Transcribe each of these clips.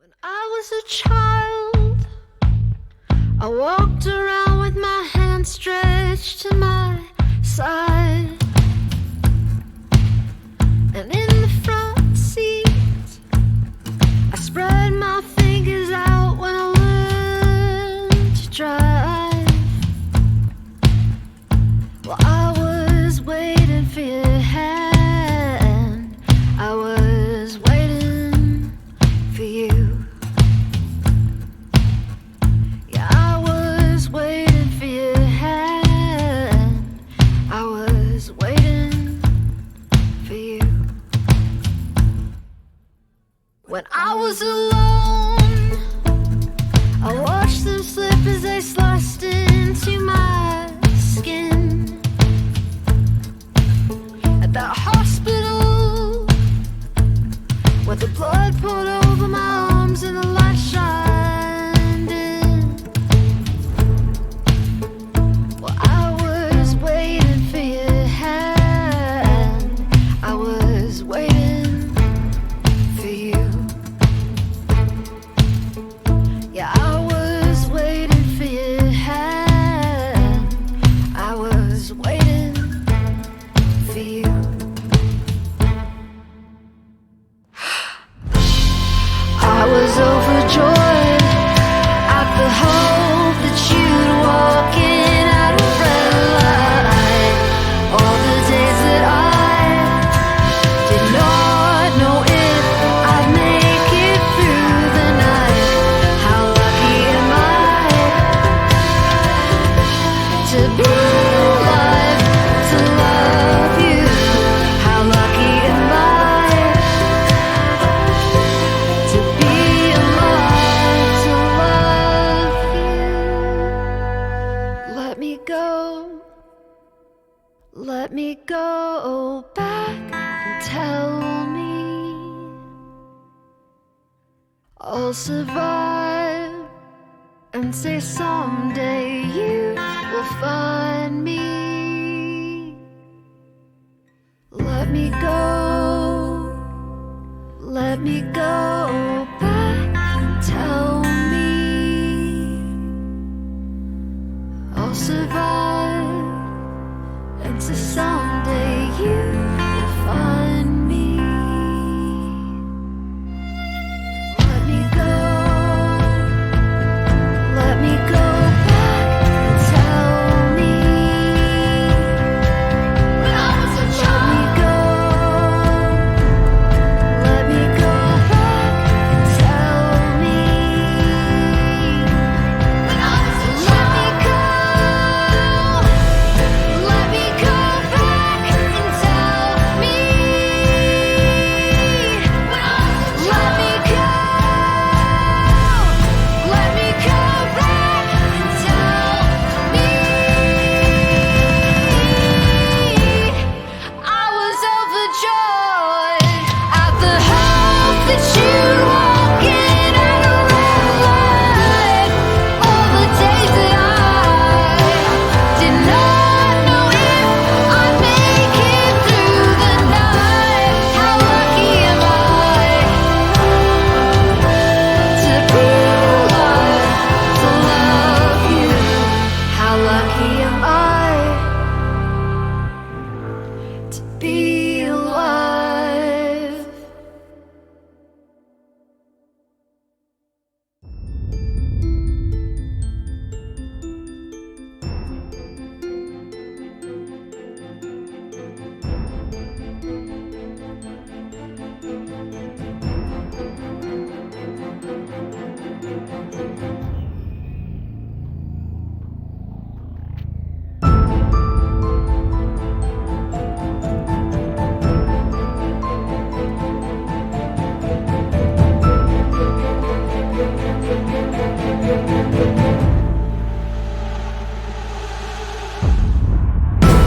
When I was a child, I walked around with my hand stretched to my side. And in the front seat, I spread my fingers out when I learned to drive. Well, I was waiting for your hand. I was waiting for you. Yeah, I was waiting for your hand. I was waiting for you. When I was alone, I watched them slip as they sliced into my skin. At that hospital, where the blood poured over my arms and the light shined in. Well, I was waiting for your hand. I was waiting for you. Yeah, I was waiting for your hand. I was waiting for you. I was overjoyed at the hope that you'd walk in at a red light. All the days that I did not know if I'd make it through the night. How lucky am I to be alive, to love you. How lucky am I to be alive, to love you. Let me go back and tell me I'll survive, and say someday you will find me. Let me go back and tell me I'll survive, and so someday you will find me. Let me go back and tell me when I was a child. Let me go back and tell me when I was a child. Let me go back and tell me when I was a child. Let me go back and tell me I was overjoyed at the hope that you'd walk in at a red light. All the days that I did not know if I'd make it through the night. How lucky am I to be alive, to love you. How lucky am I to be alive.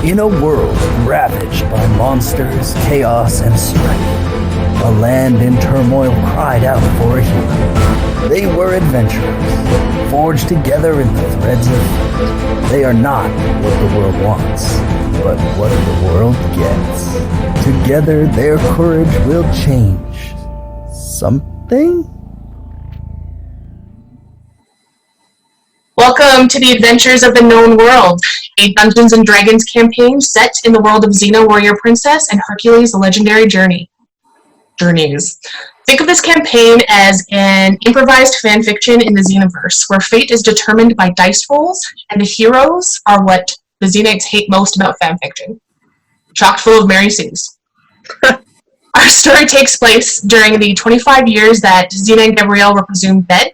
In a world ravaged by monsters, chaos, and strife, a land in turmoil cried out for a hero. They were adventurers, forged together in the threads of fate. They are not what the world wants, but what the world gets. Together their courage will change something? Welcome to the Adventures of the Known World, a Dungeons & Dragons campaign set in the world of Xena Warrior Princess and Hercules the Legendary Journeys. Think of this campaign as an improvised fanfiction in the Xenoverse, where fate is determined by dice rolls, and the heroes are what the Xenites hate most about fanfiction. Chock full of Mary Sues. Our story takes place during the 25 years that Xena and Gabrielle were presumed dead,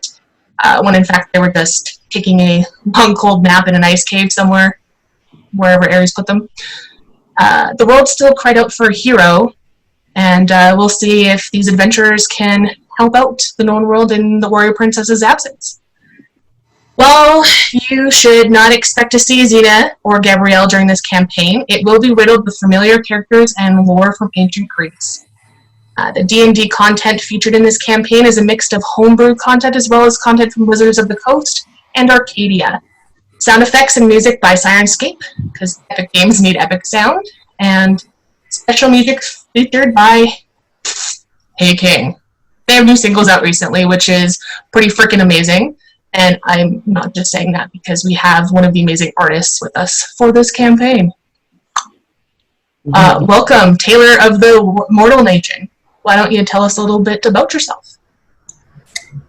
when in fact they were just taking a long cold nap in an ice cave somewhere, wherever Ares put them. The world still cried out for a hero, and we'll see if these adventurers can help out the known world in the warrior princess's absence. While you should not expect to see Xena or Gabrielle during this campaign, it will be riddled with familiar characters and lore from ancient Greece. The D&D content featured in this campaign is a mix of homebrew content as well as content from Wizards of the Coast and Arcadia. Sound effects and music by Sirenscape, because epic games need epic sound, and special music featured by Hey King. They have new singles out recently, which is pretty freaking amazing, and I'm not just saying that because we have one of the amazing artists with us for this campaign. Welcome, Taylor of the Mortal Nation. Why don't you tell us a little bit about yourself?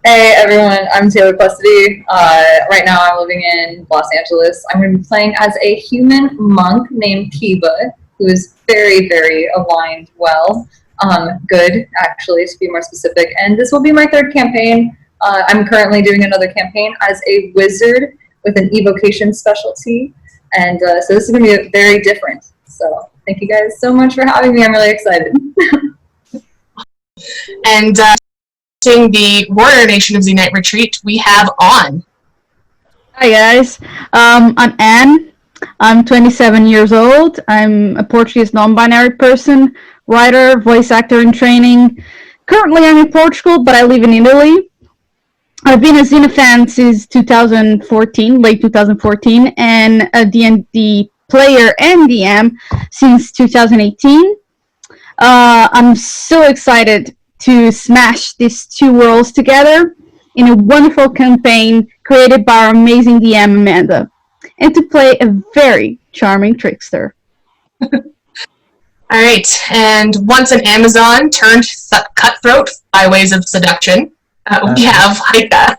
Hey everyone, I'm Taylor Custody. Right now I'm living in Los Angeles. I'm going to be playing as a human monk named Kiba, who is very, very aligned well. Good, actually, to be more specific. And this will be my third campaign. I'm currently doing another campaign as a wizard with an evocation specialty. And so this is going to be very different. So thank you guys so much for having me. I'm really excited. And the Warrior Nation of Xenite Retreat, we have On. Hi guys, I'm Anne. I'm 27 years old. I'm a Portuguese non-binary person, writer, voice actor in training. Currently I'm in Portugal, but I live in Italy. I've been a Xena fan since 2014, late 2014, and a D&D player and DM since 2018. I'm so excited to smash these two worlds together in a wonderful campaign created by our amazing DM Amanda, and to play a very charming trickster. Alright, and once an Amazon turned cutthroat by ways of seduction, we have Haika.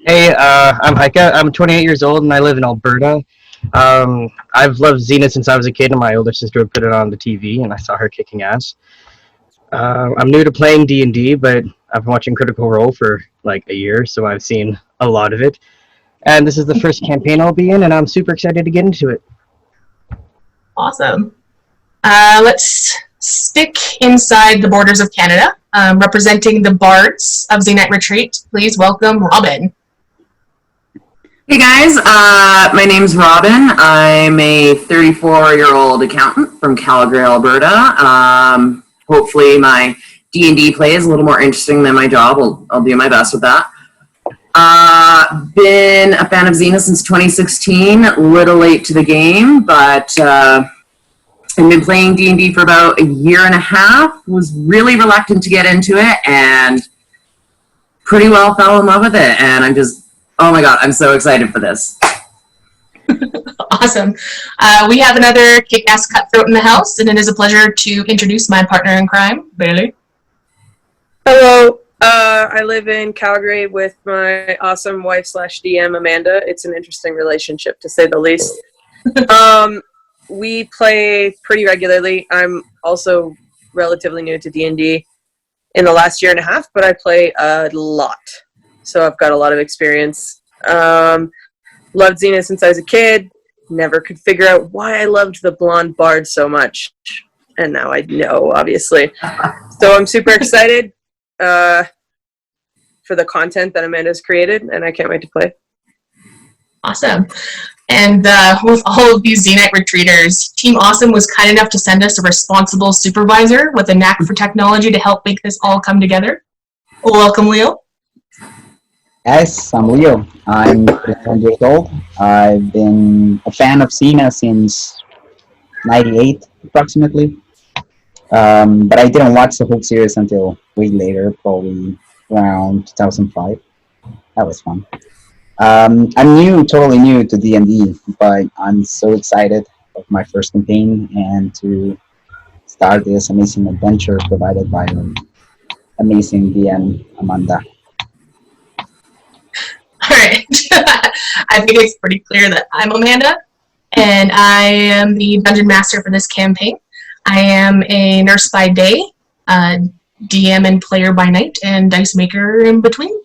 Hey, I'm Haika. I'm 28 years old and I live in Alberta. I've loved Xena since I was a kid, and my older sister would put it on the TV and I saw her kicking ass. I'm new to playing D&D, but I've been watching Critical Role for like a year, so I've seen a lot of it. And this is the first campaign I'll be in, and I'm super excited to get into it. Awesome. Let's stick inside the borders of Canada. Representing the Bards of Xenite Retreat, please welcome Robin. Hey guys, my name's Robin. I'm a 34-year-old accountant from Calgary, Alberta. Hopefully my D&D play is a little more interesting than my job. I'll do my best with that. Been a fan of Xena since 2016, a little late to the game, but I've been playing D&D for about a year and a half, was really reluctant to get into it, and pretty well fell in love with it, and I'm just, oh my god, I'm so excited for this. Awesome. We have another kick-ass cutthroat in the house, and it is a pleasure to introduce my partner in crime, Bailey. Hello. I live in Calgary with my awesome wife / DM, Amanda. It's an interesting relationship, to say the least. We play pretty regularly. I'm also relatively new to D&D in the last year and a half, but I play a lot. So I've got a lot of experience. Loved Xena since I was a kid. Never could figure out why I loved the blonde bard so much. And now I know, obviously. So I'm super excited for the content that Amanda's created, and I can't wait to play. Awesome. And with all of these Xenite Retreaters, Team Awesome was kind enough to send us a responsible supervisor with a knack for technology to help make this all come together. Welcome, Leo. Yes, I'm Leo. I'm 21 years old. I've been a fan of Xena since 98, approximately. But I didn't watch the whole series until way later, probably around 2005. That was fun. I'm totally new to D&D, but I'm so excited of my first campaign and to start this amazing adventure provided by our amazing DM, Amanda. All right. I think it's pretty clear that I'm Amanda, and I am the dungeon master for this campaign. I am a nurse by day, DM and player by night, and dice maker in between.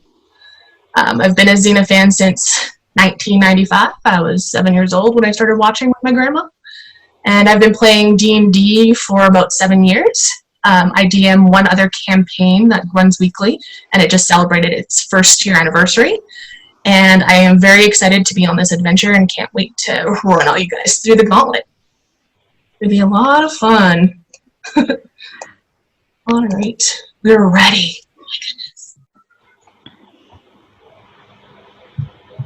I've been a Xena fan since 1995. I was 7 years old when I started watching with my grandma, and I've been playing D&D for about 7 years. I DM one other campaign that runs weekly, and it just celebrated its first year anniversary. And I am very excited to be on this adventure and can't wait to run all you guys through the gauntlet. It'll be a lot of fun. All right, we're ready. Oh my goodness.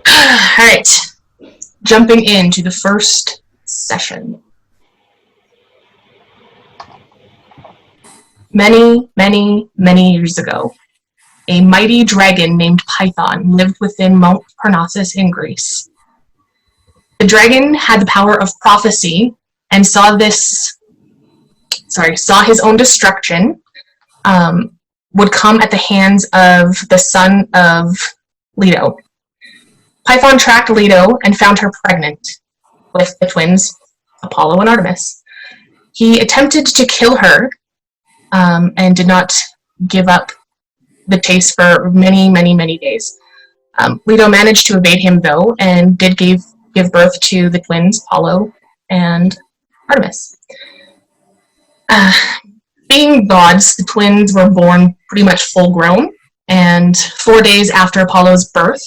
All right, jumping into the first session. Many, many, many years ago, a mighty dragon named Python lived within Mount Parnassus in Greece. The dragon had the power of prophecy and saw his own destruction would come at the hands of the son of Leto. Python tracked Leto and found her pregnant with the twins, Apollo and Artemis. He attempted to kill her and did not give up the chase for many, many, many days. Leto managed to evade him, though, and did give birth to the twins, Apollo and Artemis. Being gods, the twins were born pretty much full-grown, and 4 days after Apollo's birth,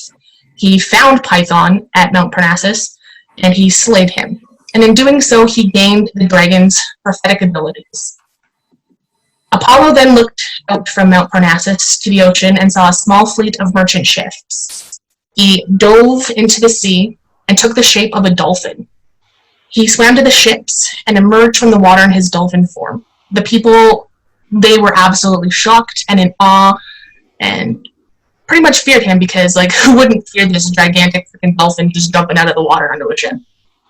he found Python at Mount Parnassus, and he slayed him. And in doing so, he gained the dragon's prophetic abilities. Apollo then looked out from Mount Parnassus to the ocean and saw a small fleet of merchant ships. He dove into the sea and took the shape of a dolphin. He swam to the ships and emerged from the water in his dolphin form. The people, they were absolutely shocked and in awe and pretty much feared him because, like, who wouldn't fear this gigantic freaking dolphin just jumping out of the water onto a ship?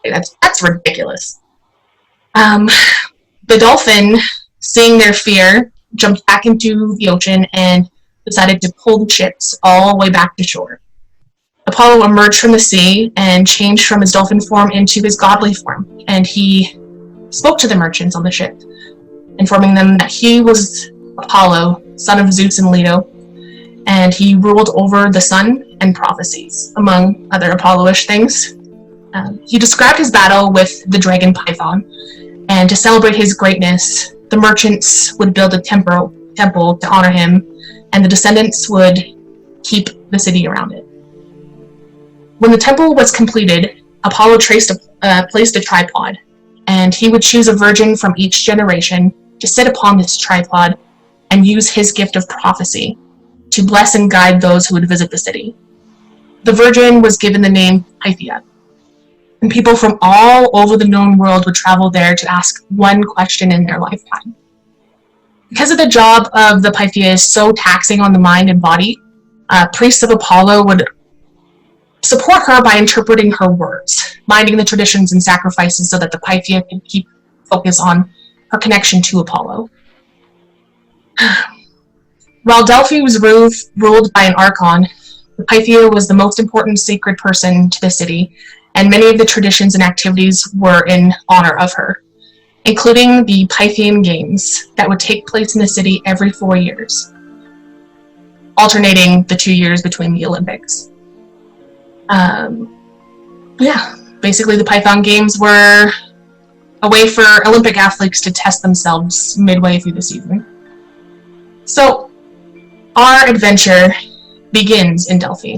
Like, that's ridiculous. The dolphin, seeing their fear, jumped back into the ocean and decided to pull the ships all the way back to shore. Apollo emerged from the sea and changed from his dolphin form into his godly form, and he spoke to the merchants on the ship, informing them that he was Apollo, son of Zeus and Leto, and he ruled over the sun and prophecies, among other Apollo-ish things. He described his battle with the dragon Python, and to celebrate his greatness, the merchants would build a temple to honor him, and the descendants would keep the city around it. When the temple was completed, Apollo placed a tripod, and he would choose a virgin from each generation to sit upon this tripod and use his gift of prophecy to bless and guide those who would visit the city. The virgin was given the name Pythia, and people from all over the known world would travel there to ask one question in their lifetime. Because of the job of the Pythia is so taxing on the mind and body, priests of Apollo would support her by interpreting her words, minding the traditions and sacrifices so that the Pythia could keep focus on her connection to Apollo. While Delphi was ruled by an archon, the Pythia was the most important sacred person to the city, and many of the traditions and activities were in honor of her, including the Pythian Games that would take place in the city every 4 years, alternating the 2 years between the Olympics. Basically the Python Games were a way for Olympic athletes to test themselves midway through the season. So, our adventure begins in Delphi,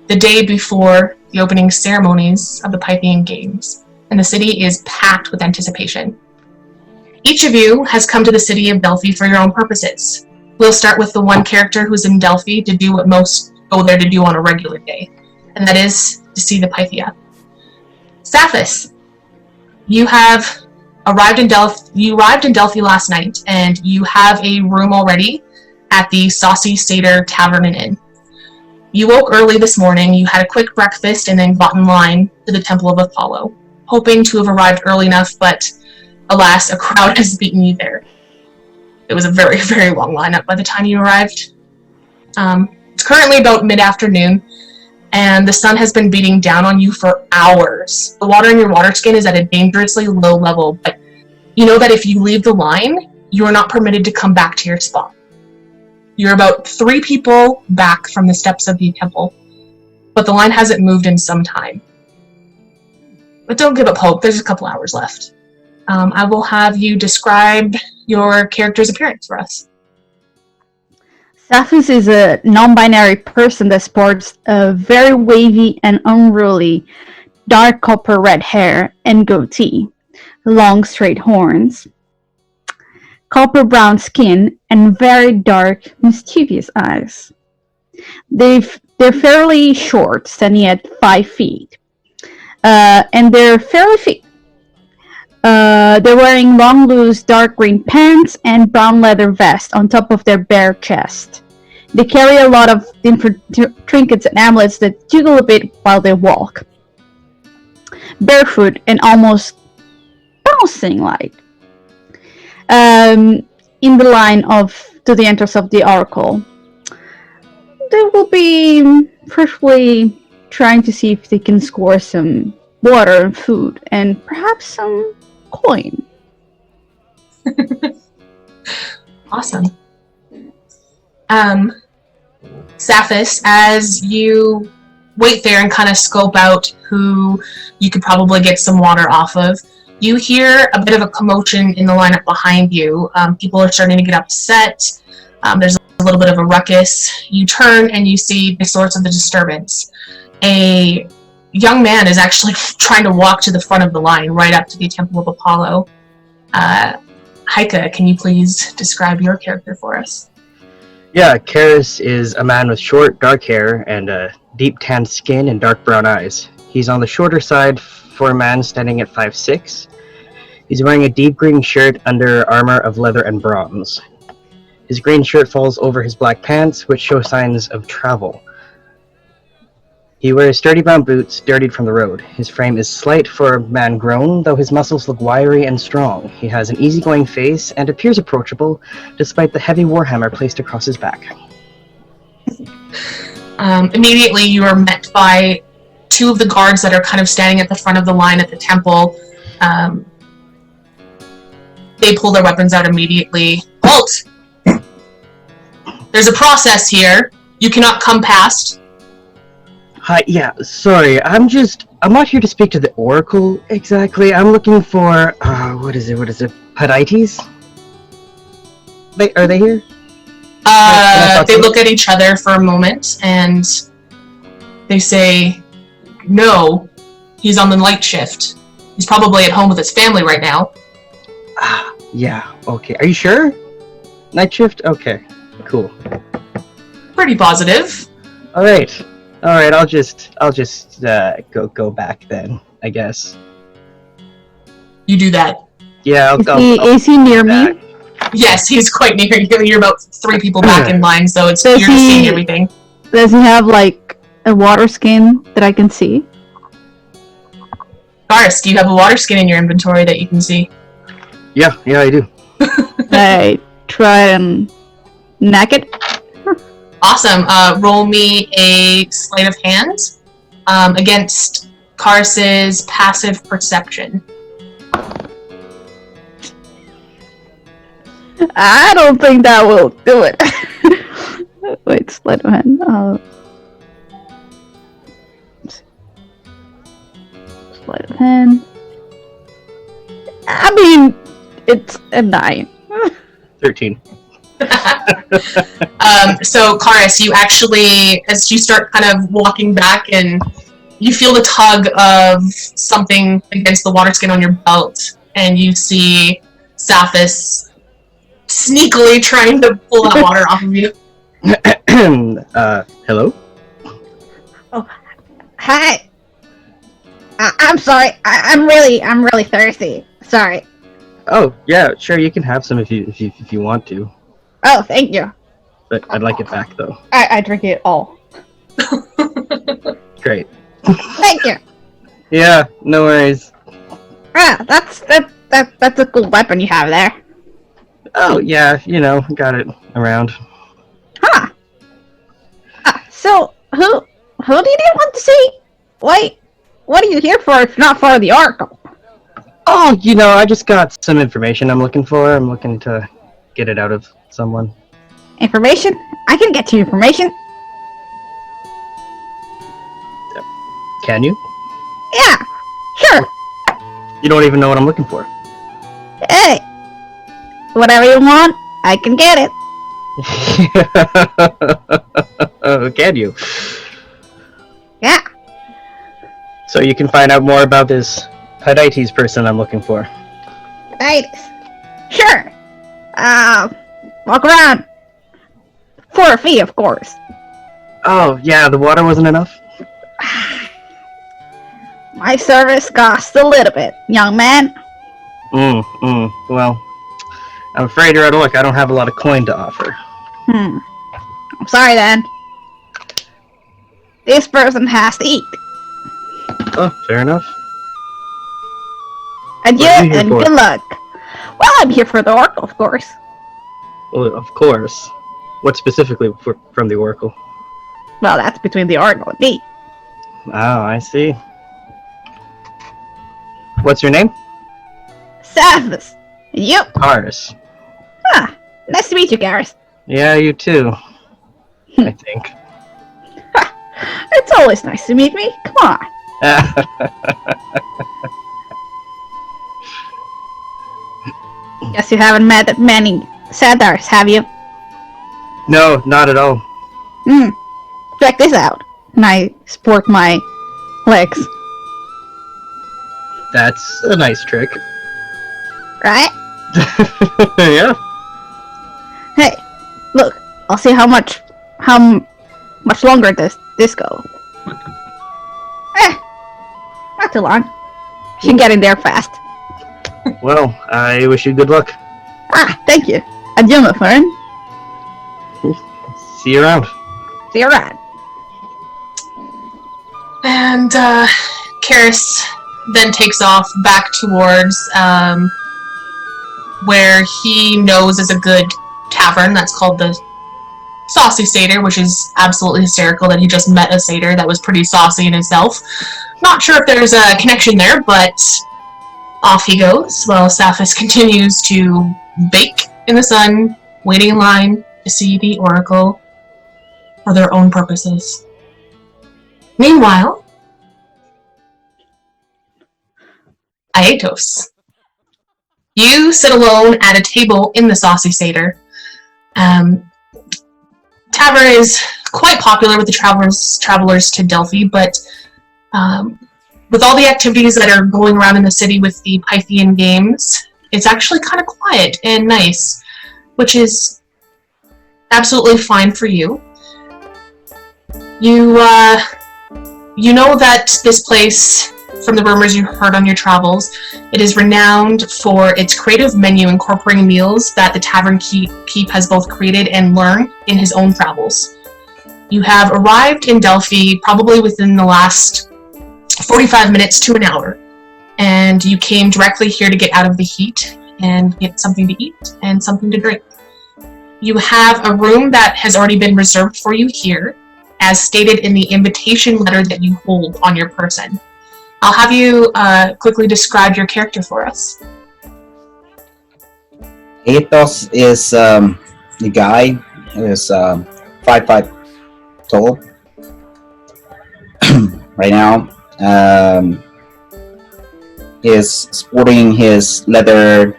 the day before the opening ceremonies of the Pythian Games, and the city is packed with anticipation. Each of you has come to the city of Delphi for your own purposes. We'll start with the one character who's in Delphi to do what most go there to do on a regular day, and that is to see the Pythia. Saphis, you arrived in Delphi last night, and you have a room already at the Saucy Satyr Tavern and Inn. You woke early this morning, you had a quick breakfast, and then got in line to the Temple of Apollo, hoping to have arrived early enough, but alas, a crowd has beaten you there. It was a very, very long lineup by the time you arrived. It's currently about mid-afternoon, and the sun has been beating down on you for hours. The water in your water skin is at a dangerously low level, but you know that if you leave the line, you are not permitted to come back to your spot. You're about 3 people back from the steps of the temple, but the line hasn't moved in some time. But don't give up hope, there's a couple hours left. I will have you describe your character's appearance for us. Saphus is a non-binary person that sports a very wavy and unruly dark copper red hair and goatee, long straight horns, copper brown skin, and very dark, mischievous eyes. They're fairly short, standing at 5 feet, and they're fairly fit. They're wearing long, loose, dark green pants and brown leather vest on top of their bare chest. They carry a lot of different trinkets and amulets that jiggle a bit while they walk, barefoot and almost bouncing like. In the line to the entrance of the oracle, they will be firstly trying to see if they can score some water and food and perhaps some coin. Awesome. Saphus, as you wait there and kind of scope out who you could probably get some water off of, you hear a bit of a commotion in the lineup behind you. People are starting to get upset. There's a little bit of a ruckus. You turn and you see the source of the disturbance. A young man is actually trying to walk to the front of the line, right up to the Temple of Apollo. Heike, can you please describe your character for us? Yeah, Karis is a man with short, dark hair and deep tanned skin and dark brown eyes. He's on the shorter side for a man standing at 5'6". He's wearing a deep green shirt under armor of leather and bronze. His green shirt falls over his black pants, which show signs of travel. He wears sturdy brown boots, dirtied from the road. His frame is slight for a man grown, though his muscles look wiry and strong. He has an easygoing face and appears approachable, despite the heavy warhammer placed across his back. Immediately you are met by 2 of the guards that are kind of standing at the front of the line at the temple. They pull their weapons out immediately. Halt! There's a process here. You cannot come past. Hi, yeah, sorry, I'm not here to speak to the Oracle, exactly. I'm looking for, what is it, Podites? Are they here? They look at each other for a moment, and they say, no, he's on the night shift. He's probably at home with his family right now. Yeah, okay. Are you sure? Night shift? Okay, cool. Pretty positive. Alright, I'll just go back then, I guess. You do that. Yeah, Is he near me? Yes, he's quite near you. You're about 3 people back in line, so you're just seeing everything. Does he have, like, a water skin that I can see? Garis, do you have a water skin in your inventory that you can see? Yeah, I do. I try and knack it. Awesome. Roll me a sleight of hand against Karis's passive perception. I don't think that will do it. Wait, sleight of hand. Sleight of hand. I mean, it's a 9. 13. So, Karis, you actually, as you start kind of walking back, and you feel the tug of something against the water skin on your belt, and you see Saphus sneakily trying to pull that water off of you. Hello? Oh, hi. I'm sorry. I'm really thirsty. Sorry. Oh, yeah, sure, you can have some if you want to. Oh, thank you. But I'd like it back, though. I drink it all. Great. Thank you. Yeah, no worries. Ah, that's a cool weapon you have there. Oh, yeah, got it around. Huh. So who did you want to see? Wait, what are you here for if not for the Oracle? Oh, I just got some information I'm looking for. I'm looking to get it out of someone. Information? I can get you information. Can you? Yeah, sure. You don't even know what I'm looking for. Hey, whatever you want, I can get it. Can you? Yeah. So you can find out more about this Hidites person I'm looking for. Right. Sure. Walk around. For a fee, of course. Oh, yeah, the water wasn't enough? My service costs a little bit, young man. Well, I'm afraid you're out of luck. I don't have a lot of coin to offer. I'm sorry then. This person has to eat. Oh, fair enough. Adieu What are you here and for? good luck. Well, I'm here for the Oracle, of course. Well, of course. What specifically from the Oracle? Well, that's between the Oracle and me. Oh, I see. What's your name? Saphus. And you? Paris. Ah, nice to meet you, Garrus. Yeah, you too. I think. It's always nice to meet me. Come on. Guess you haven't met many satyrs, have you? No, not at all. Check this out. And I sport my legs. That's a nice trick. Right? Yeah. Hey, look. I'll see how much longer this goes. Not too long. You can get in there fast. Well, I wish you good luck. Ah, thank you. Adieu, my friend. See you around. See you around. And Karis then takes off back towards where he knows is a good tavern that's called the Saucy Satyr, which is absolutely hysterical that he just met a satyr that was pretty saucy in himself. Not sure if there's a connection there, but off he goes while Saphus continues to bake in the sun, waiting in line to see the Oracle for their own purposes. Meanwhile, Aetos. You sit alone at a table in the Saucy Satyr. Tavern is quite popular with the travelers to Delphi, but with all the activities that are going around in the city with the Pythian games, it's actually kind of quiet and nice, which is absolutely fine for you. You know that this place, from the rumors you heard on your travels, it is renowned for its creative menu incorporating meals that the Tavern Keep has both created and learned in his own travels. You have arrived in Delphi probably within the last 45 minutes to an hour, and you came directly here to get out of the heat and get something to eat and something to drink. You have a room that has already been reserved for you here, as stated in the invitation letter that you hold on your person. I'll have you quickly describe your character for us. Athos is the guy who is 5'5" tall. Right now, is sporting his leather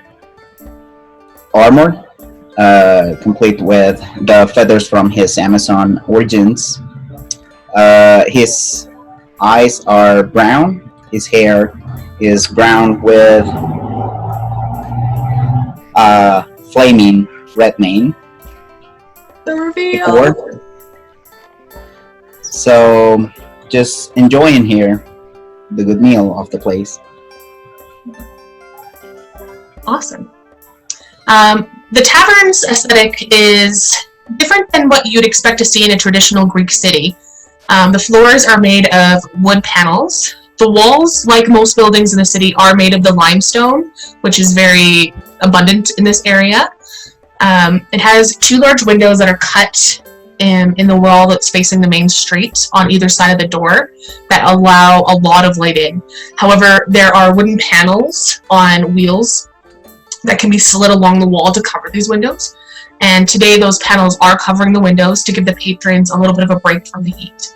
armor, complete with the feathers from his Amazon origins. His eyes are brown. His hair is brown with flaming red mane. The reveal. So, just enjoying here the good meal of the place. Awesome. The tavern's aesthetic is different than what you'd expect to see in a traditional Greek city. The floors are made of wood panels. The walls, like most buildings in the city, are made of the limestone, which is very abundant in this area. It has 2 large windows that are cut in the wall that's facing the main street on either side of the door that allow a lot of light in. However, there are wooden panels on wheels that can be slid along the wall to cover these windows. And today those panels are covering the windows to give the patrons a little bit of a break from the heat.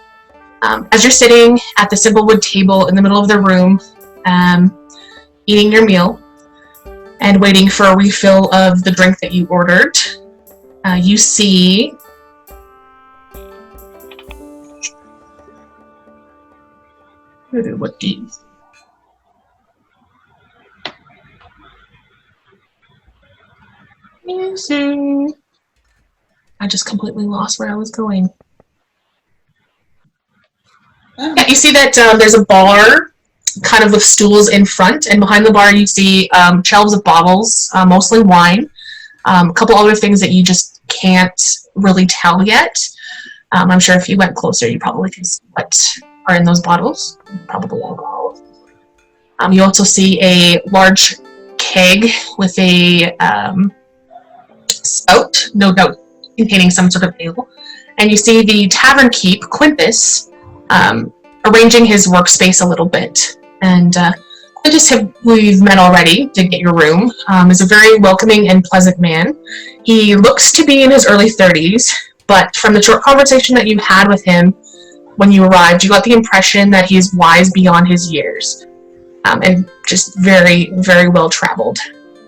As you're sitting at the simple wood table in the middle of the room, eating your meal and waiting for a refill of the drink that you ordered, you see what game? Music. I just completely lost where I was going. Yeah, you see that there's a bar kind of with stools in front, and behind the bar you see shelves of bottles, mostly wine, a couple other things that you just can't really tell yet. I'm sure if you went closer you probably can see what are in those bottles, probably alcohol. You also see a large keg with a spout, no doubt containing some sort of ale, and you see the tavern keep, Quintus, arranging his workspace a little bit. And Quintus, who we've met already, did get your room, is a very welcoming and pleasant man. He looks to be in his early 30s, but from the short conversation that you had with him when you arrived, you got the impression that he is wise beyond his years, and just very, very well traveled.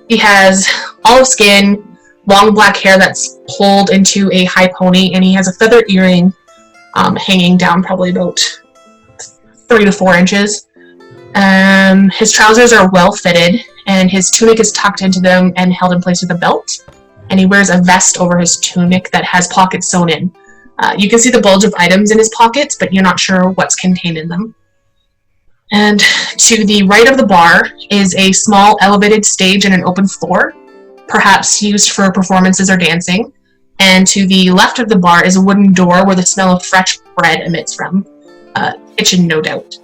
He has olive skin, long black hair that's pulled into a high pony, and he has a feather earring hanging down probably about 3 to 4 inches. His trousers are well fitted, and his tunic is tucked into them and held in place with a belt, and he wears a vest over his tunic that has pockets sewn in. You can see the bulge of items in his pockets, but you're not sure what's contained in them. And to the right of the bar is a small elevated stage and an open floor, perhaps used for performances or dancing. And to the left of the bar is a wooden door where the smell of fresh bread emits from. Kitchen, no doubt.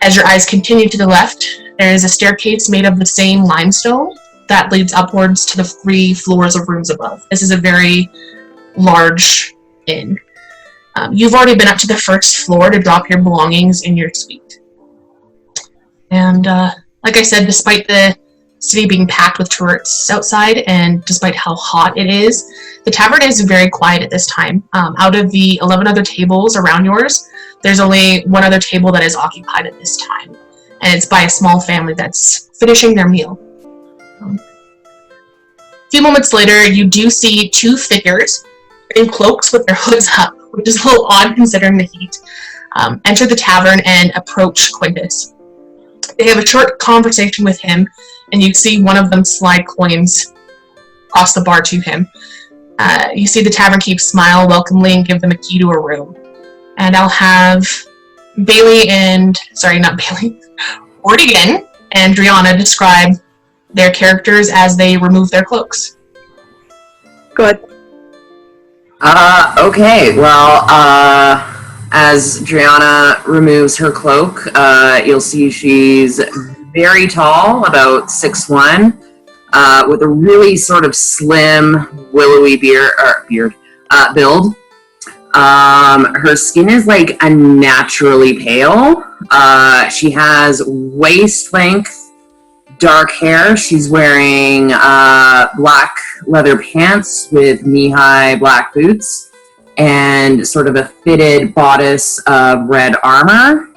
As your eyes continue to the left, there is a staircase made of the same limestone that leads upwards to the 3 floors of rooms above. This is a very large inn. You've already been up to the first floor to drop your belongings in your suite. And like I said, despite the city being packed with tourists outside, and despite how hot it is, the tavern is very quiet at this time. Out of the 11 other tables around yours, there's only 1 other table that is occupied at this time, and it's by a small family that's finishing their meal. A few moments later, you do see 2 figures in cloaks with their hoods up, which is a little odd considering the heat, enter the tavern and approach Quintus. They have a short conversation with him, and you see one of them slide coins across the bar to him. You see the tavern keep smile welcomely and give them a key to a room. And I'll have Bailey and, sorry, not Bailey, Ortigan and Driana describe their characters as they remove their cloaks. Go ahead. Okay, well, as Driana removes her cloak, you'll see she's very tall, about 6'1", with a really sort of slim, willowy build. Her skin is like unnaturally pale. She has waist-length dark hair. She's wearing black leather pants with knee-high black boots and sort of a fitted bodice of red armor.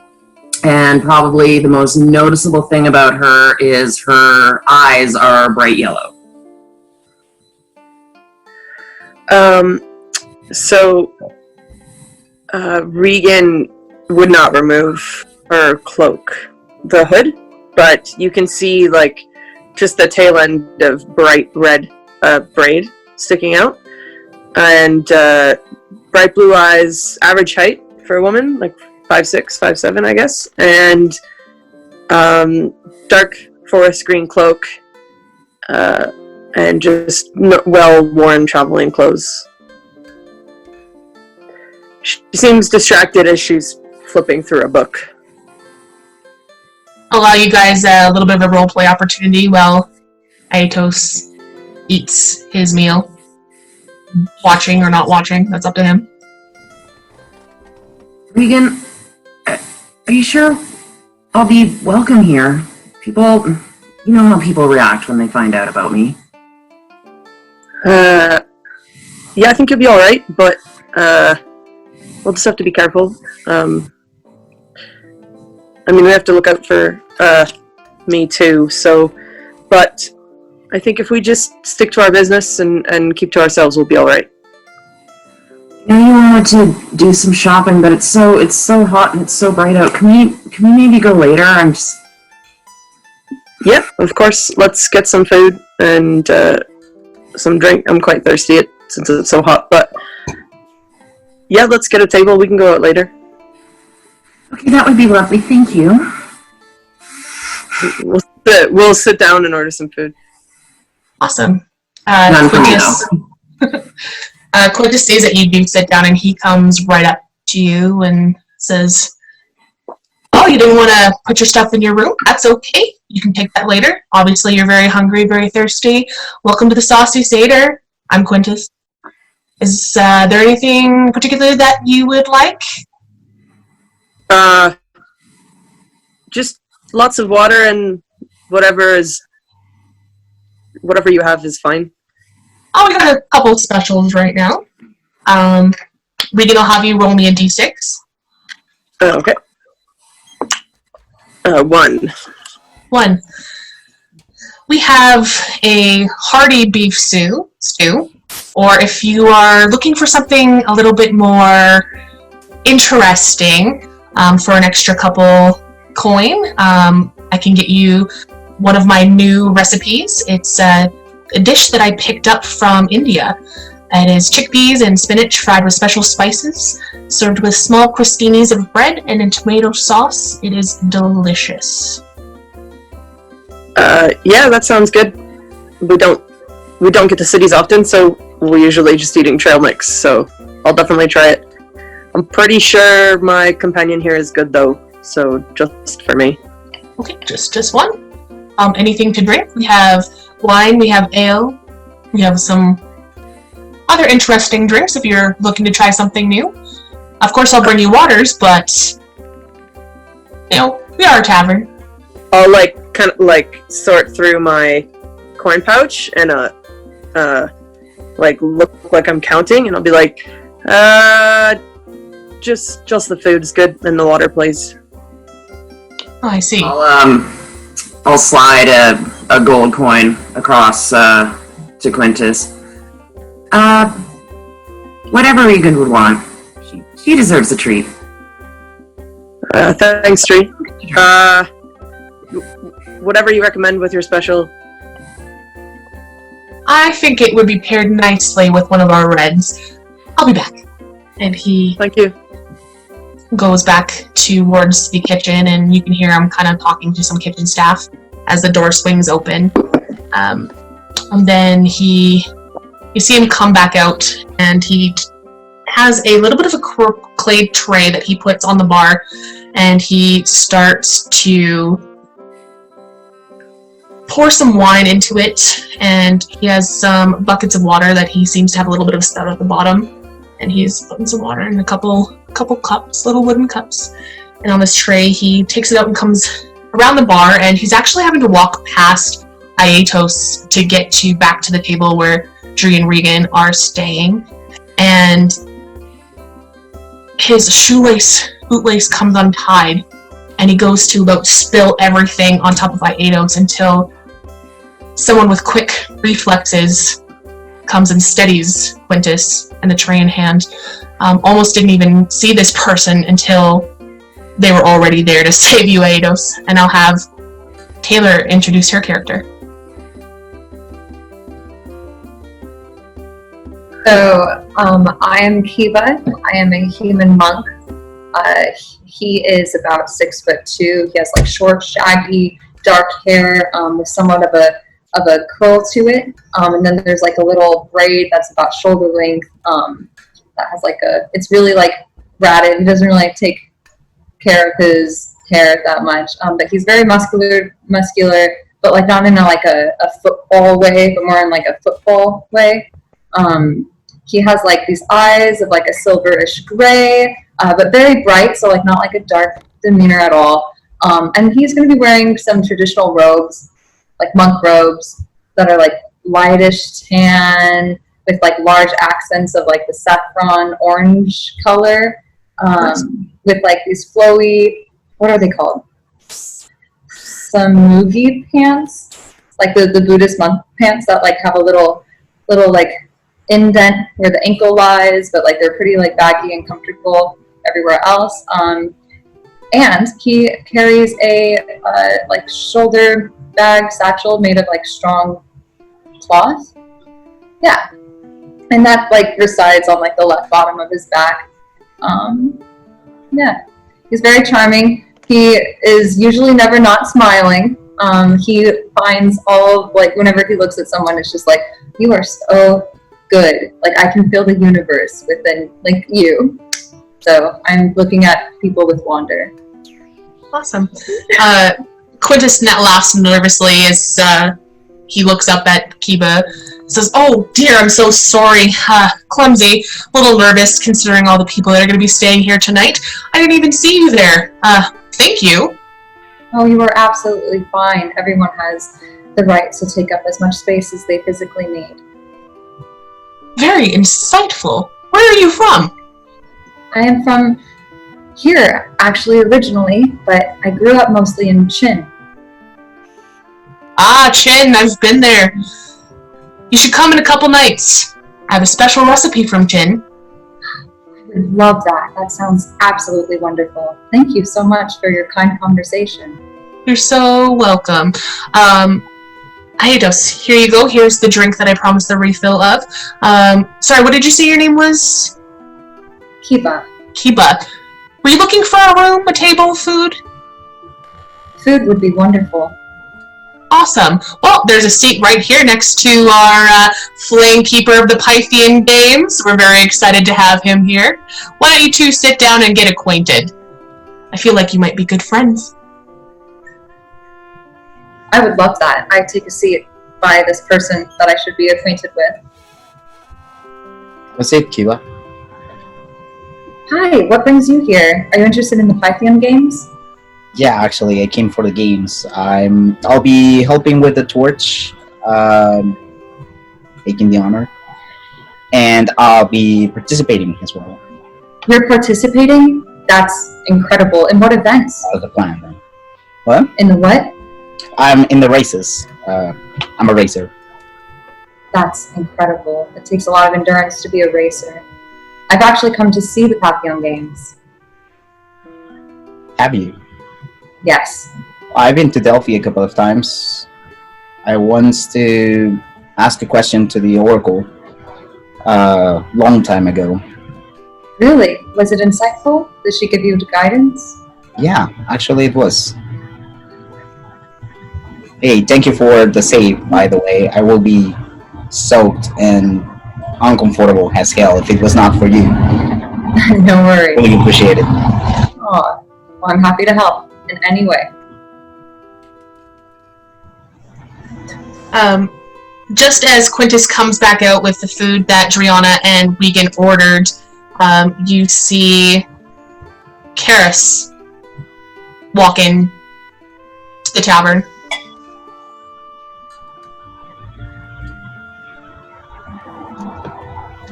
And probably the most noticeable thing about her is her eyes are bright yellow. Regan would not remove her cloak, the hood, but you can see like just the tail end of bright red braid sticking out, and bright blue eyes, average height for a woman, like 5'6", 5'7", I guess, and dark forest green cloak, and just well-worn traveling clothes. She seems distracted as she's flipping through a book. Allow you guys a little bit of a role play opportunity while Aetos eats his meal. Watching or not watching, that's up to him. Regan, are you sure I'll be welcome here? People, you know how people react when they find out about me. Yeah, I think you'll be alright, but we'll just have to be careful. I mean, we have to look out for me too, so, but I think if we just stick to our business and keep to ourselves, we'll be alright. I know you wanted to do some shopping, but it's so hot and it's so bright out. Can we maybe go later? I'm just... Yeah, of course. Let's get some food and some drink. I'm quite thirsty since it's so hot, but yeah, let's get a table. We can go out later. Okay, that would be lovely. Thank you. We'll sit down and order some food. Awesome. None for me, Quintus stays at you do sit down, and he comes right up to you and says, "Oh, you didn't want to put your stuff in your room? That's okay. You can take that later. Obviously, you're very hungry, very thirsty. Welcome to the Saucy Seder. I'm Quintus. Is there anything particular that you would like?" Just lots of water and whatever you have is fine. Oh, we got a couple of specials right now. Regan will have you roll me a d6. Okay. 1. 1. We have a hearty beef stew, or if you are looking for something a little bit more interesting for an extra couple coin, I can get you one of my new recipes. It's a dish that I picked up from India. It is chickpeas and spinach fried with special spices, served with small crostinis of bread and a tomato sauce. It is delicious. Yeah, that sounds good. We don't get to cities often, so we're usually just eating trail mix, so I'll definitely try it. I'm pretty sure my companion here is good though, so just for me. Okay, just one. Anything to drink? We have wine, we have ale, we have some other interesting drinks if you're looking to try something new. Of course, I'll bring you waters, but we are a tavern. I'll kind of sort through my coin pouch and look like I'm counting, and I'll be like, just the food's good and the water, please. Oh, I see. I'll slide a gold coin across to Quintus. Whatever Regan would want. She deserves a treat. Thanks, Tree. Whatever you recommend with your special. I think it would be paired nicely with one of our reds. I'll be back. And he Thank you. goes back towards the kitchen, and you can hear him kind of talking to some kitchen staff as the door swings open. And then you see him come back out, and he has a little bit of a clay tray that he puts on the bar, and he starts to pour some wine into it, and he has some buckets of water that he seems to have a little bit of spout at the bottom, and he's putting some water in a couple cups, little wooden cups, and on this tray he takes it out and comes around the bar, and he's actually having to walk past Aetos to get back to the table where Dree and Regan are staying, and his bootlace comes untied, and he goes to about spill everything on top of Aetos until someone with quick reflexes comes and steadies Quintus and the tray in hand. Almost didn't even see this person until they were already there to save you, Aetos. And I'll have Taylor introduce her character. So, I am Kiva. I am a human monk. He is about 6'2". He has short, shaggy, dark hair with somewhat of a curl to it. And then there's a little braid that's about shoulder length. That has it's really ratted. He doesn't really take care of his hair that much. But he's very muscular, but like not in a football way, but more in like a football way. He has like these eyes of like a silverish gray, but very bright, so like not like a dark demeanor at all. And he's going to be wearing some traditional robes, like monk robes that are like lightish tan with like large accents of like the saffron orange color, with like these flowy, what are they called? Samugi pants, like the Buddhist monk pants that like have a little like indent where the ankle lies, but like they're pretty like baggy and comfortable everywhere else. And he carries a like shoulder bag satchel made of like strong cloth. Yeah, and that like resides on like the left bottom of his back. Yeah, he's very charming. He is usually never not smiling. He finds all like whenever he looks at someone, it's just like, you are so good. Like I can feel the universe within like you. So I'm looking at people with wonder. Awesome. Quintus laughs nervously as he looks up at Kiba. Says, "Oh dear, I'm so sorry. Clumsy, a little nervous considering all the people that are going to be staying here tonight. I didn't even see you there. Thank you." Oh, you are absolutely fine. Everyone has the right to take up as much space as they physically need. Very insightful. Where are you from? I am from here, actually, originally, but I grew up mostly in Chin. Ah, Chin, I've been there. You should come in a couple nights. I have a special recipe from Chin. I would love that. That sounds absolutely wonderful. Thank you so much for your kind conversation. You're so welcome. Aidos, here you go. Here's the drink that I promised the refill of. Sorry, what did you say your name was? Kiba. Kiba. Were you looking for a room, a table, food? Food would be wonderful. Awesome. Well, there's a seat right here next to our flame keeper of the Pythian Games. We're very excited to have him here. Why don't you two sit down and get acquainted? I feel like you might be good friends. I would love that. I'd take a seat by this person that I should be acquainted with. What's it, Kiba? Hi, what brings you here? Are you interested in the Pythian Games? Yeah, actually, I came for the games. I'll be helping with the torch, taking the honor, and I'll be participating as well. You're participating? That's incredible. In what events? That was the plan. Then. What? In the what? I'm in the races. I'm a racer. That's incredible. It takes a lot of endurance to be a racer. I've actually come to see the Pythian Games. Have you? Yes. I've been to Delphi a couple of times. I once to ask a question to the Oracle long time ago. Really? Was it insightful? Did she give you guidance? Yeah, actually it was. Hey, thank you for the save, by the way. I will be soaked and uncomfortable as hell if it was not for you. No worries. Really appreciate it. Oh, well, I'm happy to help in any way. Just as Quintus comes back out with the food that Driana and Regan ordered, you see Karis walk in to the tavern.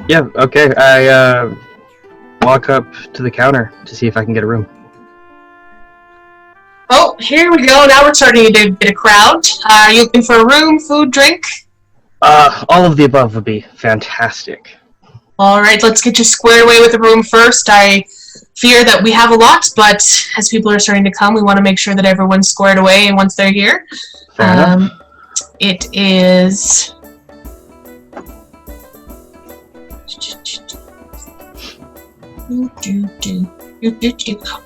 Yeah, okay. I walk up to the counter to see if I can get a room. Oh, here we go. Now we're starting to get a crowd. Are you looking for a room, food, drink? All of the above would be fantastic. All right, let's get you squared away with the room first. I fear that we have a lot, but as people are starting to come, we want to make sure that everyone's squared away once they're here. Fair enough. It is...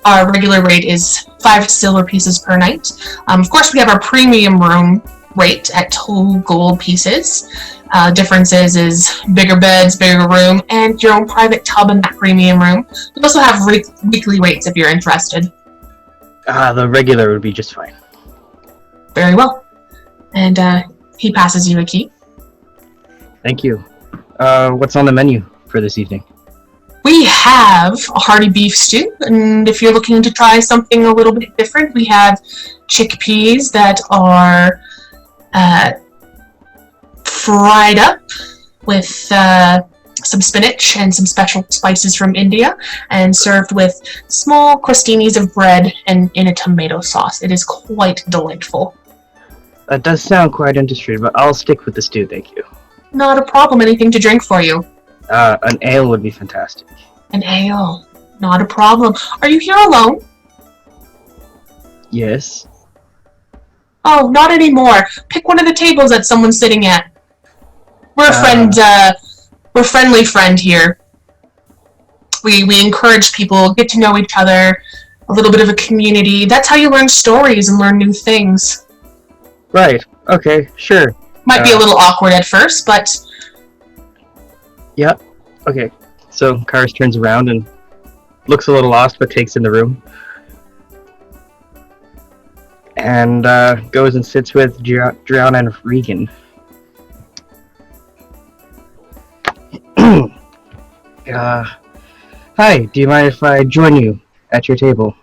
Our regular rate is 5 silver pieces per night. Of course, we have our premium room rate at 2 gold pieces. Difference is bigger beds, bigger room, and your own private tub in that premium room. We also have weekly rates if you're interested. The regular would be just fine. Very well. And he passes you a key. Thank you. What's on the menu for this evening? We have a hearty beef stew, and if you're looking to try something a little bit different, we have chickpeas that are fried up with some spinach and some special spices from India, and served with small crostinis of bread and in a tomato sauce. It is quite delightful. That does sound quite interesting, but I'll stick with the stew, thank you. Not a problem. Anything to drink for you? An ale would be fantastic. An ale. Not a problem. Are you here alone? Yes. Oh, not anymore. Pick one of the tables that someone's sitting at. We're we're friendly friend here. We encourage people, get to know each other, a little bit of a community. That's how you learn stories and learn new things. Right. Okay, sure. Might be a little awkward at first, but... Yep. Okay. So Karis turns around and looks a little lost, but takes in the room. And goes and sits with Drown and Regan. Hi, do you mind if I join you at your table?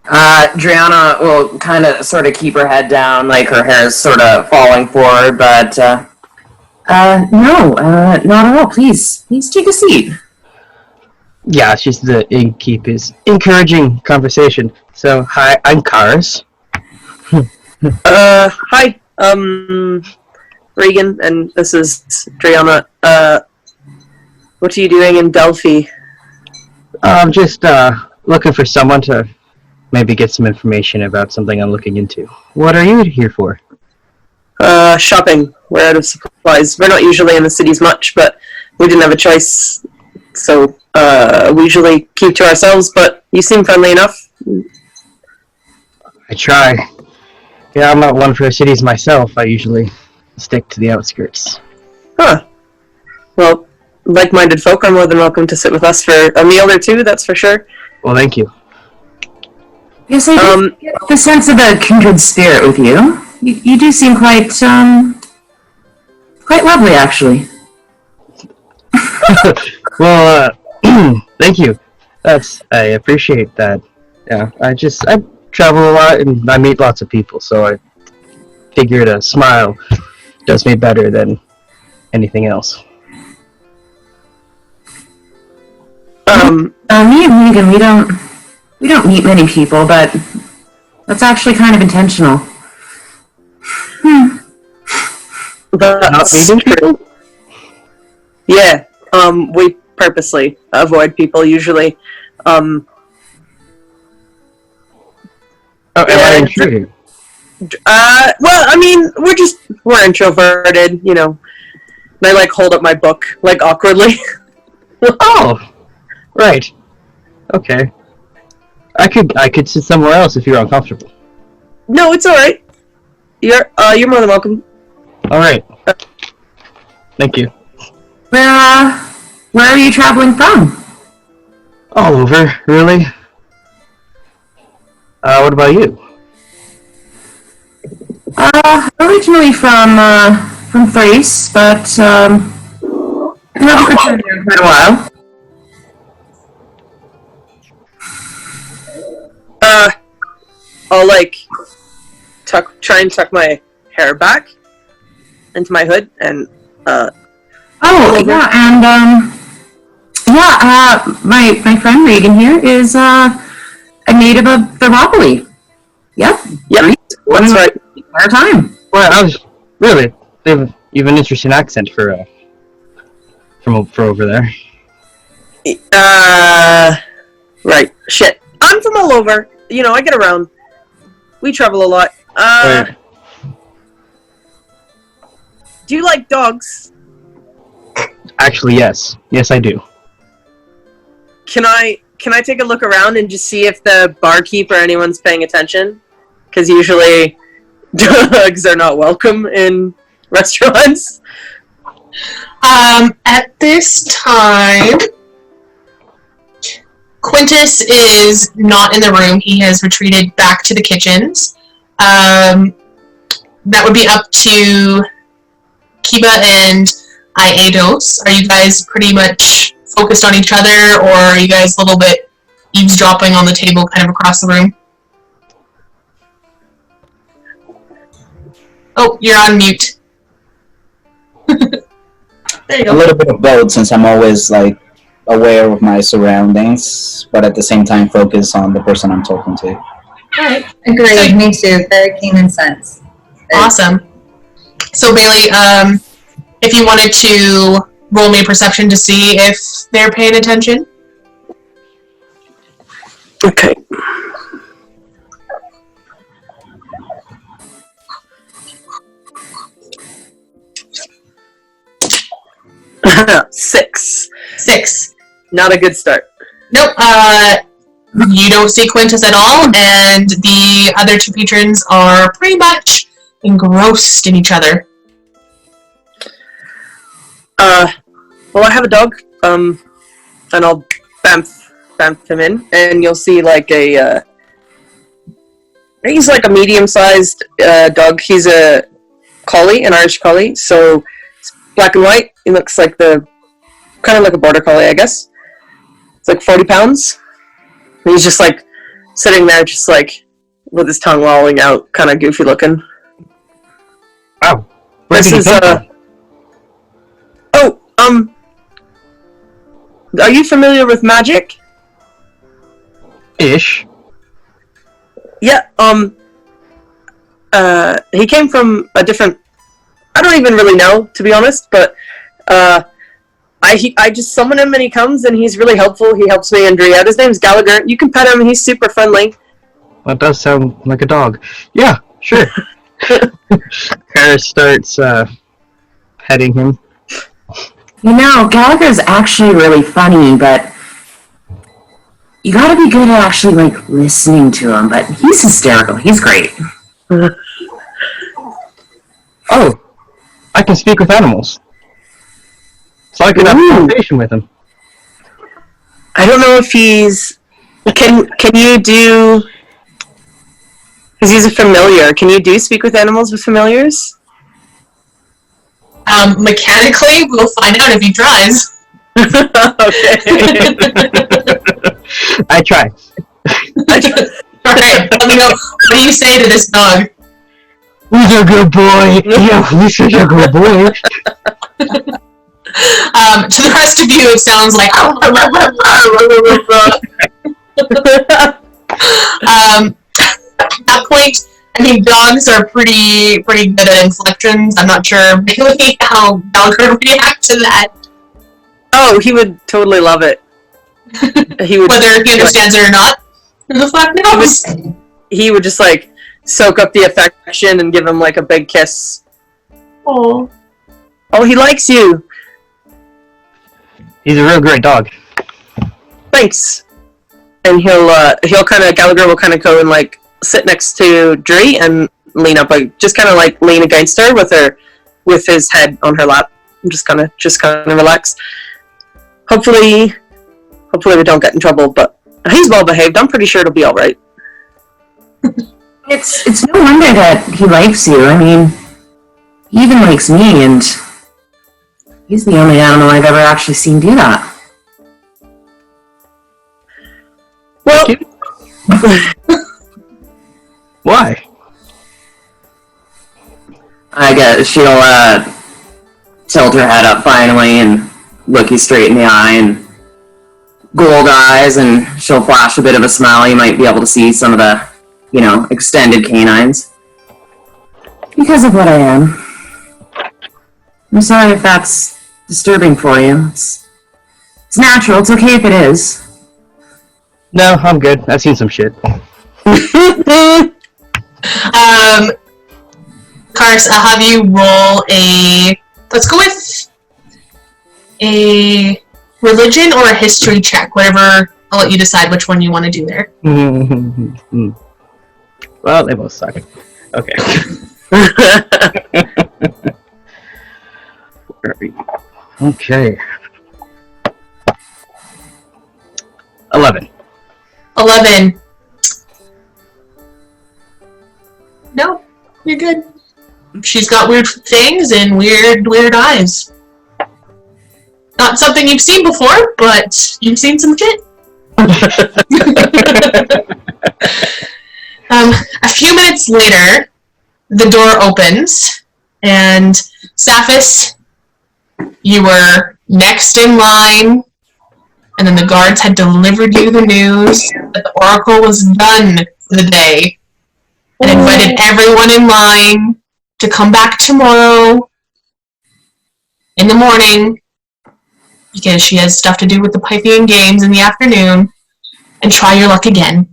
Driana will kind of sort of keep her head down, like her hair is sort of falling forward, but, no, not at all. Please take a seat. Yeah, she's the innkeep is encouraging conversation. So, hi, I'm Karis. Hi, Regan, and this is Driana. What are you doing in Delphi? I'm just, looking for someone to maybe get some information about something I'm looking into. What are you here for? Shopping. We're out of supplies. We're not usually in the cities much, but we didn't have a choice, so we usually keep to ourselves, but you seem friendly enough. I try. Yeah, I'm not one for cities myself. I usually stick to the outskirts. Huh. Well, like-minded folk are more than welcome to sit with us for a meal or two, that's for sure. Well, thank you. Yes, I do get the sense of a kindred spirit with you. You do seem quite lovely, actually. Well, thank you. I appreciate that. Yeah, I travel a lot and I meet lots of people, so I figured a smile does me better than anything else. Me and Megan, we don't meet many people, but that's actually kind of intentional. Not meeting people? Yeah, we purposely avoid people usually. Oh, am I intruding? Well, I mean, we're introverted, you know. And I, hold up my book, awkwardly. Oh, right. Okay. I could sit somewhere else if you're uncomfortable. No, it's alright. You're more than welcome. Alright. Thank you. Where are you traveling from? All over, really. What about you? Originally from Thrace, but haven't returned there in quite a while. I'll try and tuck my hair back into my hood and my friend Regan here is a native of Thermopylae. Yep. That's right. Our time. Well, I was really you've an interesting accent for from over there. Right. Shit. I'm from all over. You know, I get around. We travel a lot. Do you like dogs? Actually, yes. Yes, I do. Can I take a look around and just see if the barkeep or anyone's paying attention? Because usually Because they're not welcome in restaurants. At this time, Quintus is not in the room. He has retreated back to the kitchens. That would be up to Kiba and Iados. Are you guys pretty much focused on each other, or are you guys a little bit eavesdropping on the table kind of across the room? Oh, you're on mute. There you go. A little bit of both, since I'm always like aware of my surroundings, but at the same time focus on the person I'm talking to. Alright. Agreed, me too. Very keen in sense. Awesome. So Bailey, if you wanted to roll me a perception to see if they're paying attention. Okay. Six. Not a good start. Nope. You don't see Quintus at all, and the other two patrons are pretty much engrossed in each other. Well, I have a dog, and I'll bamf him in, and you'll see like he's like a medium-sized dog. He's a collie, an Irish collie, so it's black and white. He looks like kind of like a border collie, I guess. It's like 40 pounds. And he's just like sitting there, just like with his tongue lolling out, kind of goofy looking. Wow. This is are you familiar with magic? Ish. Yeah, he came from a different, I don't even really know, to be honest, but, I just summon him and he comes and he's really helpful. He helps me and Drea. His name's Gallagher. You can pet him, he's super friendly. That does sound like a dog. Yeah, sure. Harris starts, petting him. You know, Gallagher's actually really funny, but you gotta be good at actually, like, listening to him, but he's hysterical. He's great. Oh, I can speak with animals. So I can have a conversation with him. I don't know if he's... Can you do... Because he's a familiar. Can you do speak with animals with familiars? Mechanically, we'll find out if he tries. Okay. I try. Alright, let me know. What do you say to this dog? He's a good boy. Yeah, he's such a good boy. To the rest of you, it sounds like... At that point, I mean, dogs are pretty good at inflections. I'm not sure really how Gallagher would react to that. Oh, he would totally love it. He would, whether he understands it or not. Who the fuck knows? He would just like soak up the affection and give him like a big kiss. Oh, he likes you. He's a real great dog. Thanks. And he'll kind of, Gallagher will kind of go and like sit next to Dree and lean up, like just kind of like lean against her with his head on her lap. And just kind of relax. Hopefully we don't get in trouble, but he's well behaved. I'm pretty sure it'll be all right. It's no wonder that he likes you. I mean, he even likes me, and he's the only animal I've ever actually seen do that. Well, why? I guess she'll tilt her head up finally and look you straight in the eye and gold eyes, and she'll flash a bit of a smile. You might be able to see some of the, extended canines. Because of what I am. I'm sorry if that's disturbing for you. It's natural. It's okay if it is. No, I'm good. I've seen some shit. Cars, I'll have you roll let's go with a religion or a history check, whatever. I'll let you decide which one you want to do there. Well, they both suck. Okay. Where are we? Okay. 11. 11. No, you're good. She's got weird things and weird eyes. Not something you've seen before, but you've seen some shit. A few minutes later, the door opens, and Saphis, you were next in line, and then the guards had delivered you the news that the oracle was done for the day, and invited everyone in line to come back tomorrow in the morning, because she has stuff to do with the Pythian Games in the afternoon, and try your luck again.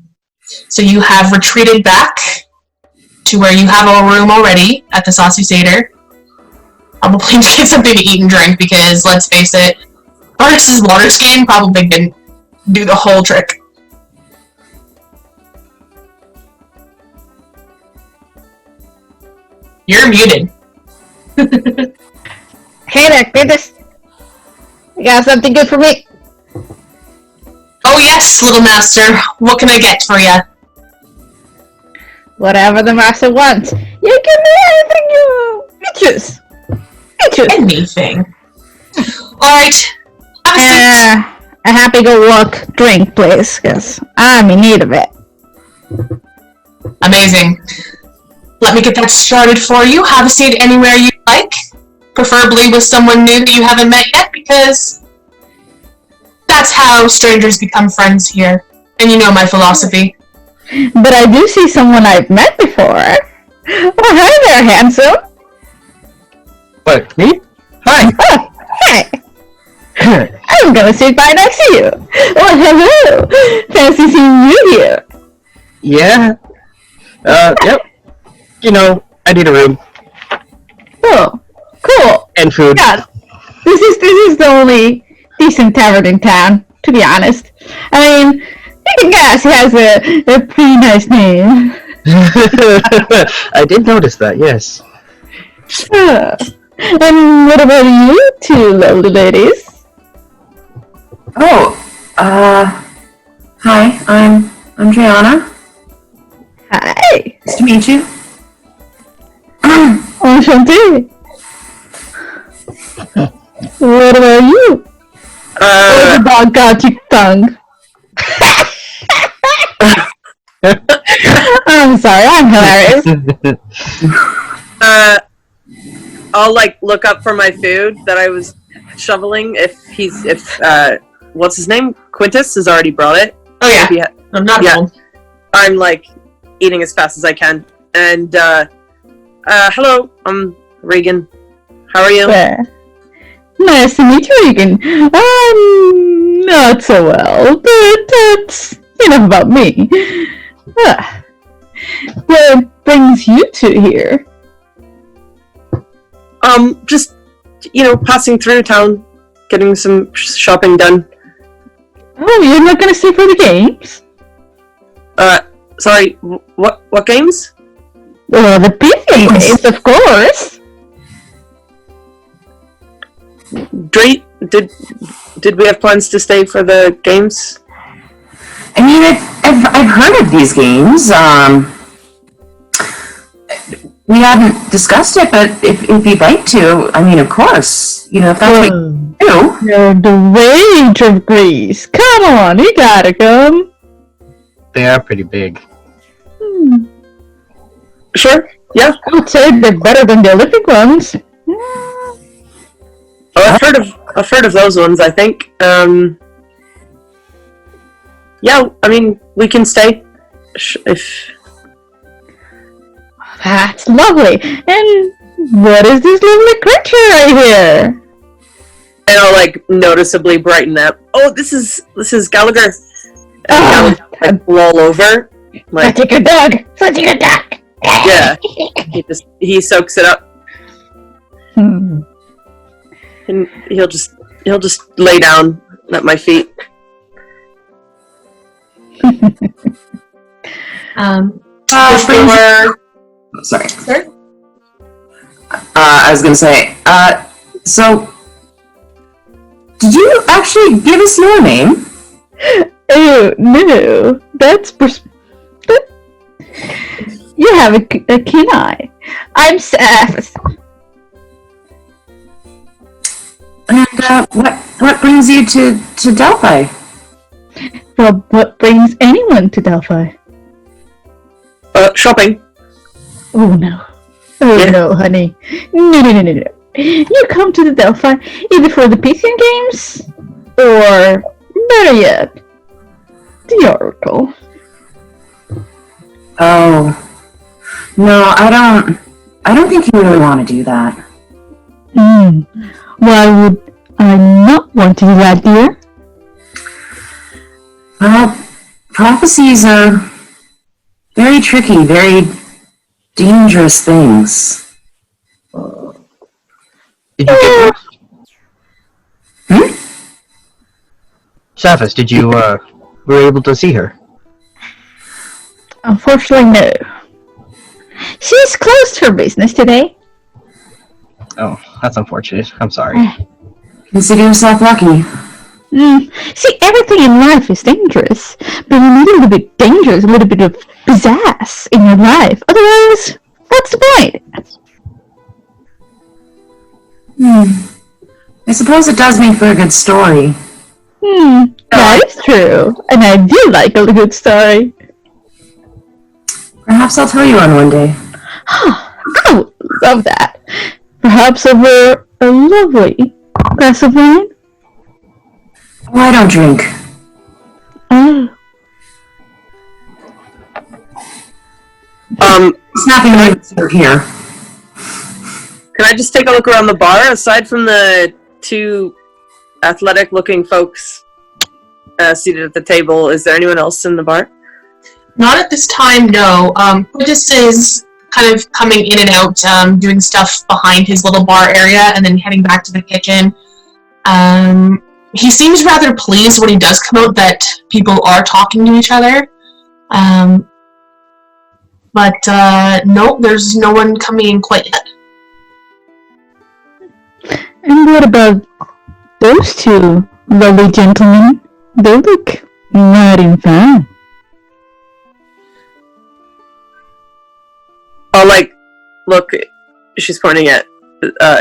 So you have retreated back to where you have a room already at the Saucy Satyr. Probably to get something to eat and drink, because, let's face it, Artis's water skin probably didn't do the whole trick. You're muted. Hey there, Curtis. You got something good for me? Oh yes, little master. What can I get for you? Whatever the master wants. You can do anything you choose. You choose. Anything. Alright. Have a seat. A happy-go-luck drink, please, because I'm in need of it. Amazing. Let me get that started for you. Have a seat anywhere you like. Preferably with someone new that you haven't met yet, because that's how strangers become friends here. And you know my philosophy. But I do see someone I've met before. Oh, hi there, handsome. What, me? Hi! Oh, hey. I'm gonna sit by next to you. Oh, hello. Fancy seeing you here. Yeah? Yep. You know, I need a room. Oh, cool. And food. Yeah, this is the only decent tavern in town, to be honest. I mean, you can guess he has a pretty nice name. I did notice that, yes. And what about you two lovely ladies? Oh, hi, I'm Gianna. Hi. Nice to meet you. Enchanté. What about you? Oh, the dog got your tongue. I'm sorry, I'm hilarious. I'll like look up for my food that I was shoveling. If what's his name? Quintus has already brought it. Oh yeah. I'm not Yeah. home. I'm like eating as fast as I can. And hello, I'm Regan. How are you? Nice to meet you, Regan. Not so well, but that's enough about me. What brings you two here? Just passing through town, getting some shopping done. Oh, you're not gonna stay for the games? Sorry, what games? Well, the Pythian games, of course. Did we have plans to stay for the games? I mean, I've heard of these games. We haven't discussed it, but if you'd like to, I mean, of course, if that's what you do. You're the rage of Greece. Come on, you gotta come. They are pretty big. Sure. Yeah. I would say they're better than the Olympic ones. Oh, I've heard of those ones. I think. Yeah. I mean, we can stay. If. That's lovely. And what is this lovely creature right here? And I'll like noticeably brighten up. Oh, this is Gallagher. And Gallagher like, roll over. Like, Such a good dog. Such a good dog. yeah. He soaks it up. And he'll just lay down at my feet. Sorry. Sorry? I was gonna say, so, did you actually give us your name? Oh, no. You have a keen eye. I'm Seth. And, what brings you to Delphi? Well, what brings anyone to Delphi? Shopping. Oh, no. Oh, Yeah. no, honey. No. You come to the Delphi either for the PC games, or, better yet, the Oracle. Oh. No, I don't think you really want to do that. Why would I not want to do that, dear? Well, prophecies are very tricky, very dangerous things. Did you get Hmm? Saphis, did you, were able to see her? Unfortunately, no. She's closed her business today. Oh, that's unfortunate. I'm sorry. Consider yourself lucky. See, everything in life is dangerous, but you need a little bit dangerous, a little bit of pizzazz in your life. Otherwise, what's the point? I suppose it does make for a good story. That is true, and I do like a good story. Perhaps I'll tell you one day. I would love that. Perhaps over a lovely glass of wine? Oh, I don't drink. Oh. Snapping notes over here. Can I just take a look around the bar? Aside from the two athletic-looking folks seated at the table, is there anyone else in the bar? Not at this time, no. Quintus is kind of coming in and out, doing stuff behind his little bar area, and then heading back to the kitchen. He seems rather pleased when he does come out that people are talking to each other. But no, there's no one coming in quite yet. And what about those two lovely gentlemen? They look mighty fine. Oh, like, look, she's pointing at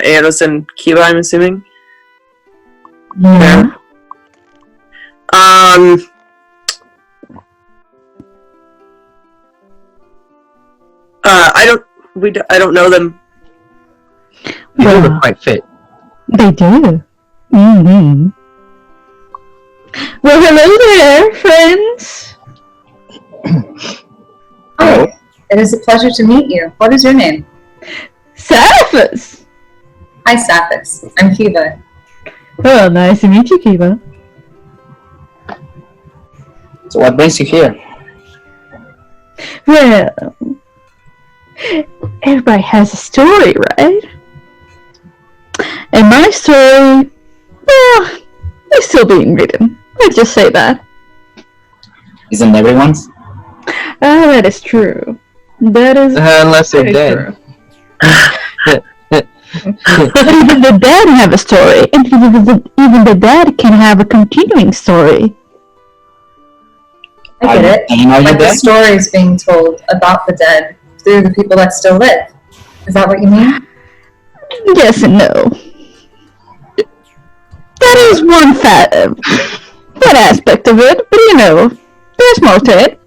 Eros and Kiba, I'm assuming. Yeah. I don't know them. You do Well, look quite fit. they do. Mm-hmm. Well, hello there, friends. Hi, it is a pleasure to meet you. What is your name? Saphis! Hi, Saphis. I'm Kiva. Oh, nice to meet you, Kiva. So what brings you here? Well, everybody has a story, right? And my story, well, is still being written. Let's just say that. Isn't everyone's? Ah, that is true. That is Unless they're very dead. true. Even the dead have a story, and even the dead can have a continuing story. I get it. And are you Like the dead? stories being told about the dead through the people that still live. Is that what you mean? Yes and no. That is one aspect of it, but you know, there's more to it.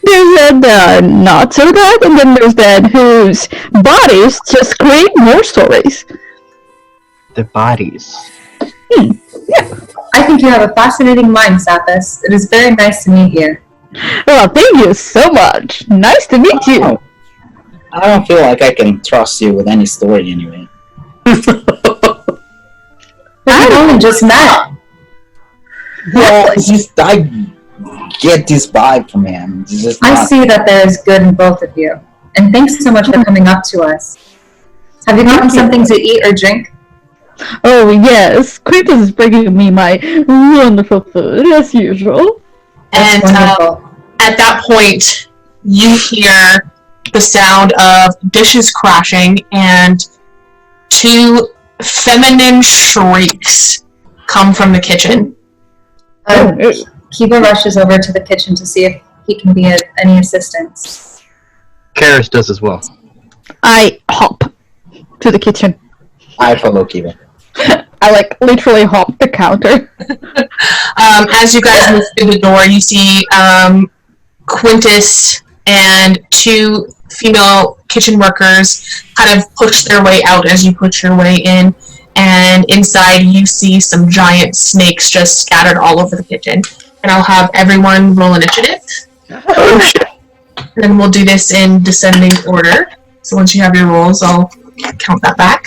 There's that not so dead, and then there's that whose bodies just create more stories. Their bodies. I think you have a fascinating mind, Saphis. It is very nice to meet you. Well, thank you so much. Nice to meet you. Oh. I don't feel like I can trust you with any story anyway. We've only just met. Well, I get this vibe from him. It's just I not- see that there is good in both of you. And thanks so much for coming up to us. Have you gotten something to eat or drink? Oh yes, Quintus is bringing me my wonderful food as usual. That's And wonderful. at that point, you hear the sound of dishes crashing and two feminine shrieks come from the kitchen. Kiba rushes over to the kitchen to see if he can be of any assistance. Karis does as well. I hop to the kitchen. I follow Kiva. I like literally hop the counter. As you guys move through the door, you see Quintus and two female kitchen workers kind of push their way out as you push your way in. And inside you see some giant snakes just scattered all over the kitchen. And I'll have everyone roll initiative. Oh shit. And then we'll do this in descending order. So once you have your rolls, I'll count that back.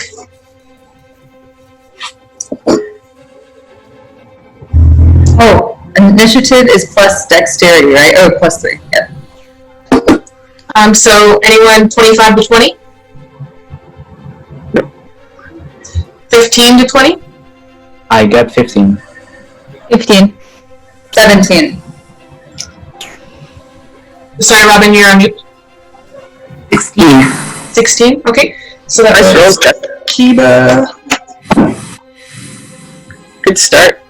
Oh, initiative is plus dexterity, right? Oh, plus 3. Yeah. So anyone 25 to 20? 15 to 20? I got 15. 15. 17. Sorry, Robin, you're on mute. 16. 16? Okay. So that Nice was rolls, Kiba. Good start.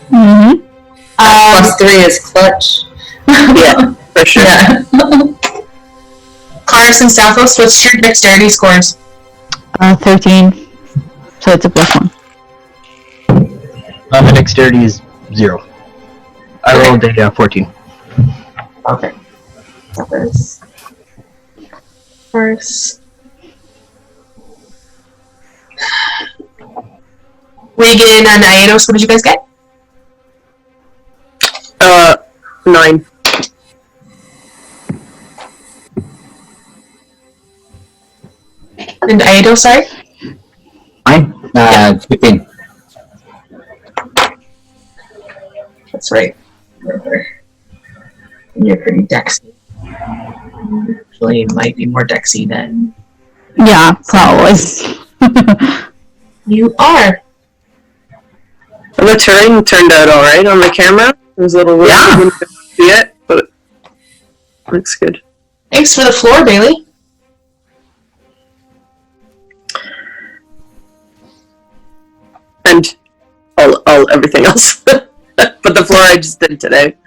Mm-hmm. Plus 3 is clutch. Yeah, for sure. Yeah. Karis and Southwest, what's your dexterity scores? 13. So it's a +1. My dexterity is 0. I rolled a 14. Okay. First. Regan and Aedos, what did you guys get? 9. And Aedos, sorry? Mine? 15. That's right. You're pretty dexy. Actually, might be more dexy than Yeah, probably. you are. The terrain turned out alright on the camera. It was a little weird. Yeah. You couldn't see it, but it looks good. Thanks for the floor, Bailey. And all everything else. But the floor I just did today.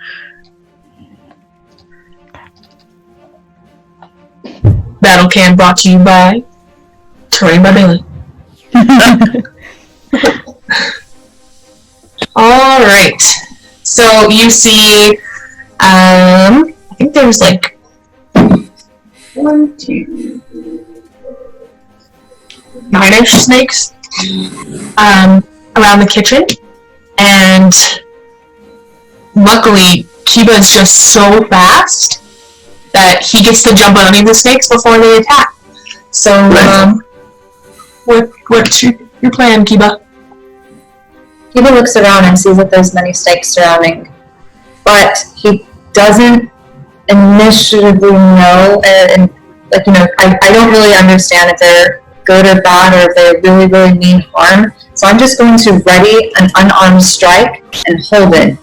Battle Cam brought to you by Terrain by Bailey. Alright. So you see, I think there was like 1, 2, 9-ish snakes around the kitchen. And luckily, Kiba is just so fast that he gets to jump on any of the snakes before they attack. So, what's your plan, Kiba? Kiba looks around and sees that there's many snakes surrounding, but he doesn't initiatively know, and like, you know, I don't really understand if they're good or bad or if they really, really mean harm. So I'm just going to ready an unarmed strike and hold it,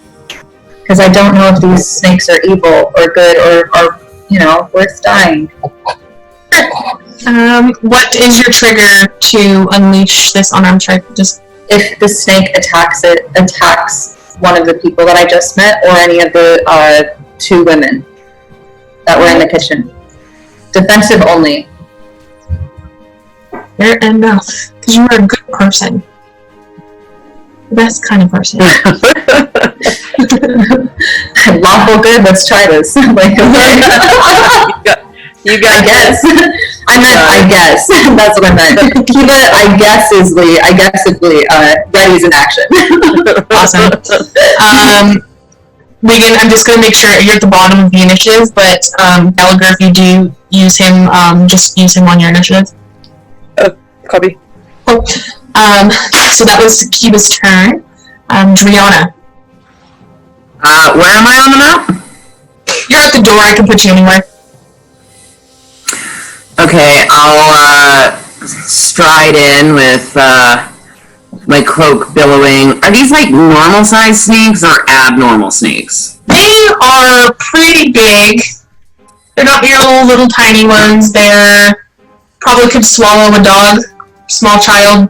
because I don't know if these snakes are evil or good or you know, worth dying. What is your trigger to unleash this unarmed strike? Just If the snake attacks one of the people that I just met, or any of the 2 women that were in the kitchen. Defensive only. fair enough, because you are a good person. The best kind of person. Lawful good, let's try this. Like, You got I guess. I meant, I guess. That's what I meant. Kiba, I guessably, ready's in action. Awesome. Regan, I'm just going to make sure you're at the bottom of the initiative, but Gallagher, if you do use him, just use him on your initiative. Copy. Cool. So that was Kiba's turn. Driana. Where am I on the map? You're at the door, I can put you anywhere. Okay, I'll stride in with my cloak billowing. Are these like normal sized snakes or abnormal snakes? They are pretty big. They're not your little tiny ones. They're probably could swallow a dog, small child,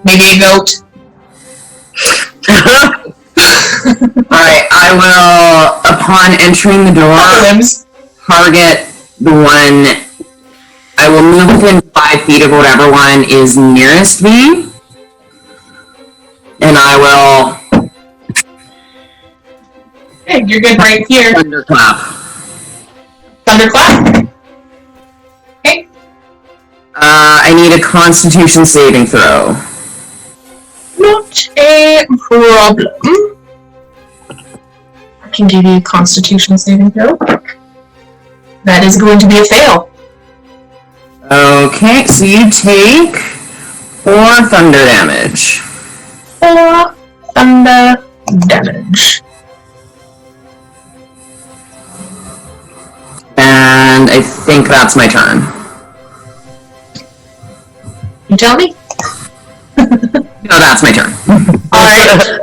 maybe a goat. Alright, I will, upon entering the door, target the one. I will move within 5 feet of whatever one is nearest me. And I will. Hey, you're good right here. Thunderclap. Thunderclap? Okay. I need a Constitution saving throw. Not a problem. I can give you a Constitution saving throw. That is going to be a fail. Okay, so you take 4 thunder damage. 4 thunder damage. And I think that's my turn. You tell me? No, that's my turn. Alright,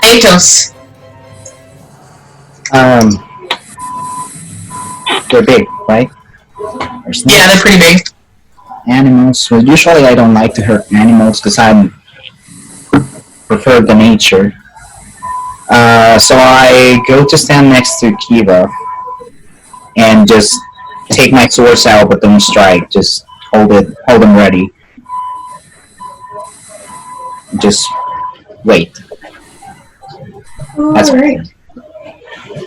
Atos. They're big, right? Yeah, they're pretty big. Animals. Well, usually I don't like to hurt animals because I prefer the nature. So I go to stand next to Kiva and just take my swords out, but don't strike. Just hold them ready. Just wait. That's right.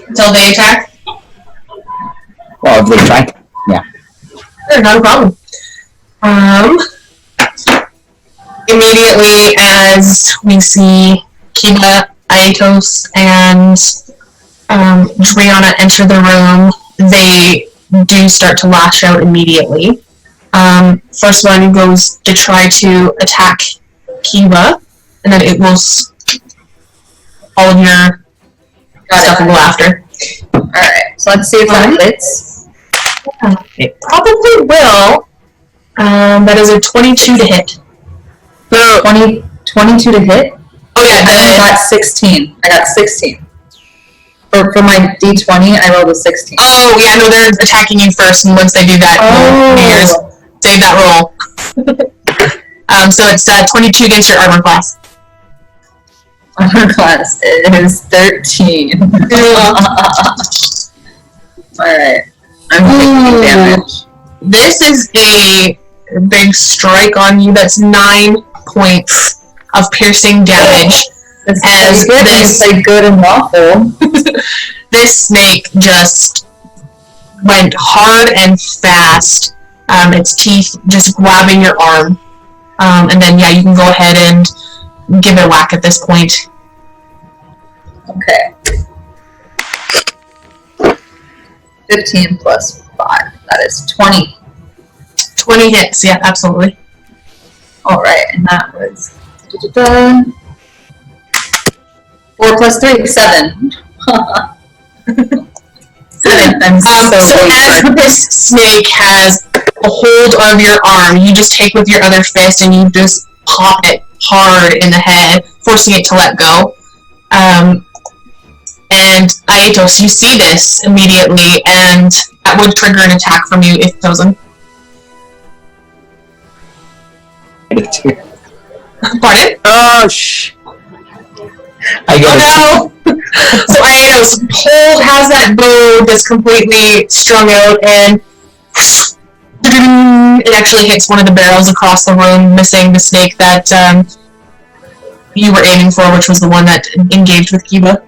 Until they attack? Well, if they try. Yeah. Sure, not a problem. Immediately as we see Kiva, Aetos, and Driana enter the room, they do start to lash out immediately. First one goes to try to attack Kiva, and then it will all of your stuff will go after. Alright, so let's see if that hits. It probably will. That is a 22 to hit. So 22 to hit? Oh yeah, I got 16. I got 16. For my d20, I rolled a 16. Oh yeah, no, they're attacking you first, and once they do that, save that roll. So it's 22 against your armor class. Armor class is 13. Alright. I'm taking damage. This is a big strike on you. That's 9 points of piercing damage. As this good and lawful. This snake just went hard and fast. Its teeth just grabbing your arm. And then yeah, you can go ahead and give it a whack at this point. Okay. 15 plus 5. That is 20. 20 hits, yeah, absolutely. Alright, and that was 4 plus 3, 7. 7. I'm so as this snake has a hold of your arm, you just take with your other fist and you just pop it hard in the head, forcing it to let go. And Aetos, you see this immediately, and that would trigger an attack from you if chosen. Pardon? Oh, shh. Oh no! So Aetos has that bow that's completely strung out, and it actually hits one of the barrels across the room, missing the snake that you were aiming for, which was the one that engaged with Kiva.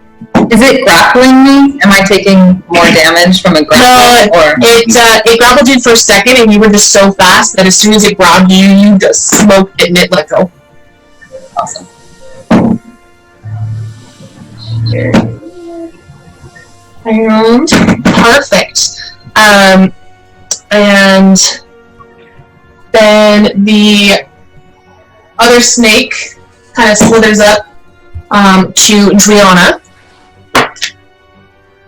Is it grappling me? Am I taking more damage from a grapple? No, it grappled you for a second, and you were just so fast that as soon as it grabbed you, you just smoked it and it let go. Awesome. And perfect. And then the other snake kind of slithers up to Driana.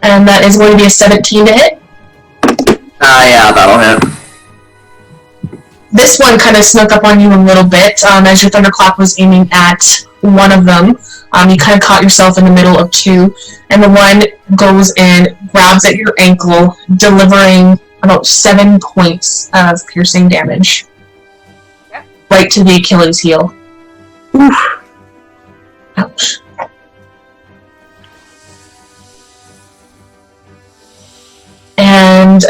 And that is going to be a 17 to hit. Yeah, that'll hit. This one kind of snuck up on you a little bit as your thunderclap was aiming at one of them. You kind of caught yourself in the middle of two, and the one goes and grabs at your ankle, delivering about 7 points of piercing damage. Yep. Right to the Achilles heel. Oof. Ouch. And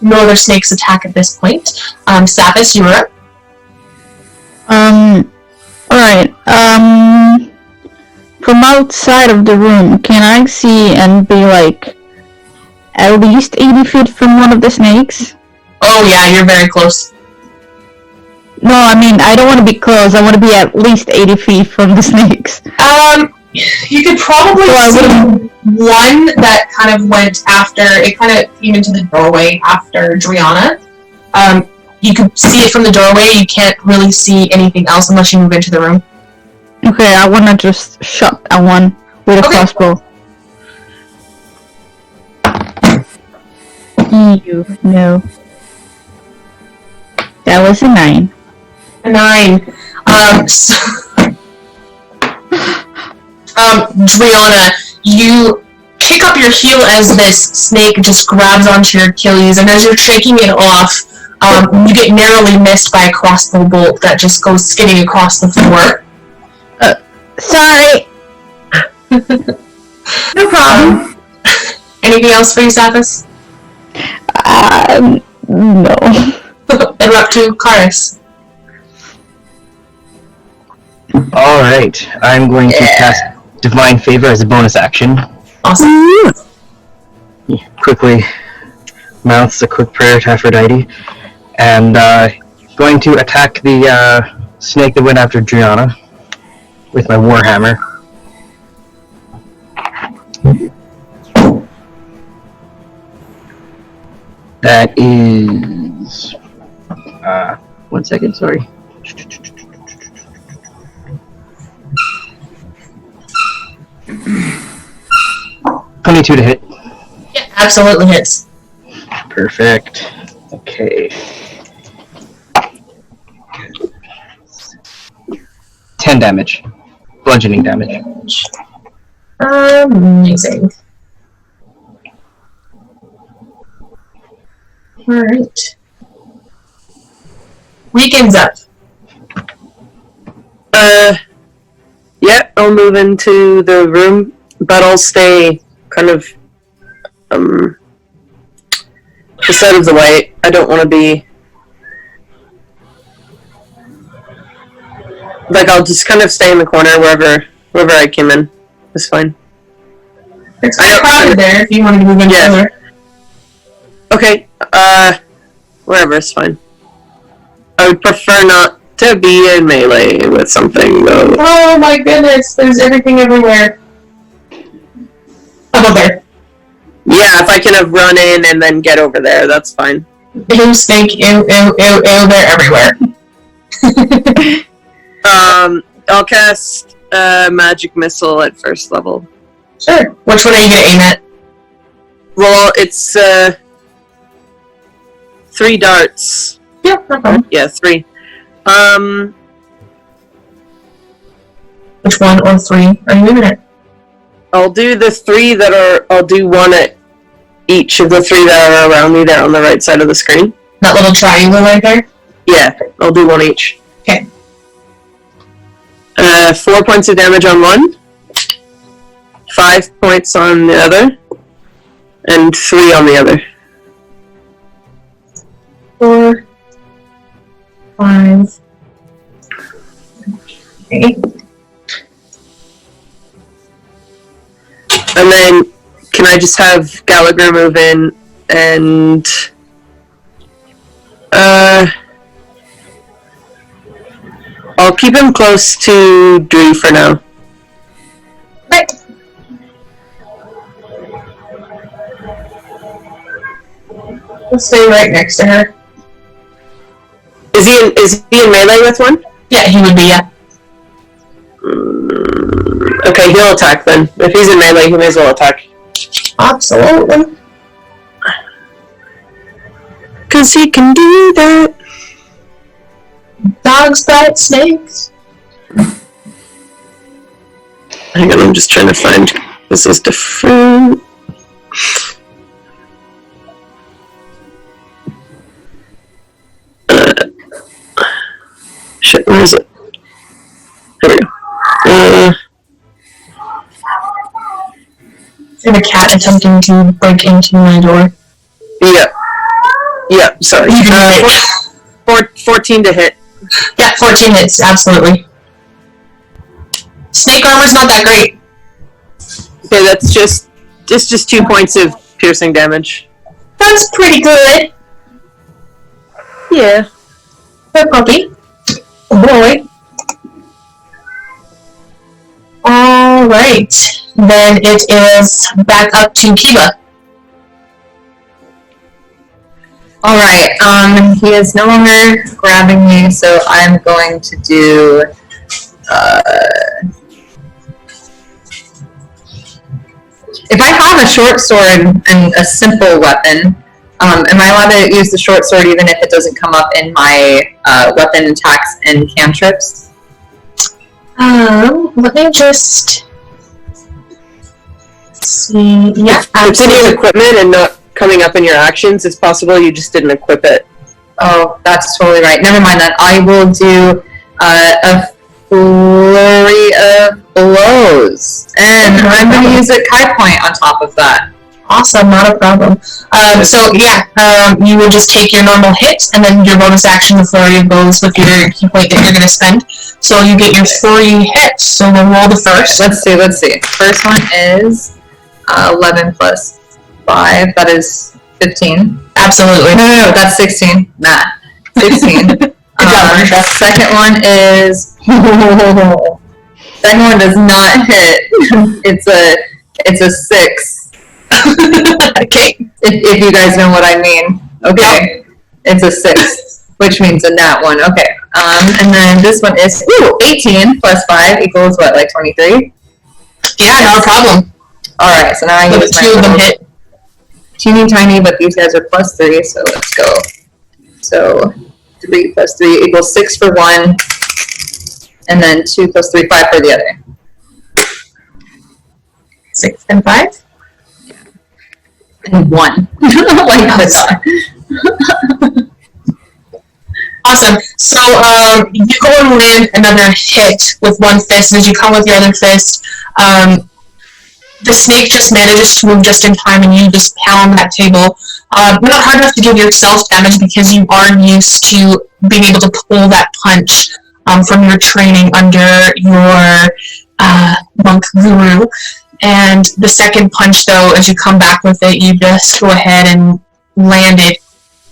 no other snakes attack at this point. Sappis, you are up. Alright, from outside of the room, can I see and be like at least 80 feet from one of the snakes? Oh yeah, you're very close. No, I mean, I don't want to be close, I want to be at least 80 feet from the snakes. You could probably see one that kind of went after, it kind of came into the doorway after Driana. You could see it from the doorway, you can't really see anything else unless you move into the room. Okay, I want to just shot at one with a crossbow. Ew, no. That was a 9. A 9. Driana, you kick up your heel as this snake just grabs onto your Achilles, and as you're shaking it off, you get narrowly missed by a crossbow bolt that just goes skidding across the floor. Sorry! No problem. Anything else for you, Sappis? No. And we're up to Karis. Alright, I'm going to cast Divine Favor as a bonus action. Awesome. He quickly mouths a quick prayer to Aphrodite, and going to attack the snake that went after Driana with my Warhammer. That is... 1 second, sorry. $22 to hit. Yeah, absolutely hits. Perfect. Okay. 10 damage. Bludgeoning damage. Amazing. Alright. Weekend's up. Yeah, I'll move into the room, but I'll stay kind of just out of the way. I don't want to be like, I'll just kind of stay in the corner wherever I came in. It's fine. It's kind of crowded there if you wanted to move in further. Okay, wherever is fine. I would prefer not to be in melee with something, though. Oh my goodness, there's everything everywhere. How about there? Yeah, if I can have run in and then get over there, that's fine. Ew, stink, ew, they're everywhere. I'll cast Magic Missile at first level. Sure. Which one are you gonna aim at? Well, it's 3 darts. Yeah, no problem. Yeah, 3. Which one or 3 are you aiming at? I'll do the 3 that are. I'll do 1 at each of the 3 that are around me there on the right side of the screen. That little triangle right there? Yeah, I'll do 1 each. Okay. 4 points of damage on one, 5 points on the other, and 3 on the other. 4, 5. Okay. And then, can I just have Gallagher move in and I'll keep him close to Dree for now. Right. We'll stay right next to her. Is he in melee with one? Yeah, he would be, yeah. Okay, he'll attack then. If he's in melee, he may as well attack. Absolutely. Cause he can do that. Dogs bite snakes. Hang on, I'm just trying to find. This is different. Shit, where is it? There we go. I have a cat attempting to break into my door. Yeah, sorry. 14 to hit. Yeah, 14 hits, absolutely. Snake armor's not that great. Okay, that's just 2 points of piercing damage. That's pretty good. Yeah. Good puppy. Oh boy. Alright. Then it is back up to Kiba. Alright, he is no longer grabbing me, so I'm going to do, if I have a short sword and a simple weapon, am I allowed to use the short sword even if it doesn't come up in my weapon attacks and cantrips? Let me just see. Yeah, It's in your equipment and not coming up in your actions. It's possible you just didn't equip it. Oh, that's totally right. Never mind that. I will do a flurry of blows. And I'm going to use a Kai point on top of that. Awesome, not a problem. You will just take your normal hit, and then your bonus action, the flurry of blows with your key point that you're going to spend. So you get your 3 hits, so we'll roll the first. Let's see. First one is 11 plus 5. That is 15. Absolutely. No, that's 16. Nah, 16. The second one is... second one does not hit. It's a 6. Okay. If you guys know what I mean. Okay. Yep. It's a 6, which means a nat 1. Okay. And then this one is 18 plus 5 equals what, like 23? Yeah, no problem. Alright, so now I use my 2 of them hit. Teeny tiny, but these guys are plus 3, so let's go. So 3 plus 3 equals 6 for one, and then 2 plus 3, 5 for the other. 6 and 5? And 1. Like this. Awesome. So you go and land another hit with one fist, and as you come with your other fist, the snake just manages to move just in time, and you just pound that table. Not hard enough to give yourself damage because you are used to being able to pull that punch from your training under your monk guru. And the second punch, though, as you come back with it, you just go ahead and land it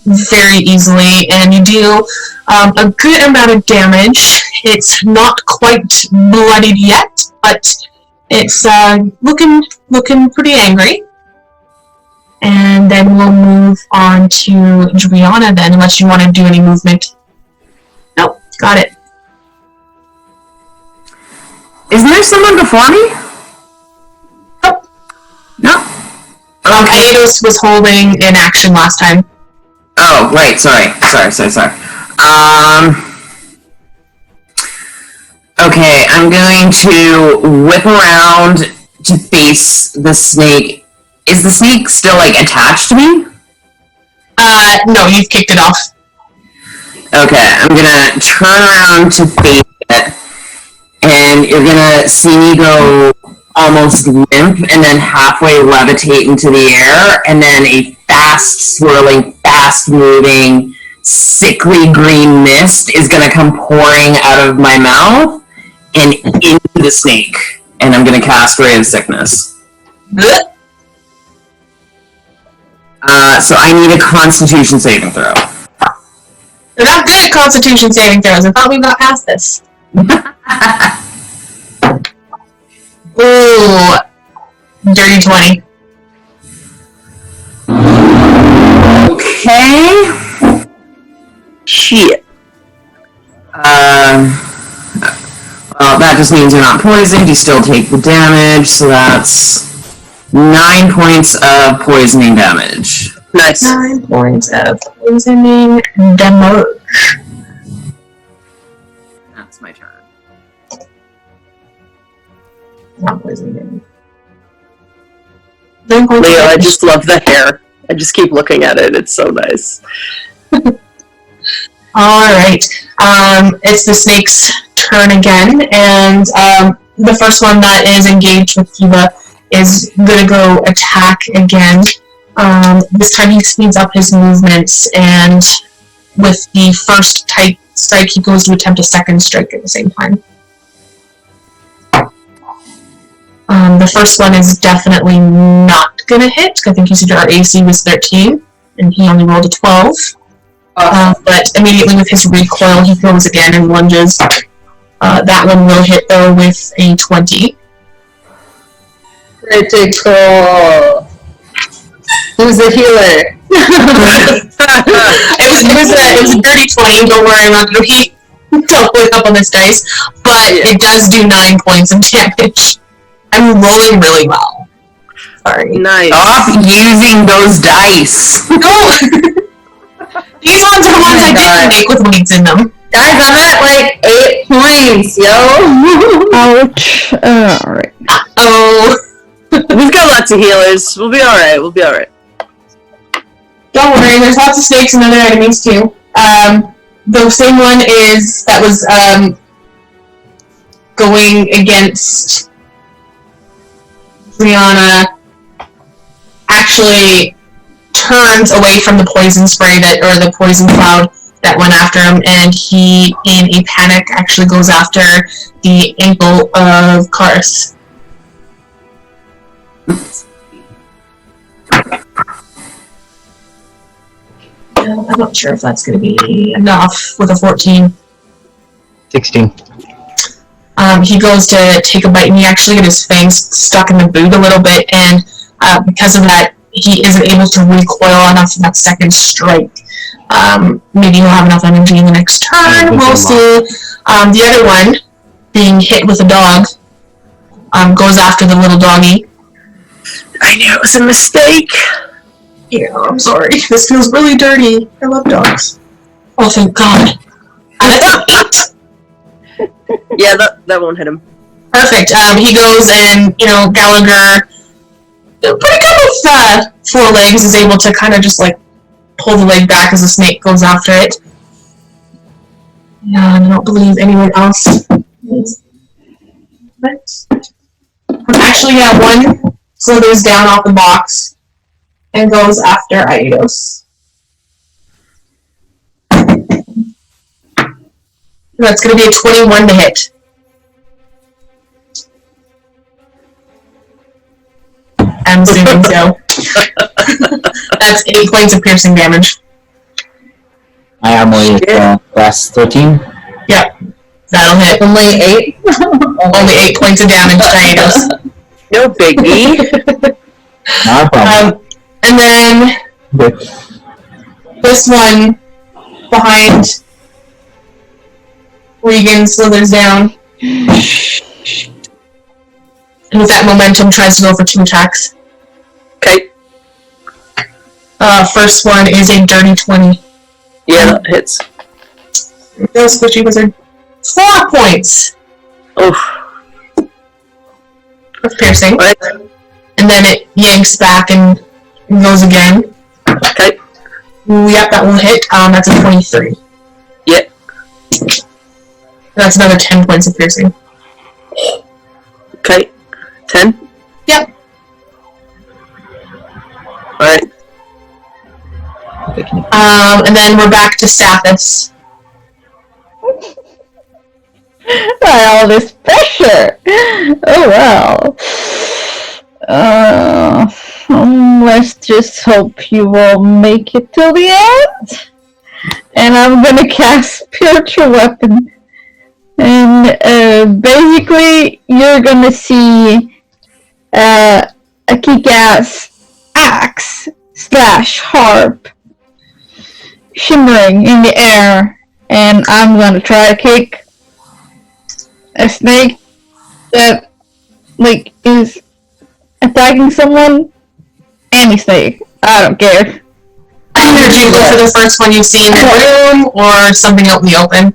very easily, and you do a good amount of damage. It's not quite bloodied yet, but it's looking pretty angry. And then we'll move on to Juliana then, unless you want to do any movement. Nope, got it. Isn't there someone before me? Nope. No. Okay. Aedos was holding in action last time. Oh, right. Sorry. Okay, I'm going to whip around to face the snake. Is the snake still, like, attached to me? No, you've kicked it off. Okay, I'm gonna turn around to face it, and you're gonna see me go almost limp, and then halfway levitate into the air, and then a fast swirling, fast moving, sickly green mist is gonna come pouring out of my mouth and into the snake, and I'm gonna cast Ray of Sickness. So I need a Constitution saving throw. We're not good at Constitution saving throws. I thought we got past this. Ooh, dirty 20. Okay. Shit. Well, that just means you're not poisoned. You still take the damage, so that's 9 points of poisoning damage. Nice. 9 points of poisoning damage. That's my turn. Not poison damage. Leo, I just love the hair. I just keep looking at it. It's so nice. Alright. It's the snake's turn again, and the first one that is engaged with Kiva is gonna go attack again. This time he speeds up his movements, and with the first type strike, he goes to attempt a second strike at the same time. The first one is definitely not gonna hit. I think you said our AC was 13, and he only rolled a 12. But immediately with his recoil, he goes again and lunges. That one will hit though with a 20. Critical. Who's the healer? it was a dirty 20. Don't worry, I'm not gonna keep doubling up on this dice, but it does do 9 points of damage. I'm rolling really well. Sorry. Nice. Stop using those dice. No. These ones are the ones I didn't make with weights in them. Guys, I'm at like 8 points, yo. Ouch. Alright. Oh. We've got lots of healers. We'll be alright. We'll be alright. Don't worry, there's lots of snakes and other enemies too. The same one that was going against Brianna actually turns away from the poison spray or the poison cloud that went after him, and he, in a panic, actually goes after the ankle of Karis. I'm not sure if that's going to be enough with a 14. 16. He goes to take a bite, and he actually got his fangs stuck in the boot a little bit, and because of that, he isn't able to recoil enough for that second strike. Maybe he'll have enough energy in the next turn. We'll see. The other one, being hit with a dog, goes after the little doggy. I knew it was a mistake. Yeah, I'm sorry. This feels really dirty. I love dogs. Oh, thank God. Yeah, that won't hit him. Perfect. He goes and, Gallagher, pretty good with 4 legs, is able to kind of just like pull the leg back as the snake goes after it. Yeah, I don't believe anyone else is. Actually, yeah, one slithers down off the box and goes after Aidos. That's going to be a 21 to hit. I'm assuming so. That's 8 points of piercing damage. My armor is class 13. Yep, that'll hit. Only 8? Only 8 points of damage to Aidos. No biggie. Not a problem. And then this one behind Regan slithers down. And with that momentum tries to go for 2 attacks. Okay. First one is a dirty 20. Yeah, that hits. Go, Squishy Wizard. 4 points Oh. of piercing. Right. And then it yanks back and goes again. Okay. Yep, that will hit. That's a 23. Yeah. That's another 10 points of piercing. Okay. 10? Yep. Alright. And then we're back to Stathis. All this pressure. Oh wow. Let's just hope you will make it till the end. And I'm gonna cast Spiritual Weapon. And basically, you're gonna see a kick-ass axe / harp shimmering in the air, and I'm gonna try to kick a snake that is attacking someone. Any snake, I don't care. Did you go for the first one you see in the room, or something out in the open?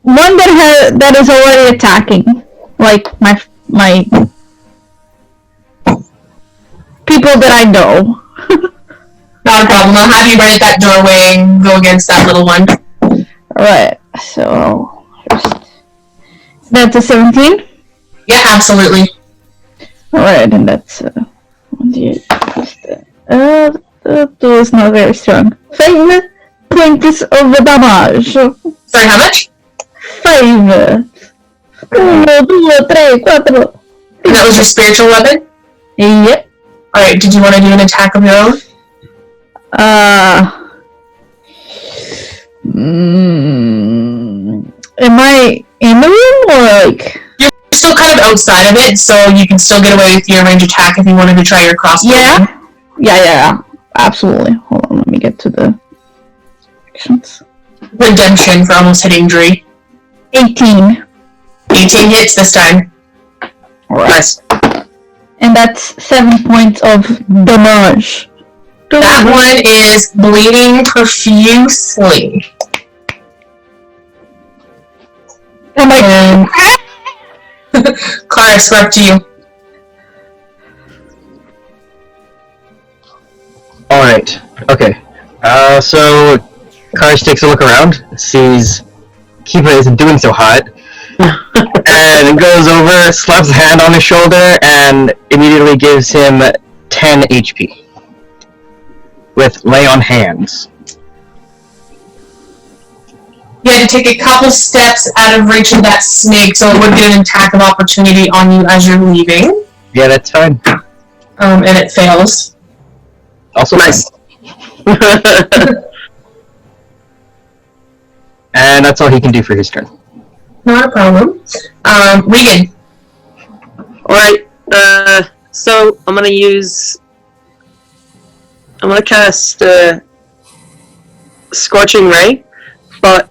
One that is already attacking, like my my people that I know. Not a problem. I'll have you right at that doorway and go against that little one. Alright, so that's a 17? Yeah, absolutely. Alright, and that's that is not very strong. 5 points of damage. Sorry, how much? 5. 1, 2, 3, 4. And that was your spiritual weapon? Yep. Alright, did you want to do an attack of your own? Am I in the room or like? You're still kind of outside of it, so you can still get away with your range attack if you wanted to try your crossbow. Yeah, absolutely. Hold on, let me get to the actions. Redemption for almost hit injury. 18. 18 hits this time. Alright. Nice. And that's 7 points of damage. That one is bleeding profusely. I'm like, Clara, we're up to you. Alright, okay. So Karsh takes a look around, sees Kiva isn't doing so hot, and goes over, slaps a hand on his shoulder, and immediately gives him 10 HP. With lay on hands. You had to take a couple steps out of reach of that snake, so it would get an attack of opportunity on you as you're leaving. Yeah, that's fine. And it fails. Also nice. And that's all he can do for his turn. Not a problem. Regan. Alright, so I'm gonna cast Scorching Ray, but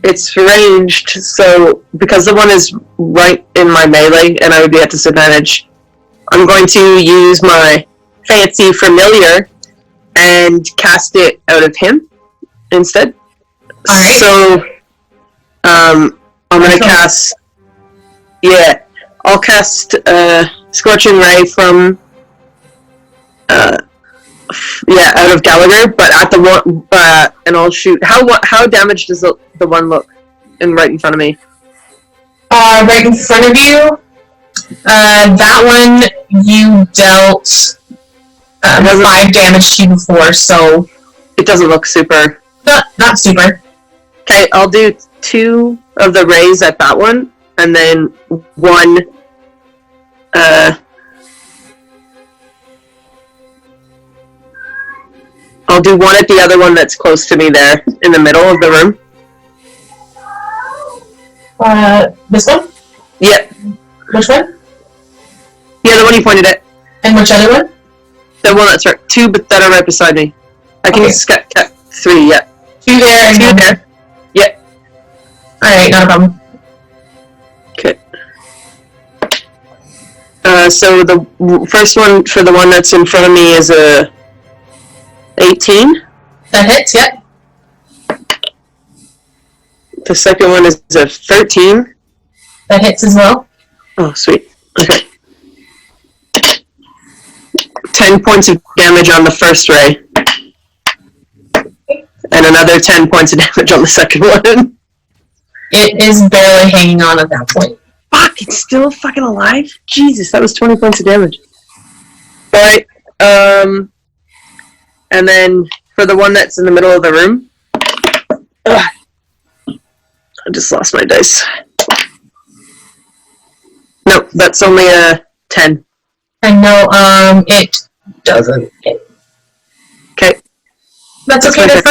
it's ranged, so because the one is right in my melee and I would be at disadvantage, I'm going to use my fancy Familiar and cast it out of him instead. Alright. So, I'm gonna cast, I'll cast Scorching Ray from out of Gallagher, but at the one, and I'll shoot. How damaged does the one look? Right in front of me. Right in front of you. That one you dealt 5 damage to before, so it doesn't look super. Not super. Okay, I'll do 2 of the rays at that one, and then 1. I'll do 1 at the other one that's close to me there, in the middle of the room. This one? Yep. Which one? Yeah, the one you pointed at. And which other one? The one that's right. 2 that are right beside me. I can get 3, yeah. 2 there and 2 there. Yep. Alright, not a problem. Okay. So the first one, for the one that's in front of me, is a 18. That hits, yep. The second one is a 13. That hits as well. Oh, sweet. Okay. 10 points of damage on the first ray. And another 10 points of damage on the second one. It is barely hanging on at that point. Fuck, it's still fucking alive? Jesus, that was 20 points of damage. Alright, and then for the one that's in the middle of the room, I just lost my dice. Nope, that's only a 10. I know, it doesn't hit. Okay. That's okay, the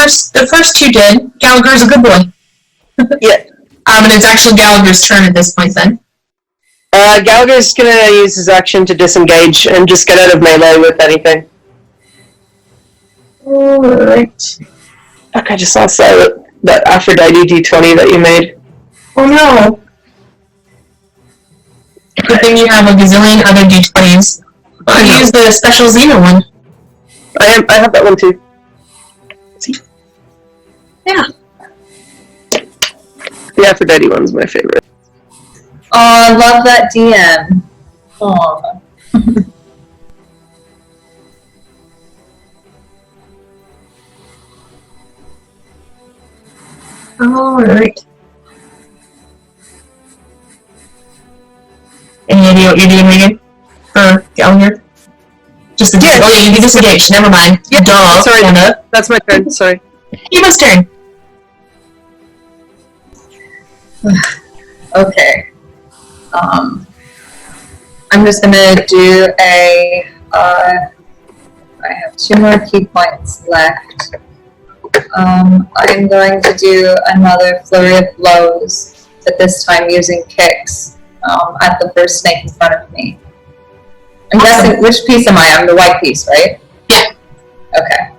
first 2 did. Gallagher's a good boy. Yeah. And it's actually Gallagher's turn at this point then. Gallagher's gonna use his action to disengage and just get out of melee with anything. Alright. Fuck, I just lost that Aphrodite D20 that you made. Oh no. Good thing you have a gazillion other D20s. Well, you use the special Xena one. I have that one too. See? Yeah. The Aphrodite one's my favorite. Oh, I love that DM. Aw. All right. Any idea what you're doing, Megan? Or Gallagher? Just the oh yeah, you can disengage. Never mind. Yeah, Duh. sorry, Anna. that's my turn. Sorry. Eva's turn. Okay. I'm just gonna do a. I have 2 more key points left. I'm going to do another flurry of blows, but this time using kicks at the first snake in front of me. I'm guessing, which piece am I? I'm the white piece, right? Yeah. Okay.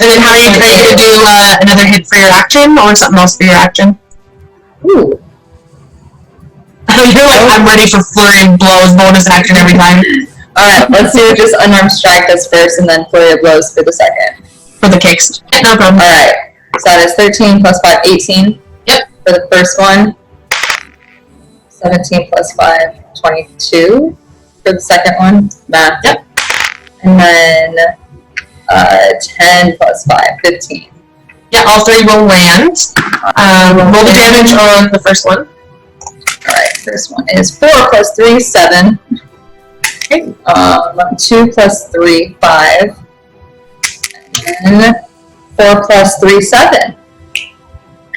And then how are you going to do another hit for your action or something else for your action? Ooh. You're like, I'm ready for flurry of blows, bonus action every time. Alright, let's do just unarmed strike this first and then flurry of blows for the second. For the kicks. Yeah, no problem. Alright, so that is 13 plus 5, 18. Yep. For the first one. 17 plus 5, 22. For the second one. Math. Yep. And then 10 plus 5, 15. Yeah, all 3 will land. Roll the damage on the first one. Alright, first one is 4 plus 3, 7. Okay. 2 plus 3, 5. And 4 plus 3, 7.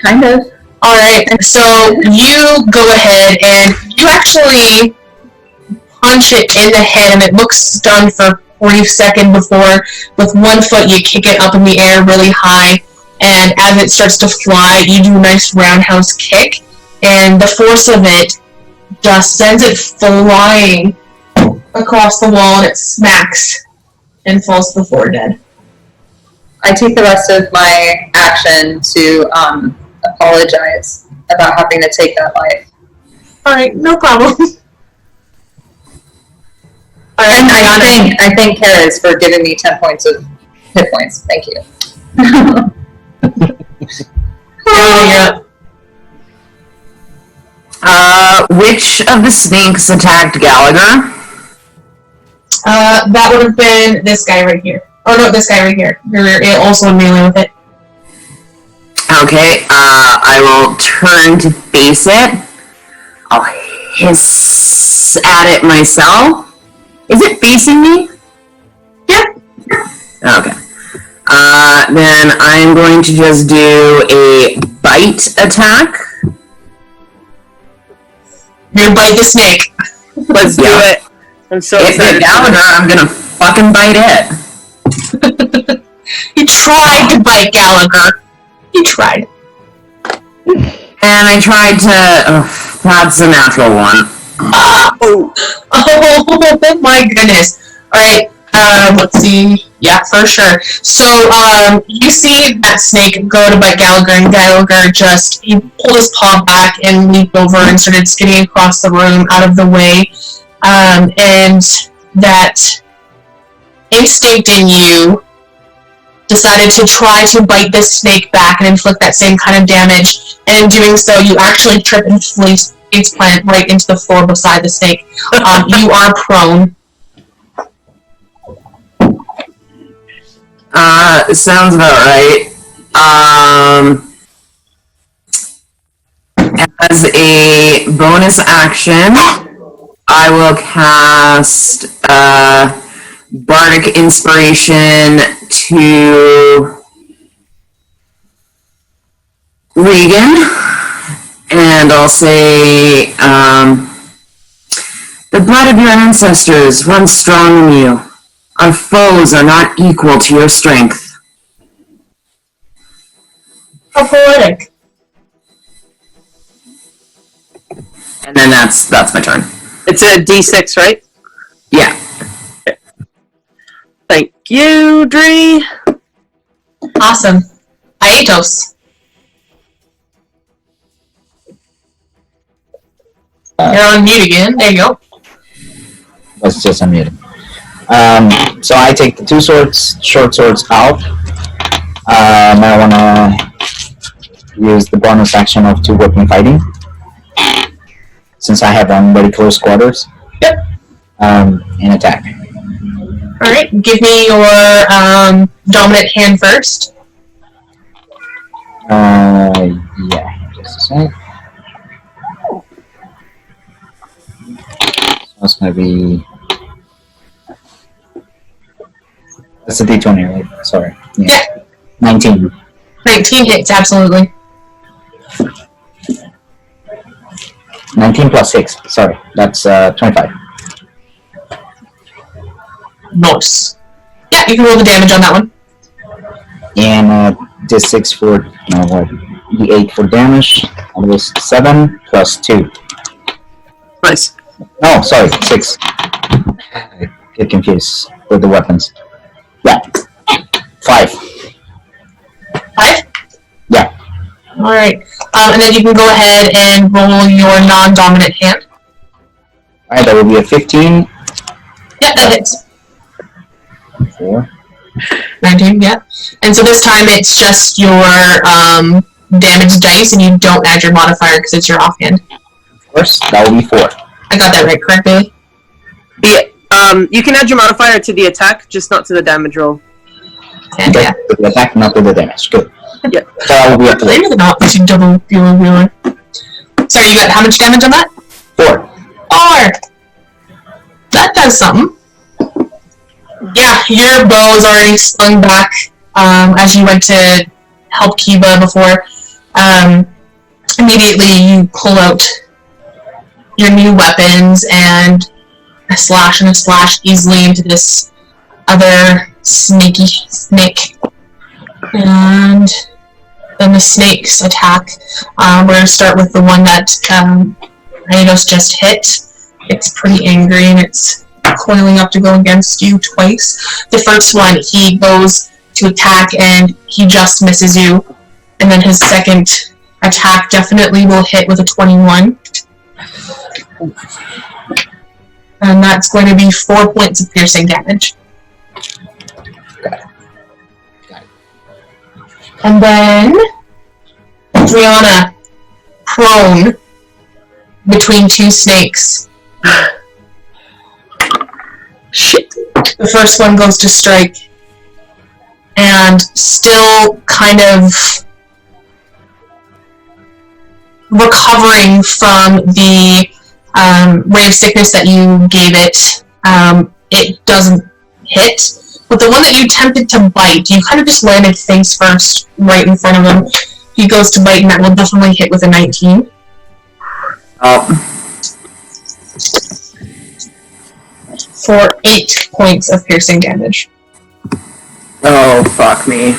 Kind of. Alright, so you go ahead and you actually punch it in the head and it looks stunned for a brief second before with one foot you kick it up in the air really high, and as it starts to fly you do a nice roundhouse kick and the force of it just sends it flying across the wall and it smacks and falls to the floor dead. I take the rest of my action to apologize about having to take that life. Alright, no problem. And I thank Karis for giving me 10 points of hit points. Thank you. Yeah. Which of the snakes attacked Gallagher? That would have been this guy right here. Oh no, this guy right here. You're also in melee with it. Okay, I will turn to face it. I'll hiss at it myself. Is it facing me? Yeah. Okay. Then I'm going to just do a bite attack. You're gonna bite the snake. Let's do it. I'm so If excited. it's Gallagher, I'm gonna fucking bite it. He tried to bite Gallagher. He tried. And I tried to. That's a natural one. Oh my goodness. Alright, let's see. Yeah, for sure. So, you see that snake go to bite Gallagher, and Gallagher just, he pulled his paw back and leaped over and started skidding across the room out of the way. And that instinct in you decided to try to bite this snake back and inflict that same kind of damage. And in doing so, you actually trip and face plant right into the floor beside the snake. You are prone. Sounds about right. As a bonus action, I will cast Bardic Inspiration to Regan, and I'll say, the blood of your ancestors runs strong in you. Our foes are not equal to your strength. How poetic. And then that's my turn. It's a D6, right? Yeah. Thank you, Dree. Awesome. Aetos. You're on mute again. There you go. Let's just unmute it. So I take the 2 swords, short swords out. I want to use the bonus action of 2 weapon fighting, since I have one very close quarters. Yep. In attack. All right, give me your dominant hand first. Yeah, just a sec. So it's gonna be. That's a D20, right? Sorry. Yeah. 19. 19 hits, absolutely. 19 plus 6. Sorry, that's 25. Nice. Yeah, you can roll the damage on that one. And D6 for D8 for damage. That was 7 plus 2. Nice. No, sorry, 6. I get confused with the weapons. Yeah. 5. 5? Yeah. All right. And then you can go ahead and roll your non-dominant hand. Alright, that will be a 15. Yeah, that hits. 4. 19, yeah. And so this time it's just your damage dice, and you don't add your modifier because it's your offhand. Of course, that will be 4. I got that right, correct, Bailey? Yeah. You can add your modifier to the attack, just not to the damage roll. And yeah. To the attack, not to the damage. Good. Yeah. So that will be a 4. Believe it or not, we should double wheeler. Sorry, you got how much damage on that? 4. 4. That does something. Yeah, your bow is already slung back as you went to help Kiba before. Immediately you pull out your new weapons and a slash easily into this other snaky snake. And then the snakes attack. We're going to start with the one that Aidos just hit. It's pretty angry and it's coiling up to go against you twice. The first one, he goes to attack and he just misses you. And then his second attack definitely will hit with a 21. And that's going to be 4 points of piercing damage. And then Brianna, prone between two snakes. Shit. The first one goes to strike, and still kind of recovering from the ray of sickness that you gave it. It doesn't hit. But the one that you attempted to bite, you kind of just landed face first right in front of him. He goes to bite, and that will definitely hit with a 19. For 8 points of piercing damage. Oh, fuck me.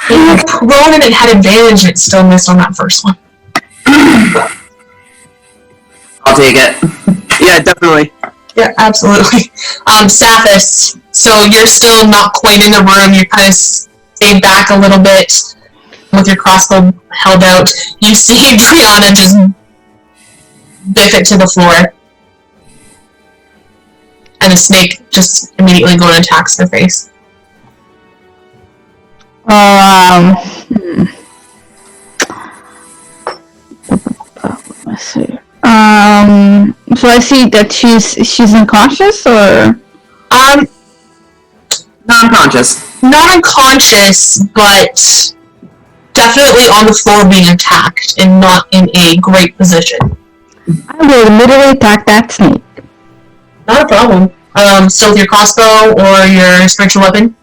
You were prone and it had advantage, and it still missed on that first one. I'll take it. Yeah, definitely. Yeah, absolutely. Saphis, so you're still not quite in the room. You kind of stayed back a little bit with your crossbow held out. You see Brianna just biff it to the floor. And the snake just immediately goes and attacks her face. Let's see. So I see that she's unconscious, or Non-conscious. Not unconscious, but definitely on the floor being attacked and not in a great position. I will literally attack that snake. Not a problem. So with your crossbow or your spiritual weapon?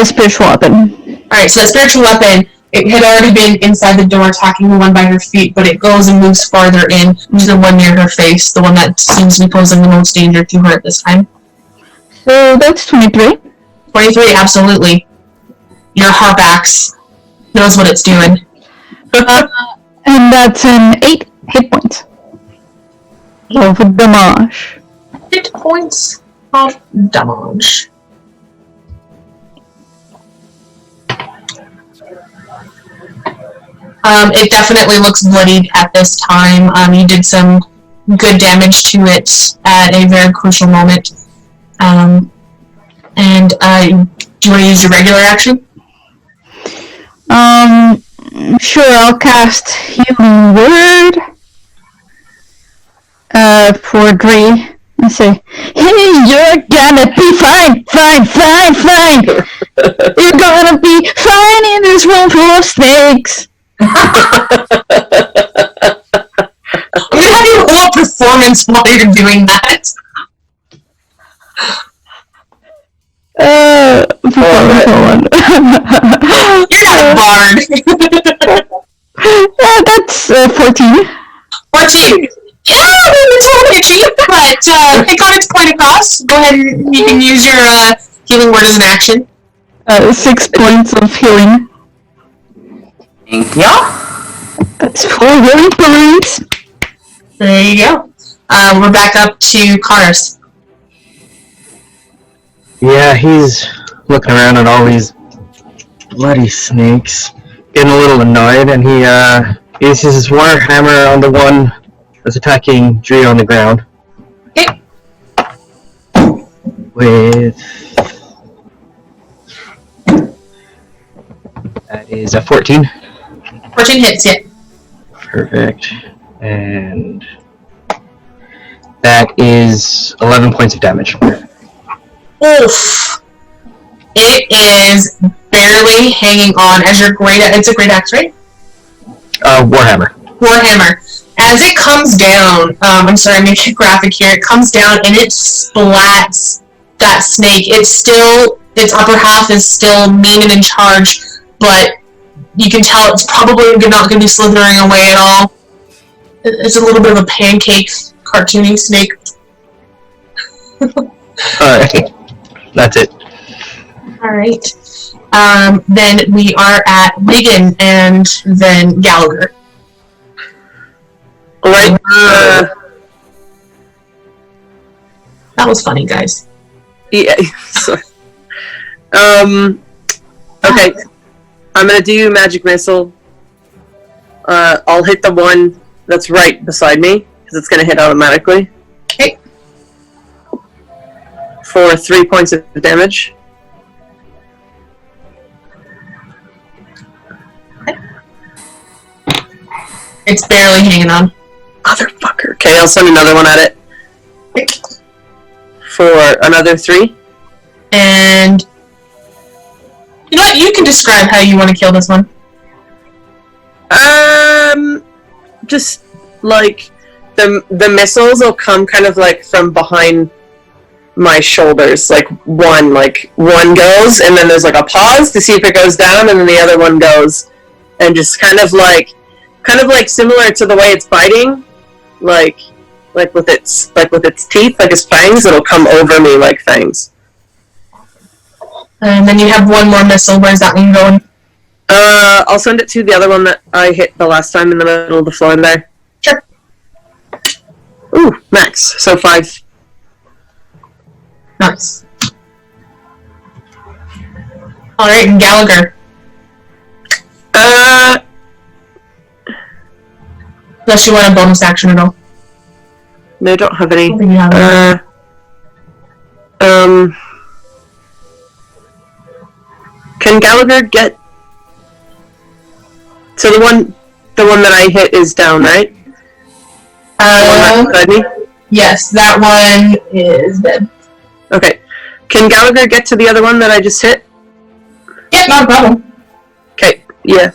Spiritual weapon. Alright, so that spiritual weapon, it had already been inside the door attacking the one by her feet, but it goes and moves farther in to the one near her face, the one that seems to be posing the most danger to her at this time. So that's 23. 23, absolutely. Your harp axe knows what it's doing. And that's an 8 hit points of damage. 8 points of damage. It definitely looks bloodied at this time. You did some good damage to it at a very crucial moment. And do you want to use your regular action? Sure, I'll cast Healing Word. for Dre and say, "Hey, you're gonna be fine, fine, fine, fine. You're gonna be fine in this room full of snakes." I'm gonna have you roll a performance while you're doing that. You're not a bard. That's 14. 14. Yeah, it's a little itchy, but it got its point across. Go ahead and you can use your healing word as an action. 6 points of healing. Thank you. That's 4 healing points. There you go. We're back up to Cars. Yeah, he's looking around at all these bloody snakes, getting a little annoyed, and he uses his warhammer on the one that's attacking Dre on the ground. Okay. With that is a 14. 14 hits, yeah. Perfect. And that is 11 points of damage. Oof. It is barely hanging on as your it's a great axe, right? Warhammer. Warhammer. As it comes down, I'm sorry, I'm making it graphic here. It comes down and it splats that snake. Its upper half is still mean and in charge, but you can tell it's probably not going to be slithering away at all. It's a little bit of a pancake, cartoony snake. Alright. That's it. Alright. Then we are at Regan and then Gallagher. Alright. That was funny, guys. Yeah. Sorry. Okay. I'm gonna do magic missile. I'll hit the one that's right beside me because it's gonna hit automatically. Okay. For 3 points of damage. It's barely hanging on. Motherfucker. Okay, I'll send another one at it. Okay. For another 3. And you know what? You can describe how you want to kill this one. Just like the missiles will come kind of like from behind my shoulders. Like one goes, and then there's like a pause to see if it goes down, and then the other one goes, and just kind of like similar to the way it's biting, like with its teeth, like its fangs. It'll come over me like fangs. And then you have one more missile. Where's that one going? I'll send it to the other one that I hit the last time in the middle of the floor in there. Sure. Ooh, max. So 5. Nice. Alright, and Gallagher. Unless you want a bonus action at all. No, I don't have any. I don't think you have any. Can Gallagher get... So the one that I hit is down, right? The one right beside me? Yes, that one is dead. Okay. Can Gallagher get to the other one that I just hit? Yep, not a problem. Okay, yeah.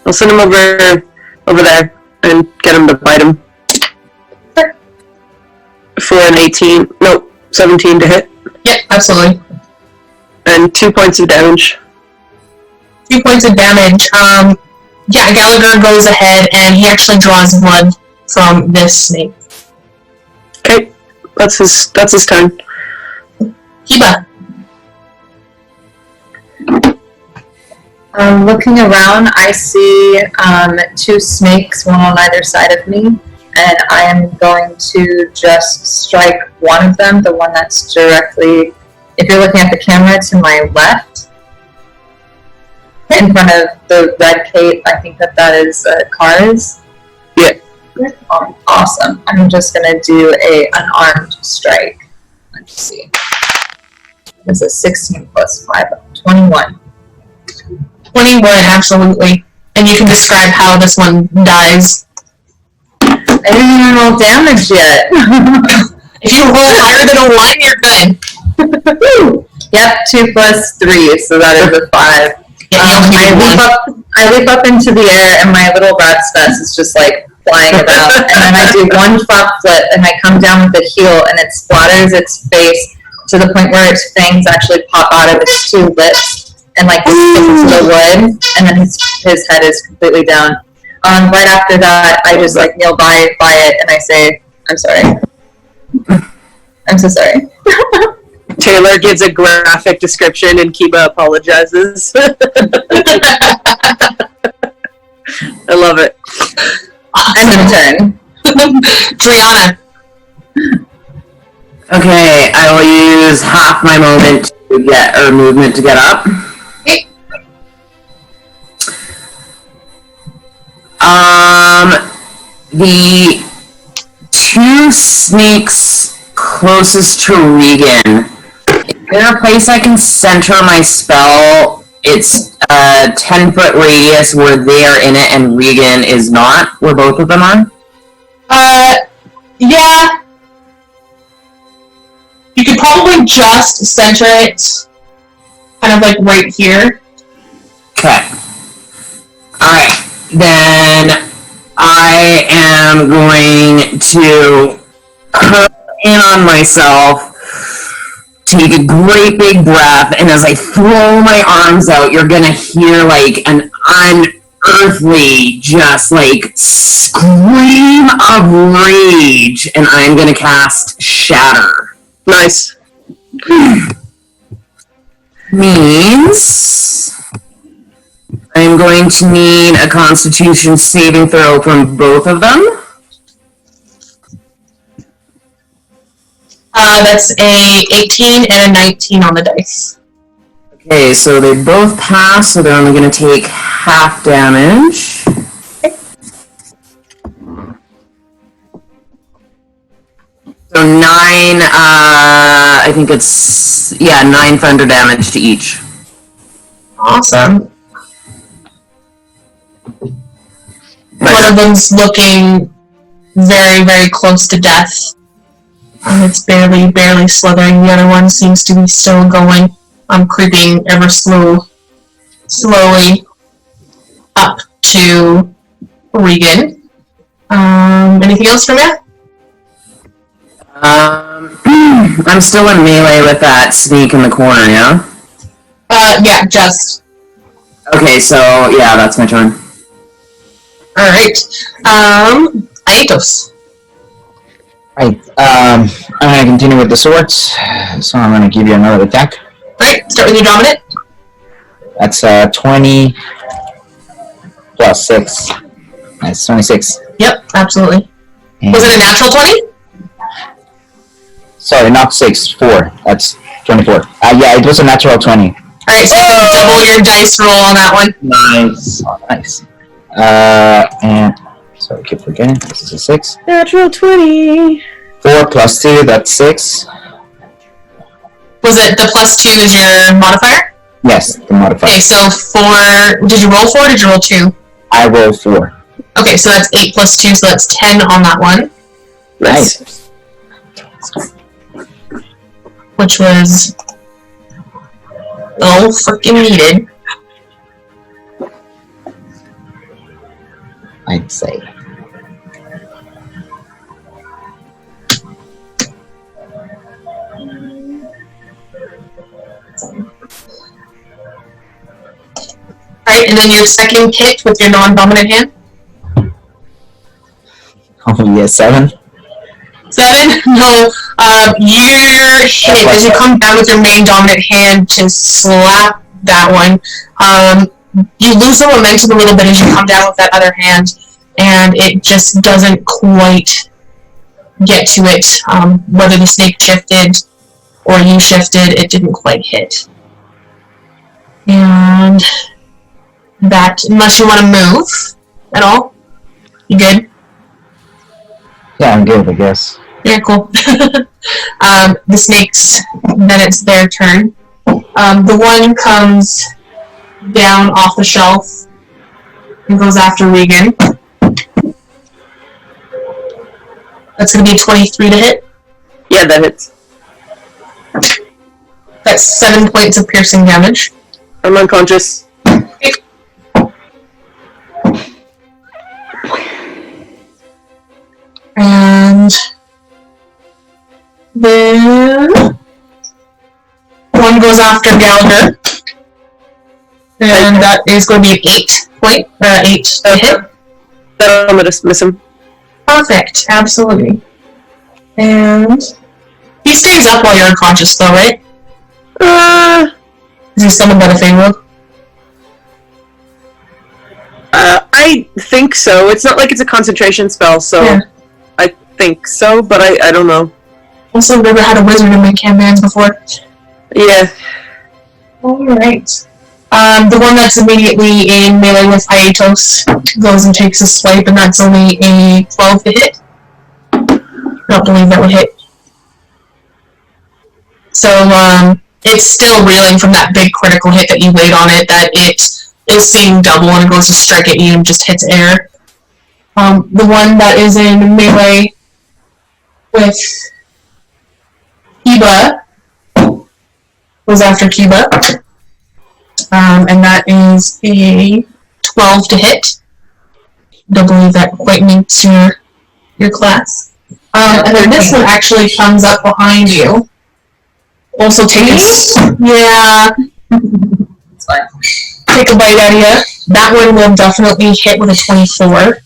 I'll send him over there and get him to bite him. Sure. For an 17 to hit. Yep, absolutely. And 2 points of damage. 2 points of damage. Yeah, Gallagher goes ahead and he actually draws blood from this snake. Okay, that's his turn. Heba. Looking around, I see 2 snakes, one on either side of me, and I am going to just strike one of them, the one that's directly, if you're looking at the camera, to my left, in front of the red cape. I think that is Kara's. Yeah. Awesome. I'm just going to do an unarmed strike. Let's see. It's a 16 plus 5, 21. 21, absolutely. And you can describe how this one dies. I didn't even roll damage yet. If you roll higher than a 1, you're good. Yep, 2 plus 3, so that is a 5. I leap up into the air, and my little rat's vest is just like flying about. And then I do one front flip, and I come down with a heel, and it splatters its face to the point where its fangs actually pop out of its 2 lips, and like stick into the wood, and then his head is completely down. Right after that, I just like kneel by it, and I say, "I'm sorry. I'm so sorry." Taylor gives a graphic description and Kiba apologizes. I love it. And then turn. Triana. Okay, I will use half my movement to get up. Okay. The 2 snakes closest to Regan. Is there a place I can center my spell? It's a 10-foot radius where they are in it and Regan is not, where both of them are? Yeah. You could probably just center it kind of like right here. Okay. Alright. Then I am going to curl in on myself, take a great big breath, and as I throw my arms out, you're gonna hear like an unearthly, just like scream of rage, and I'm gonna cast Shatter. Nice. Means I'm going to need a Constitution saving throw from both of them. That's a 18 and a 19 on the dice. Okay, so they both pass, so they're only going to take half damage. So 9, I think it's, 9 thunder damage to each. Awesome. One of them's looking very, very close to death. It's barely slithering. The other one seems to be still going. I'm creeping ever slowly up to Regan. Anything else from you? I'm still in melee with that sneak in the corner, yeah? Yeah, just. Okay, so, that's my turn. Alright. Aetos. Right, I'm gonna continue with the swords, so I'm gonna give you another attack. Alright, start with your dominant. That's 20 plus 6. That's 26. Yep, absolutely. And Was it a natural 20? sorry, not 6, 4. That's 24. Yeah, it was a natural 20. Alright, so double your dice roll on that one. Nice. Oh, nice. And sorry, I keep forgetting. This is a 6. Natural 20. 4 plus 2, that's 6. Was it the plus 2 is your modifier? Yes, the modifier. Okay, so 4. Did you roll 4 or did you roll 2? I roll 4. Okay, so that's 8 plus 2, so that's 10 on that one. Nice. Which was freaking needed. I'd say. Alright, and then your second hit with your non-dominant hand. Oh, yeah, 7. 7? No, your hit as you come down with your main dominant hand to slap that one. You lose the momentum a little bit as you come down with that other hand, and it just doesn't quite get to it. Whether the snake shifted or you shifted, it didn't quite hit. And that, unless you want to move at all, you good? Yeah, I'm good, I guess. Yeah, cool. The snakes, then it's their turn. The one comes down off the shelf and goes after Regan. That's going to be a 23 to hit. Yeah, that hits. That's 7 points of piercing damage. I'm unconscious. And then one goes after Gallagher. And that is going to be an 8 to hit. I'm going to miss him. Perfect, absolutely. And he stays up while you're unconscious, though, right? Is he summoned by the Feywild? I think so. It's not like it's a concentration spell, so yeah. I think so, but I don't know. Also, never had a wizard in my campaigns before. Yeah. Alright. The one that's immediately in melee with Hiatos goes and takes a swipe, and that's only a 12 to hit. Don't believe that would hit. So, it's still reeling from that big critical hit that you laid on it, that it is seeing double and it goes to strike at you and just hits air. The one that is in melee with Kiba goes after Kiba. And that is a 12 to hit. Don't believe that quite meets your class. And then this one actually comes up behind you. Also take It's fine. Take a bite out of you. That one will definitely hit with a 24.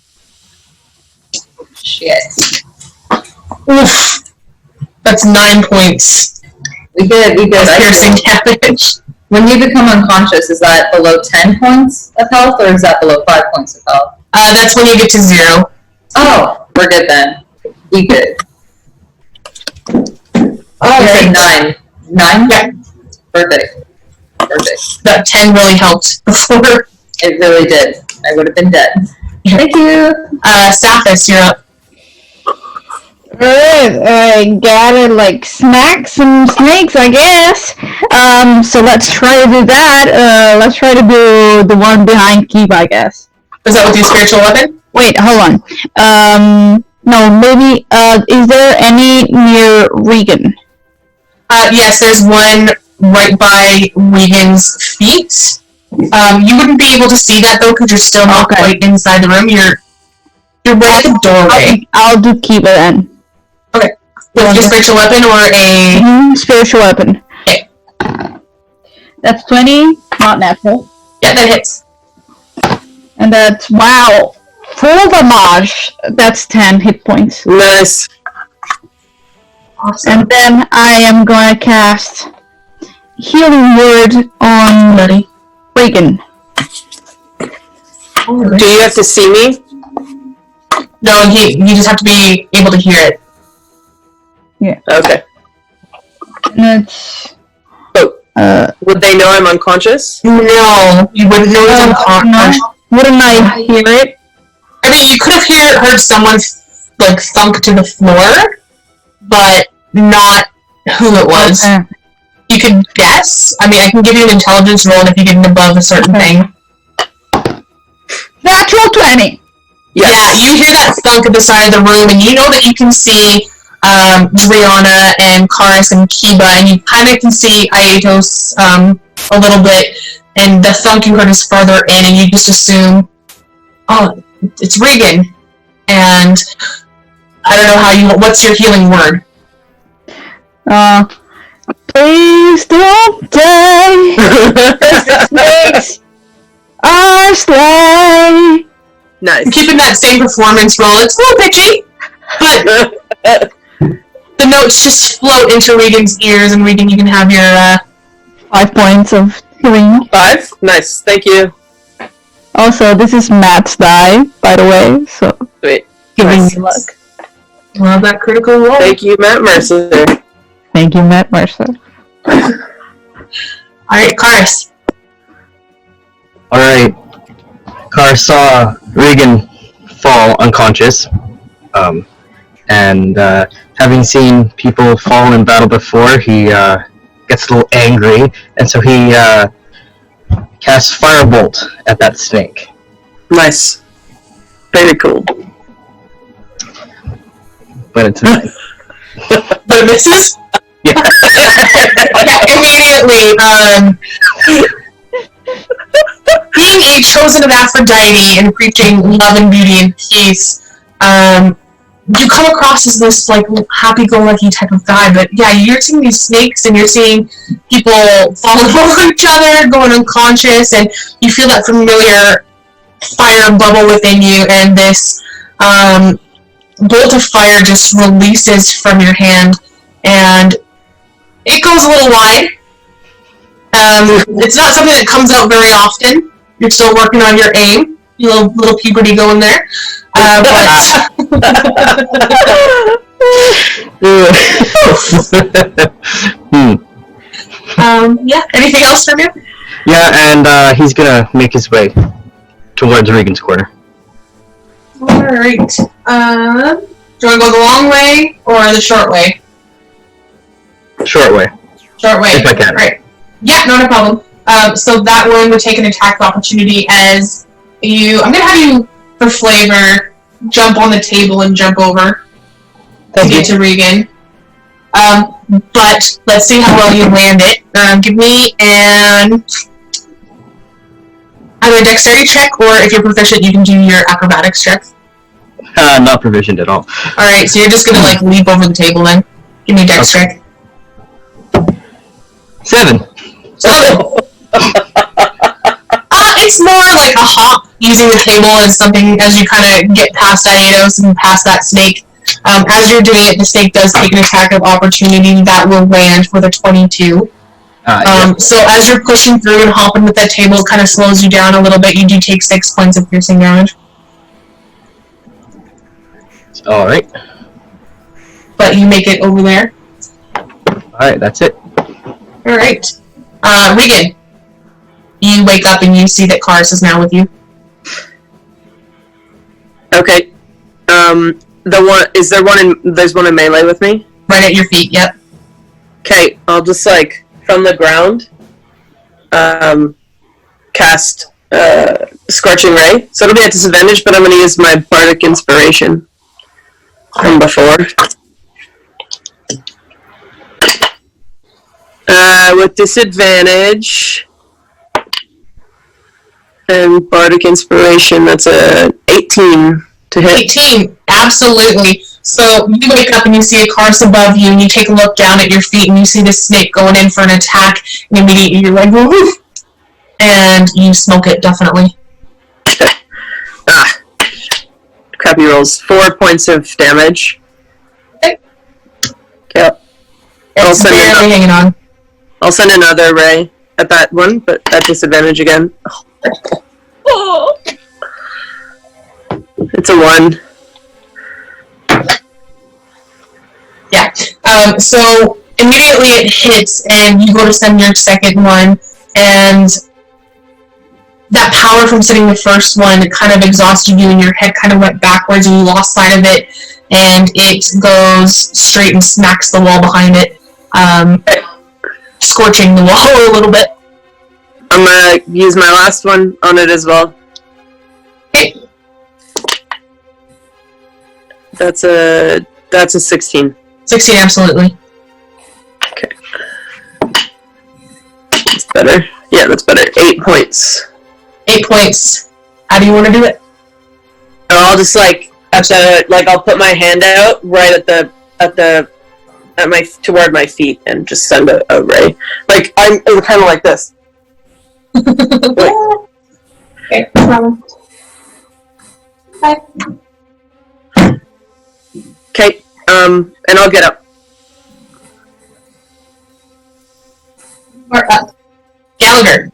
Shit. Oof. That's 9 points. We did. Piercing damage. When you become unconscious, is that below 10 points of health, or is that below 5 points of health? That's when you get to 0. Oh, we're good then. We good. Oh, you said 9. 9? Yeah. Perfect. That 10 really helped before. It really did. I would have been dead. Thank you. Saphis, you're up. Alright, I gotta smack some snakes, I guess. So let's try to do that. Let's try to do the one behind Kiba, I guess. Is that with your spiritual weapon? Wait, hold on. No, maybe, is there any near Regan? Yes, there's one right by Regan's feet. You wouldn't be able to see that though, because you're still not quite inside the room. You're right at the doorway. I'll do Kiba then. Okay. With your spiritual weapon or a... spiritual weapon. Okay. That's 20, not natural. Yeah, that hits. And that's, wow, full damage. That's 10 hit points. Nice. Awesome. And then I am going to cast Healing Word on Regan. Do you have to see me? No, you just have to be able to hear it. Yeah. Okay. And it's... would they know I'm unconscious? No, you wouldn't know it's unconscious. No. Wouldn't I hear it? I mean, you could have heard someone thunk to the floor, but not who it was. Okay. You could guess. I mean, I can give you an intelligence roll if you get above a certain thing. Natural 20! Yeah, you hear that thunk at the side of the room, and you know that you can see Driana and Karis and Kiba, and you kind of can see Aetos a little bit, and the thunking heard is further in, and you just assume, oh, it's Regan. And I don't know what's your healing word? Please don't die. The snakes are slay. Nice. Keeping that same performance roll. It's a little pitchy, but the notes just float into Regan's ears, and Regan, you can have your 5 points of healing. 5? Nice, thank you. Also, this is Matt's die, by the way, so Sweet. giving Nice. me luck. Well, that critical roll. Thank you, Matt Mercer. Thank you, Matt Mercer. Alright, Karis. Alright. Car saw Regan fall unconscious. And having seen people fall in battle before, he gets a little angry, and so he casts Firebolt at that snake. Nice. Very cool. but it's not. But it misses? Yeah. Immediately, being a chosen of Aphrodite and preaching love and beauty and peace, you come across as this like happy-go-lucky type of guy, but yeah, you're seeing these snakes and you're seeing people falling over each other, going unconscious, and you feel that familiar fire bubble within you, and this bolt of fire just releases from your hand, and it goes a little wide. It's not something that comes out very often. You're still working on your aim. Your little puberty going there. But yeah, anything else from you? Yeah, and he's gonna make his way towards Regan's corner. Alright. Do you want to go the long way or the short way? Short way. Short way. If I can. Right. Yeah, no problem. So that one would take an attack opportunity as you... I'm going to have you, for flavor, jump on the table and jump over to get to Regan. But let's see how well you land it. Give me an... either a dexterity check, or if you're proficient, you can do your acrobatics check. Not provisioned at all. Alright, so you're just going to, like, leap over the table then. Give me a dex check. 7. It's more like a hop, using the table as something as you kind of get past Aedos and past that snake. As you're doing it, the snake does take an attack of opportunity that will land with a 22. Yeah. So as you're pushing through and hopping with that table, it kind of slows you down a little bit. You do take 6 points of piercing damage. Alright. But you make it over there. Alright, that's it. Alright. Regan, you wake up and you see that Karis is now with you. Okay. There's one in melee with me? Right at your feet, yep. Okay, I'll just, like, from the ground, cast Scorching Ray. So it'll be at disadvantage, but I'm going to use my Bardic Inspiration from before. With disadvantage and Bardic Inspiration, that's a 18 to hit. 18, absolutely. So you wake up and you see a Karis above you, and you take a look down at your feet, and you see this snake going in for an attack, and immediately you're like, woof, and you smoke it, definitely. Crappy rolls. 4 points of damage. Okay. Yep. It's barely hanging on. I'll send another ray at that one, but at disadvantage again. Oh. It's a 1. Yeah. So immediately it hits, and you go to send your second one, and that power from sending the first one kind of exhausted you, and your head kind of went backwards, and you lost sight of it, and it goes straight and smacks the wall behind it, scorching the wall a little bit. I'm gonna use my last one on it as well. Okay. That's a 16. 16, absolutely. Okay. That's better. Yeah, that's better. 8 points. 8 points. How do you want to do it? I'll just I'll put my hand out right toward my feet and just send a ray. Like I'm kind of like this. Okay, no problem. Bye. Okay, and I'll get up. Or up. Gallagher.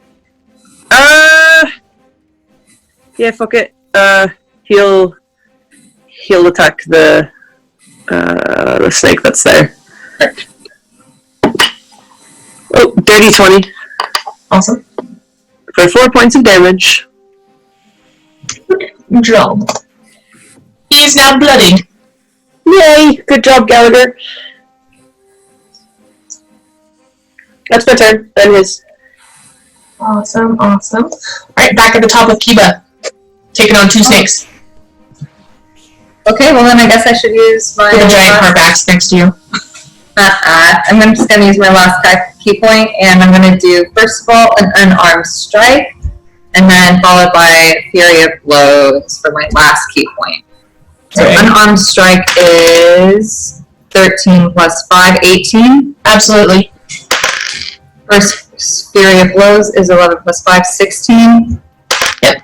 Yeah, fuck it. He'll attack the snake that's there. Oh, dirty 20. Awesome. For 4 points of damage. Good job. He is now bloodied. Yay! Good job, Gallagher. That's my turn. And his. Awesome, awesome. Alright, back at the top of Kiba. Taking on 2 snakes. Okay, well then I guess I should use my... With a giant harp axe next to you. I'm just going to use my last key point, and I'm going to do, first of all, an unarmed strike, and then followed by Fury of Blows for my last key point. So unarmed strike is 13 plus 5, 18. Absolutely. First Fury of Blows is 11 plus 5, 16. Yep.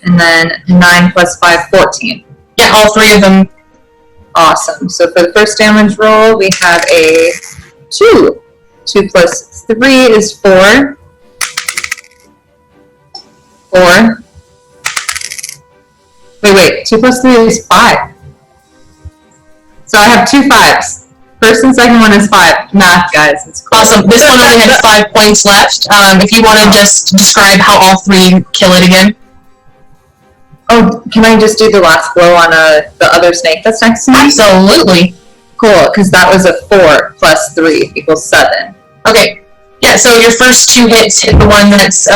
And then 9 plus 5, 14. Yeah, all three of them. Awesome. So for the first damage roll, we have a 2. 2 plus 3 is 4. 4. Wait. 2 plus 3 is 5. So I have 2 5s. First and second one is 5. Math, guys. It's cool. Awesome. This one only has 5 points left. If you want to just describe how all three kill it again. Oh, can I just do the last blow on the other snake that's next to me? Absolutely. Cool, because that was a 4 plus 3 equals 7. Okay. Yeah, so your first 2 hits hit the one that's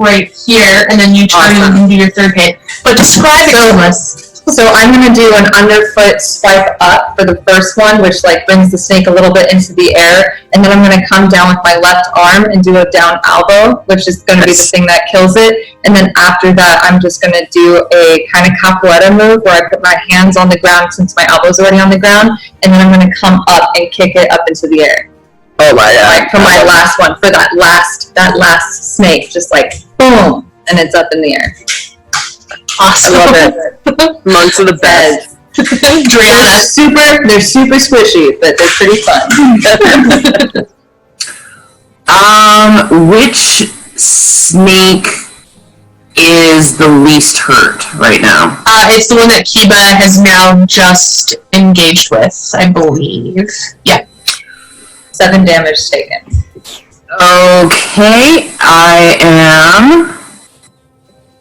right here, and then you turn and do your third hit. But describe it to us. So I'm going to do an underfoot swipe up for the first one, which like brings the snake a little bit into the air, and then I'm going to come down with my left arm and do a down elbow, which is going to be the thing that kills it. And then after that, I'm just going to do a kind of capoeira move where I put my hands on the ground since my elbow's already on the ground, and then I'm going to come up and kick it up into the air. Oh my god! Like for my last one, for that last snake, just like boom, and it's up in the air. Awesome. I love it. Monks are the best. Driana. They're super squishy, but they're pretty fun. Which snake is the least hurt right now? It's the one that Kiba has now just engaged with, I believe. Yeah. 7 damage taken. Okay, I am...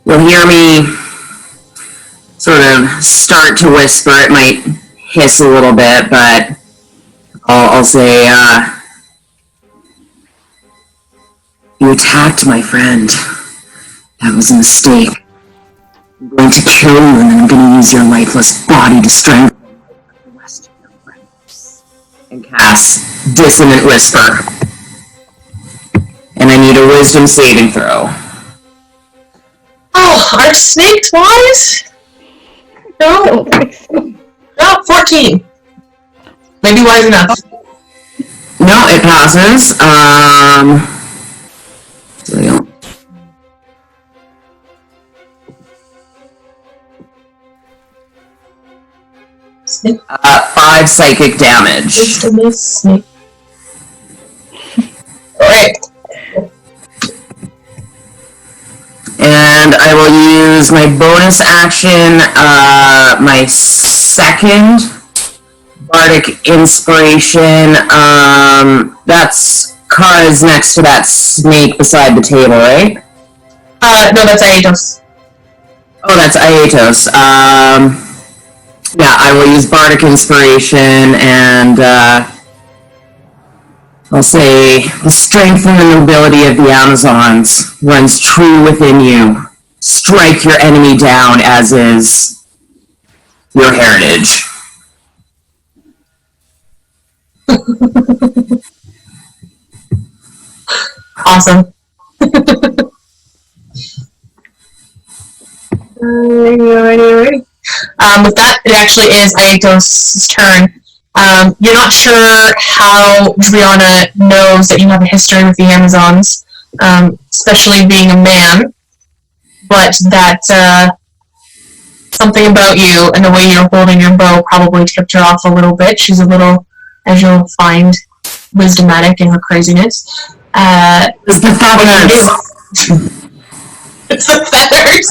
You'll hear me sort of start to whisper. It might hiss a little bit, but I'll say, you attacked my friend. That was a mistake. I'm going to kill you, and then I'm going to use your lifeless body to strangle the rest of your friends. And cast Dissonant Whisper. And I need a Wisdom saving throw. Oh, are snakes wise? No. No, 14. Maybe wise enough. No, it passes. Snake. 5 psychic damage. Snake. Alright. And I will use my bonus action, my second Bardic Inspiration. That's Kara's next to that snake beside the table, right? No, that's Aetos. Oh, that's Aetos. Yeah, I will use Bardic Inspiration, and I'll say, the strength and the nobility of the Amazons runs true within you. Strike your enemy down, as is your heritage. Awesome. With that, it actually is Aetos' turn. You're not sure how Driana knows that you have a history with the Amazons, especially being a man, but that something about you and the way you're holding your bow probably tipped her off a little bit. She's a little, as you'll find, wisdomatic in her craziness. It's the feathers! It's the feathers!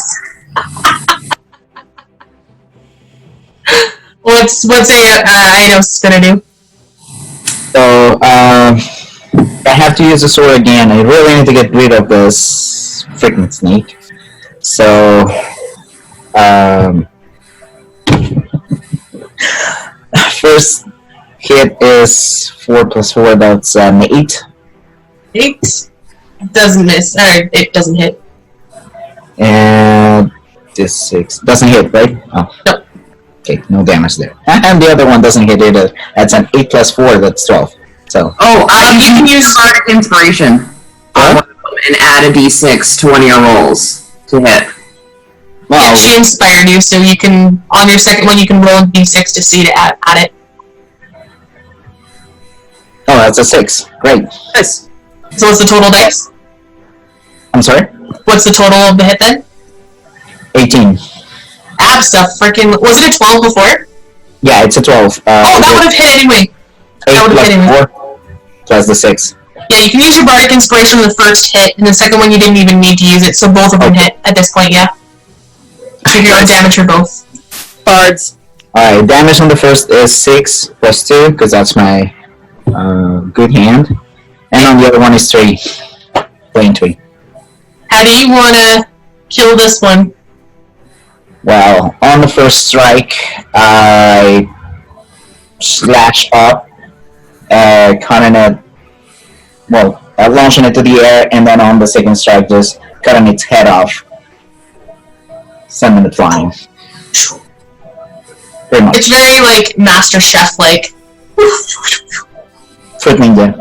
What's Aetos gonna do? So, I have to use the sword again. I really need to get rid of this freaking snake. So, first hit is 4 plus 4, that's 8. 8 doesn't miss, or it doesn't hit. And this 6 doesn't hit, right? Oh. Nope. Okay, no damage there. And the other one doesn't hit either. That's an 8 plus 4, that's 12. So. Oh, you can use Bardic Inspiration on one of them and add a d6 to one of your rolls to hit. Yeah, she inspired you, so you can, on your second one, you can roll a d6 to see to add it. Oh, that's a 6. Great. Nice. So what's the total dice? I'm sorry? What's the total of the hit then? 18. Ab stuff, freaking. Was it a 12 before? Yeah, it's a 12. That would have hit anyway. 8 plus 4 plus the 6. Yeah, you can use your Bardic Inspiration on the first hit, and the second one you didn't even need to use it, so both of them hit at this point, yeah. Give your own damage for both. Bards. Alright, damage on the first is 6 plus 2, because that's my good hand. And on the other one is 3. Plain 3. How do you want to kill this one? Well, on the first strike, I slash up, cutting it, launching it to the air, and then on the second strike, just cutting its head off, sending it flying. Pretty much. It's very, like, Master Chef-like. Fruit Ninja.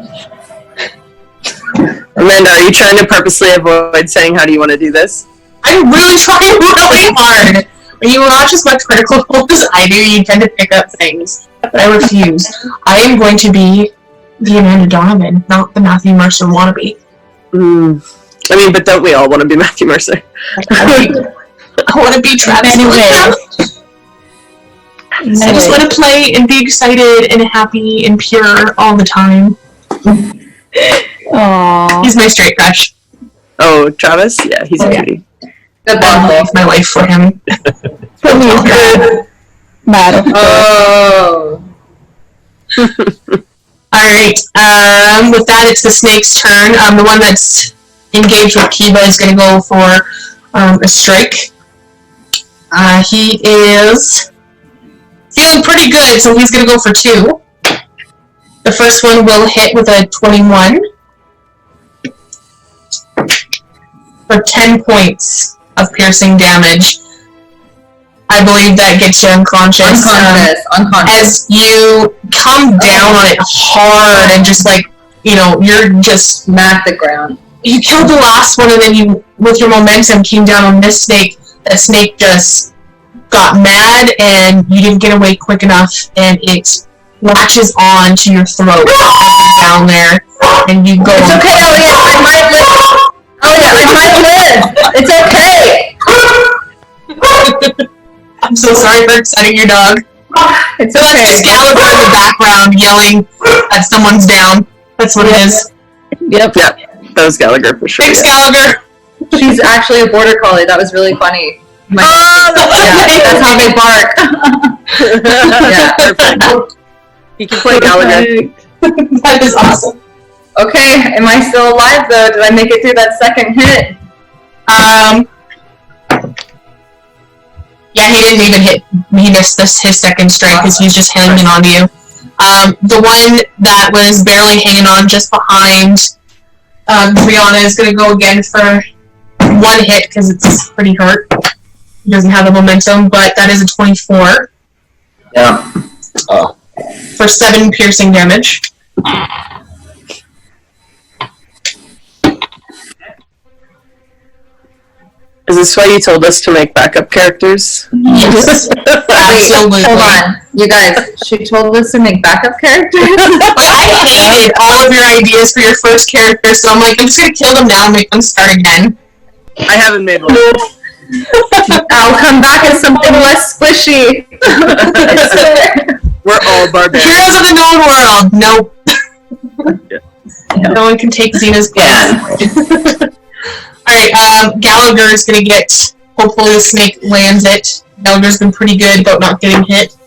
Amanda, are you trying to purposely avoid saying how do you want to do this? I'm really trying really hard. When you watch as much Critical Role as I do, you tend to pick up things. But I refuse. I am going to be the Amanda Donovan, not the Matthew Mercer wannabe. I mean, but don't we all want to be Matthew Mercer? I want to be Travis. I just want to play and be excited and happy and pure all the time. Aww. He's my straight crush. Oh, Travis? Yeah, he's a cutie. I'll leave my life for him. Oh. Alright, with that it's the snake's turn. The one that's engaged with Kiba is going to go for a strike. He is feeling pretty good, so he's going to go for 2. The first one will hit with a 21 for 10 points of piercing damage. I believe that gets you unconscious. Unconscious. As you come down on it hard and just like, you're just smack the ground. You killed the last one and then you, with your momentum, came down on this snake. That snake just got mad and you didn't get away quick enough and it latches on to your throat down there and you go. It's okay, Elliot. I might live. Elliot, I might live. It's okay. I'm so sorry for upsetting your dog. It's so okay. That's just Gallagher in the background yelling that someone's down. That's what it is. Yep. That was Gallagher for sure. Thanks, Gallagher. She's actually a border collie. That was really funny. That's how they bark. Yeah, perfect. You can play Gallagher. That is awesome. Okay, am I still alive though? Did I make it through that second hit? Yeah, he didn't even hit. He missed his second strike because he's just hanging on to you. The one that was barely hanging on just behind Brianna is going to go again for 1 hit because it's pretty hurt. He doesn't have the momentum, but that is a 24. Yeah. Oh. For 7 piercing damage. Is this why you told us to make backup characters? Yes. Absolutely. Hold on. You guys, she told us to make backup characters? I hated all of your ideas for your first character, so I'm like, I'm just going to kill them now and make them start again. I haven't made one. I'll come back as something less squishy. We're all barbarians. Heroes of the known world. Nope. No one can take Xena's place. Alright, Gallagher is going to get, hopefully the snake lands it. Gallagher's been pretty good about not getting hit.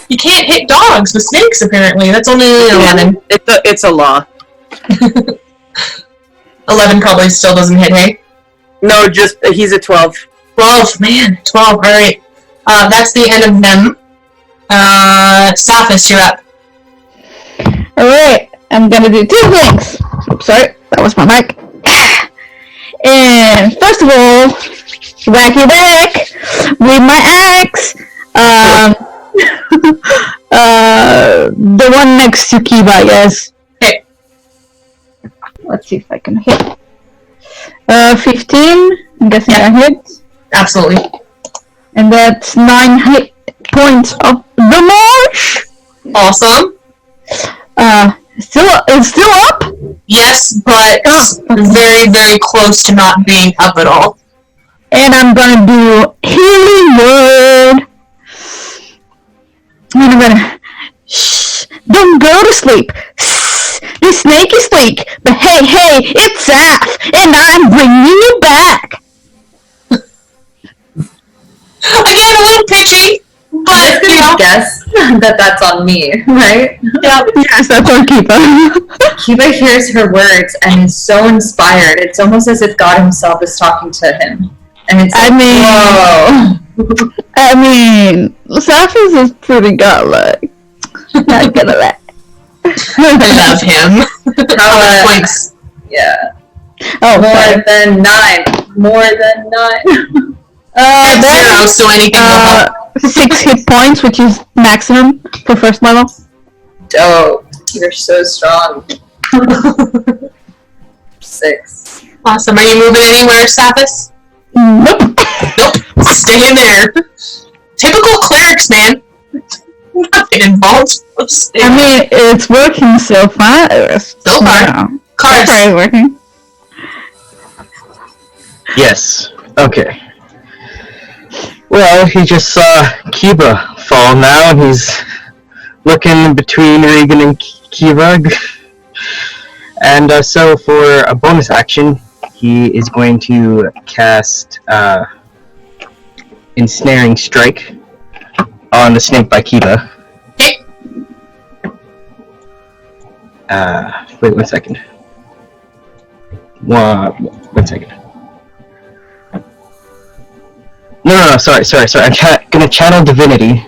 You can't hit dogs with snakes, apparently. That's only 11. It's a law. 11 probably still doesn't hit, hey? No, just, he's a 12. 12, man. 12, alright. That's the end of them. Saphis, you're up. Alright, I'm gonna do 2 things. Oops, sorry, that was my mic. And first of all, wacky whack with my axe. The one next to Kiba, I guess. Okay. Let's see if I can hit. 15. I'm guessing I hit. Absolutely. And that's 9 hit points of the marsh. Awesome. It's still up? Yes, but very, very close to not being up at all. And I'm gonna do healing word. And I'm gonna shh, don't go to sleep. Shh, the snake is weak, but hey, it's Saf, and I'm bringing you back. Again, a little pitchy, but you know. Guess that that's on me, right? Yeah. Yes, that's on Kiba. Kiba hears her words and is so inspired. It's almost as if God himself is talking to him. And it's like, whoa. I mean, Safis is pretty godlike. Not gonna lie. I love him. How many points? Yeah. Oh, More than 9. More than 9. Zero, so anything will help. 6 hit points, which is maximum for first level. Dope. You're so strong. 6. Awesome. Are you moving anywhere, Saphis? Nope. Nope. Stay in there. Typical clerics, man. Nothing involved. I mean, it's working so far. So far. Cards. So far it's working. Yes. Okay. Well, he just saw Kiba fall now, and he's looking between Regan and Kiba. And so for a bonus action, he is going to cast Ensnaring Strike on the snake by Kiba. Wait 1 second. One second. No, sorry. I'm gonna channel Divinity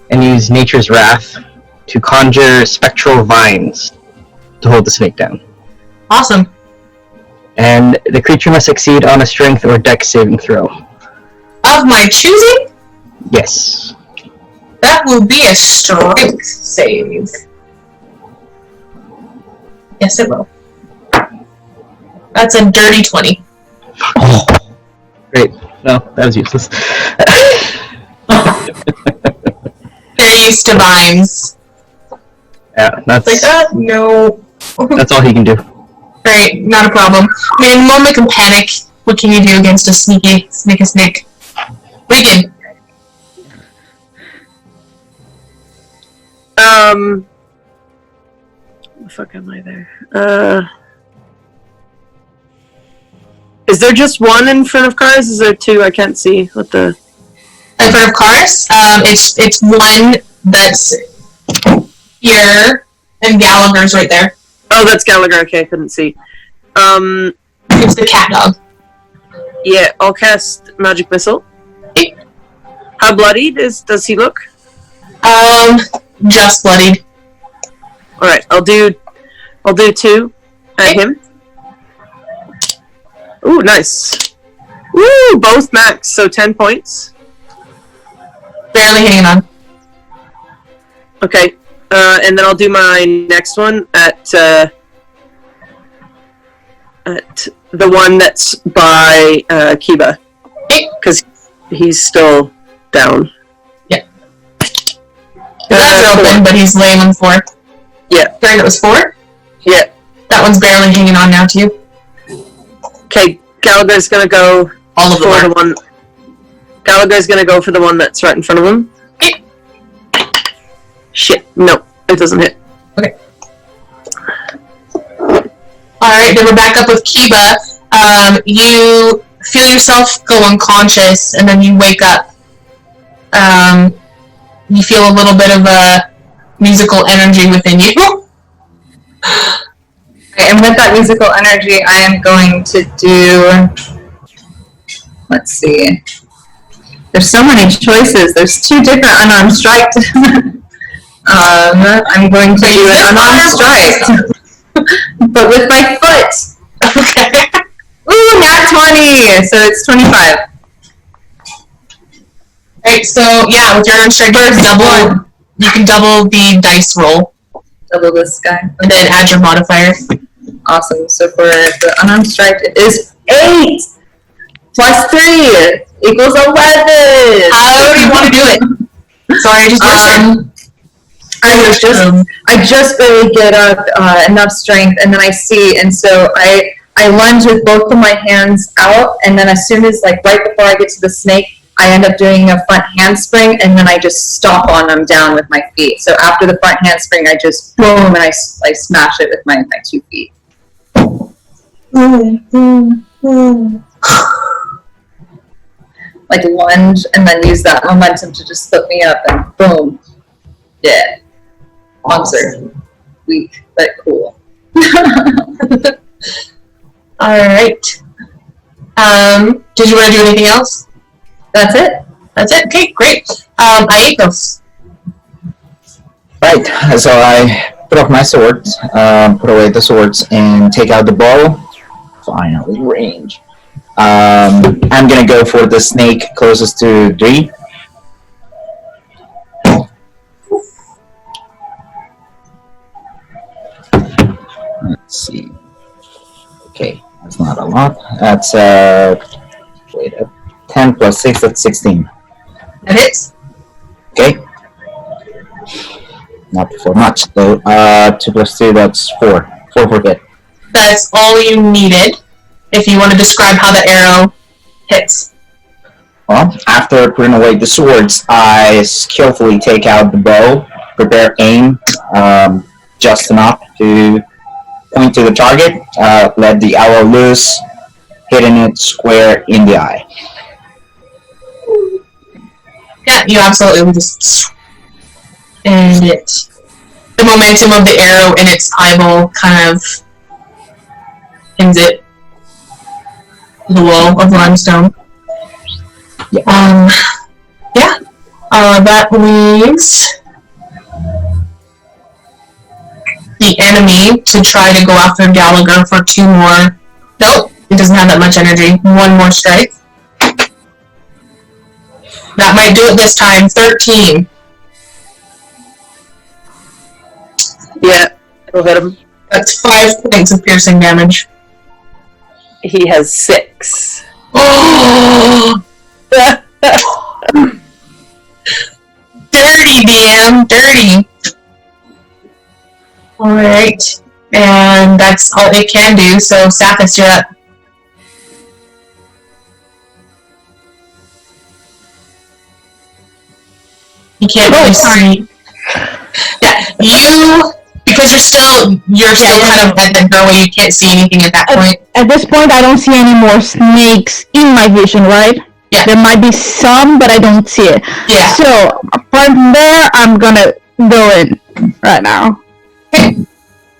and use Nature's Wrath to conjure spectral vines to hold the snake down. Awesome. And the creature must succeed on a strength or dex saving throw. Of my choosing? Yes. That will be a strength save. Yes, it will. That's a dirty 20. Oh. Great. No, that was useless. They're used to vines. Yeah, that's Like that? No. That's all he can do. Great, not a problem. I mean, in a moment of panic, what can you do against a sneaky snake? Regan. The fuck am I there? Is there just one in front of cars? Is there two? I can't see what the... In front of cars? It's one that's here, and Gallagher's right there. Oh, that's Gallagher. Okay, I couldn't see. It's the cat dog. Yeah, I'll cast Magic Missile. Okay. How bloodied does he look? Just bloodied. Alright, I'll do 2 at him. Ooh, nice. Woo! Both max, so 10 points. Barely hanging on. Okay, and then I'll do my next one at the one that's by Kiba. Because he's still down. Yeah. His eyes are open, but he's laying on the floor. Yeah. Sorry, that was 4? Yeah. That one's barely hanging on now, too. Okay, Gallagher's gonna go All of them for are. the one. Gallagher's gonna go for the one that's right in front of him. Okay. Shit, no, it doesn't hit. Okay. Alright, then we're back up with Kiba. You feel yourself go unconscious, and then you wake up. You feel a little bit of a musical energy within you. And with that musical energy, I am going to do... Let's see. There's so many choices. There's 2 different unarmed strikes. I'm going to do an unarmed strike. But with my foot. Okay. Ooh, nat 20, so it's 25. Right, so yeah, with your unarmed strike, you can double the dice roll. Double this guy. And then add your modifier. Awesome. So for the unarmed strike, it is 8 plus 3 equals 11. How do you want to do it? Sorry, I I just barely get up enough strength, and then I see, and so I lunge with both of my hands out, and then as soon as right before I get to the snake, I end up doing a front handspring, and then I just stomp on them down with my feet. So after the front handspring, I just boom, and I smash it with my 2 feet. Like lunge, and then use that momentum to just flip me up, and boom. Yeah. Monster. Weak, but cool. Alright. Did you want to do anything else? That's it. That's it? Okay, great. Aekos. Right, so I put off my swords, put away the swords, and take out the bow. Finally, range. I'm gonna go for the snake closest to 3. Let's see. Okay, that's not a lot. That's 10 plus 6, that's 16. That hits. Okay. Not for much though. 2 plus 2, that's 4. 4 for hit. That's all you needed. If you want to describe how the arrow hits. Well, after putting away the swords, I skillfully take out the bow, prepare aim, just enough to point to the target, let the arrow loose, hitting it square in the eye. Yeah, you absolutely just and it. The momentum of the arrow in its eyeball kind of pins it to the wall of limestone. Yeah. That leaves the enemy to try to go after Gallagher for 2 more. Nope, he doesn't have that much energy. 1 more strike. That might do it this time. 13. Yeah, it'll hit him. That's 5 points of piercing damage. He has 6. Oh! Dirty, DM, dirty. Alright. And that's all it can do, so Sathis, you're up. You can't really see. Yeah, because you're still kind of at the doorway, you can't see anything at that point. At this point, I don't see any more snakes in my vision, right? Yeah. There might be some, but I don't see it. Yeah. So, from there, I'm gonna go in right now. Okay.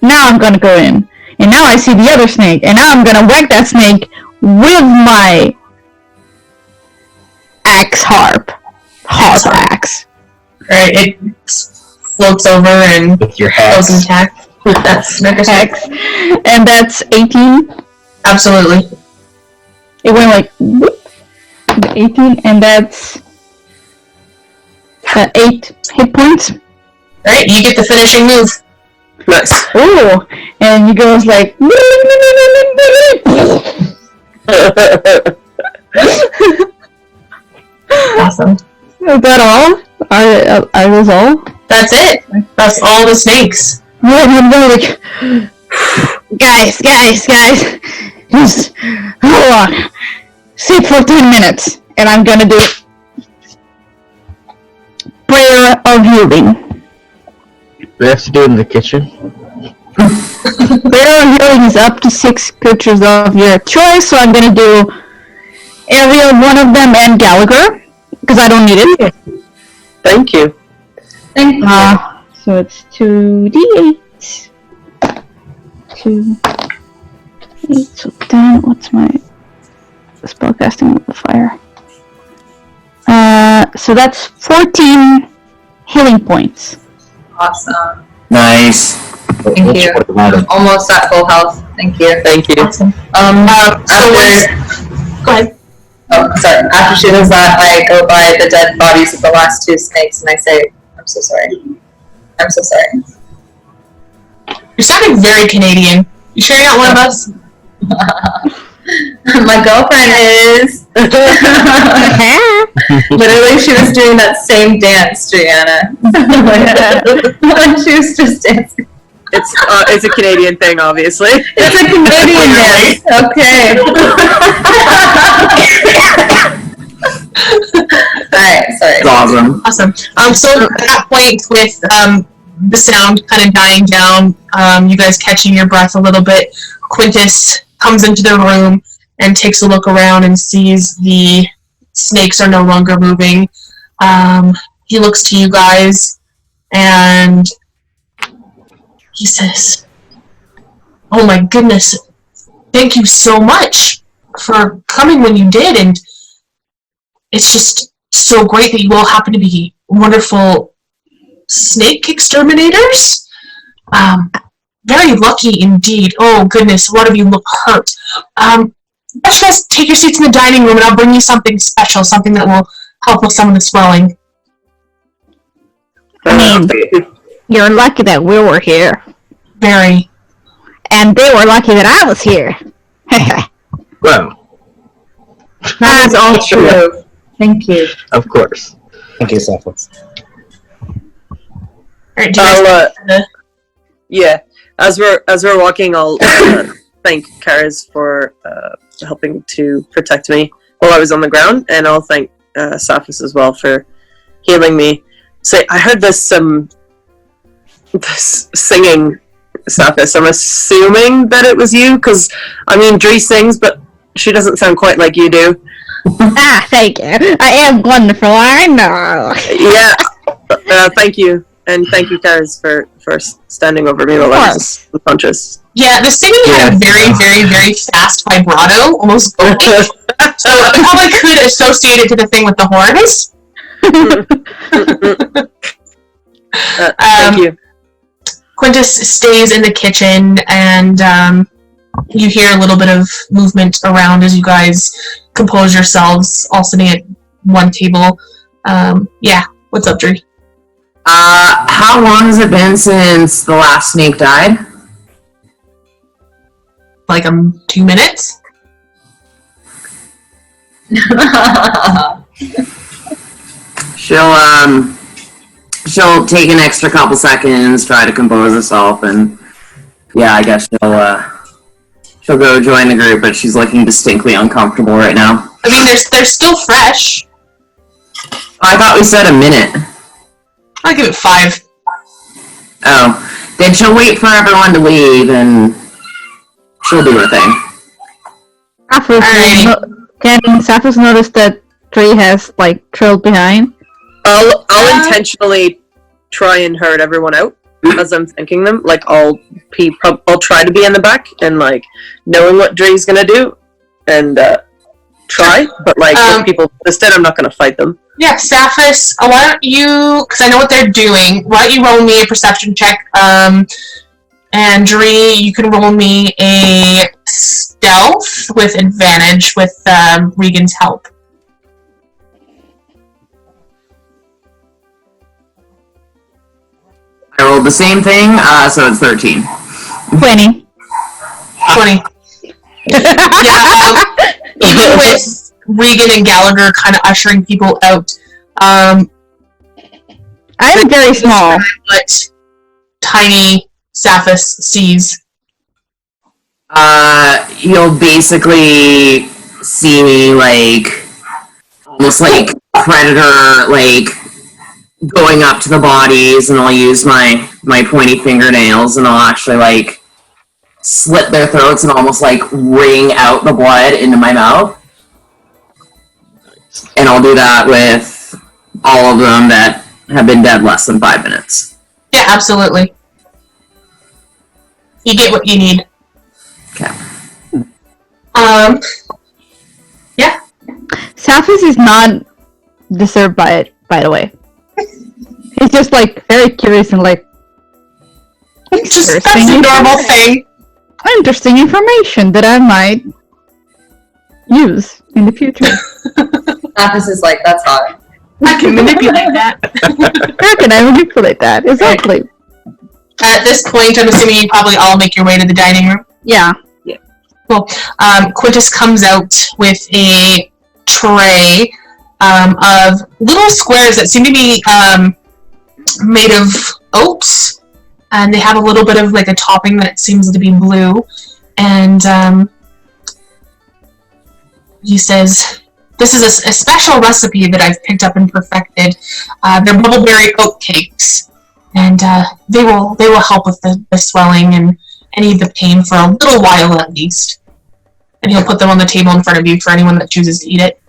Now I'm gonna go in. And now I see the other snake, and now I'm gonna whack that snake with my harp axe. Alright, it floats over and With your goes head. intact. That's Hex. And that's 18. Absolutely. It went like whoop. 18, and that's 8 hit points. Alright, you get the finishing move. Nice. Oh, and he goes like. Awesome. Is that all? I was all. That's it. That's all the snakes. I'm like, guys, just hold on. Sit for 10 minutes, and I'm gonna do prayer of healing. We have to do it in the kitchen. Prayer of healing is up to 6 creatures of your choice, so I'm gonna do every one of them and Gallagher, because I don't need it. Thank you. Thank you. So it's 2d8. 2 8, so 10. What's my spellcasting modifier? So that's 14 healing points. Awesome. Nice. Thank you. I'm almost at full health. Thank you. Thank you. Awesome. After Go ahead. Oh, sorry. After she does that, I go by the dead bodies of the last two snakes and I say, I'm so sorry. I'm so sorry. You're sounding very Canadian. You sure you're not one of us? My girlfriend is. Literally, she was doing that same dance, Gianna. She was just dancing. It's a Canadian thing, obviously. It's a Canadian dance. Okay. Alright, sorry. It's awesome. Awesome. So at that point, with the sound kind of dying down, you guys catching your breath a little bit, Quintus comes into the room and takes a look around and sees the snakes are no longer moving. He looks to you guys and he says, "Oh my goodness, thank you so much for coming when you did, and it's just so great that you all happen to be wonderful snake exterminators. Very lucky indeed. Oh goodness, one of you look hurt. Why don't you guys take your seats in the dining room and I'll bring you something special, something that will help with some of the swelling." I mean, you're lucky that we were here. Very. And they were lucky that I was here. Well, That is all true. Thank you. of course. Thank you, Sophos. Alright, do you guys Yeah, as we're walking, I'll thank Karaz for helping to protect me while I was on the ground, and I'll thank Saphis as well for healing me. Say, I heard this singing, Saphis. I'm assuming that it was you, because I mean, Dree sings, but she doesn't sound quite like you do. Thank you. I am wonderful, I know. Yeah, thank you. And thank you, Karaz, for standing over me while I was unconscious. Yeah, the singing had a very, very, very fast vibrato, almost vocal. So I probably could associate it to the thing with the horns. Thank you. Quintus stays in the kitchen, and you hear a little bit of movement around as you guys compose yourselves, all sitting at one table. Yeah, what's up, Dree? How long has it been since the last snake died? Like 2 minutes? She'll take an extra couple seconds, try to compose herself, and yeah, I guess she'll go join the group, but she's looking distinctly uncomfortable right now. I mean, they're still fresh. I thought we said a minute. I'll give it 5. Oh, then she'll wait for everyone to leave, and she'll do her thing. Can Saphos notice that Tree has, like, trailed behind? I'll intentionally try and herd everyone out as I'm thanking them. Like, I'll try to be in the back and, like, knowing what Dre's gonna do and try, but, like, if people instead, I'm not gonna fight them. Yeah, Saphis, why don't you, because I know what they're doing, why don't you roll me a perception check, and Dree, you can roll me a stealth with advantage with Regan's help. I rolled the same thing, so it's 13. 20. 20. Yeah, even with Regan and Gallagher kind of ushering people out, I'm very small. What tiny Saphis sees. You'll basically see me, like, almost like Predator, like, going up to the bodies, and I'll use my pointy fingernails, and I'll actually, like, slit their throats and almost, like, wring out the blood into my mouth. And I'll do that with all of them that have been dead less than 5 minutes. Yeah, absolutely. You get what you need. Okay. Yeah. Saphos is not disturbed by it, by the way. He's just, like, very curious and, like, Just, that's a normal thing. Interesting information that I might use in the future. Athos is like, that's hot. I can manipulate that. How can I manipulate that? Exactly. At this point, I'm assuming you probably all make your way to the dining room. Yeah. Cool. Quintus comes out with a tray of little squares that seem to be made of oats, and they have a little bit of like a topping that seems to be blue. And he says, "This is a special recipe that I've picked up and perfected. They're bubbleberry oat cakes, and they will help with the swelling and any of the pain for a little while at least." And he'll put them on the table in front of you for anyone that chooses to eat it.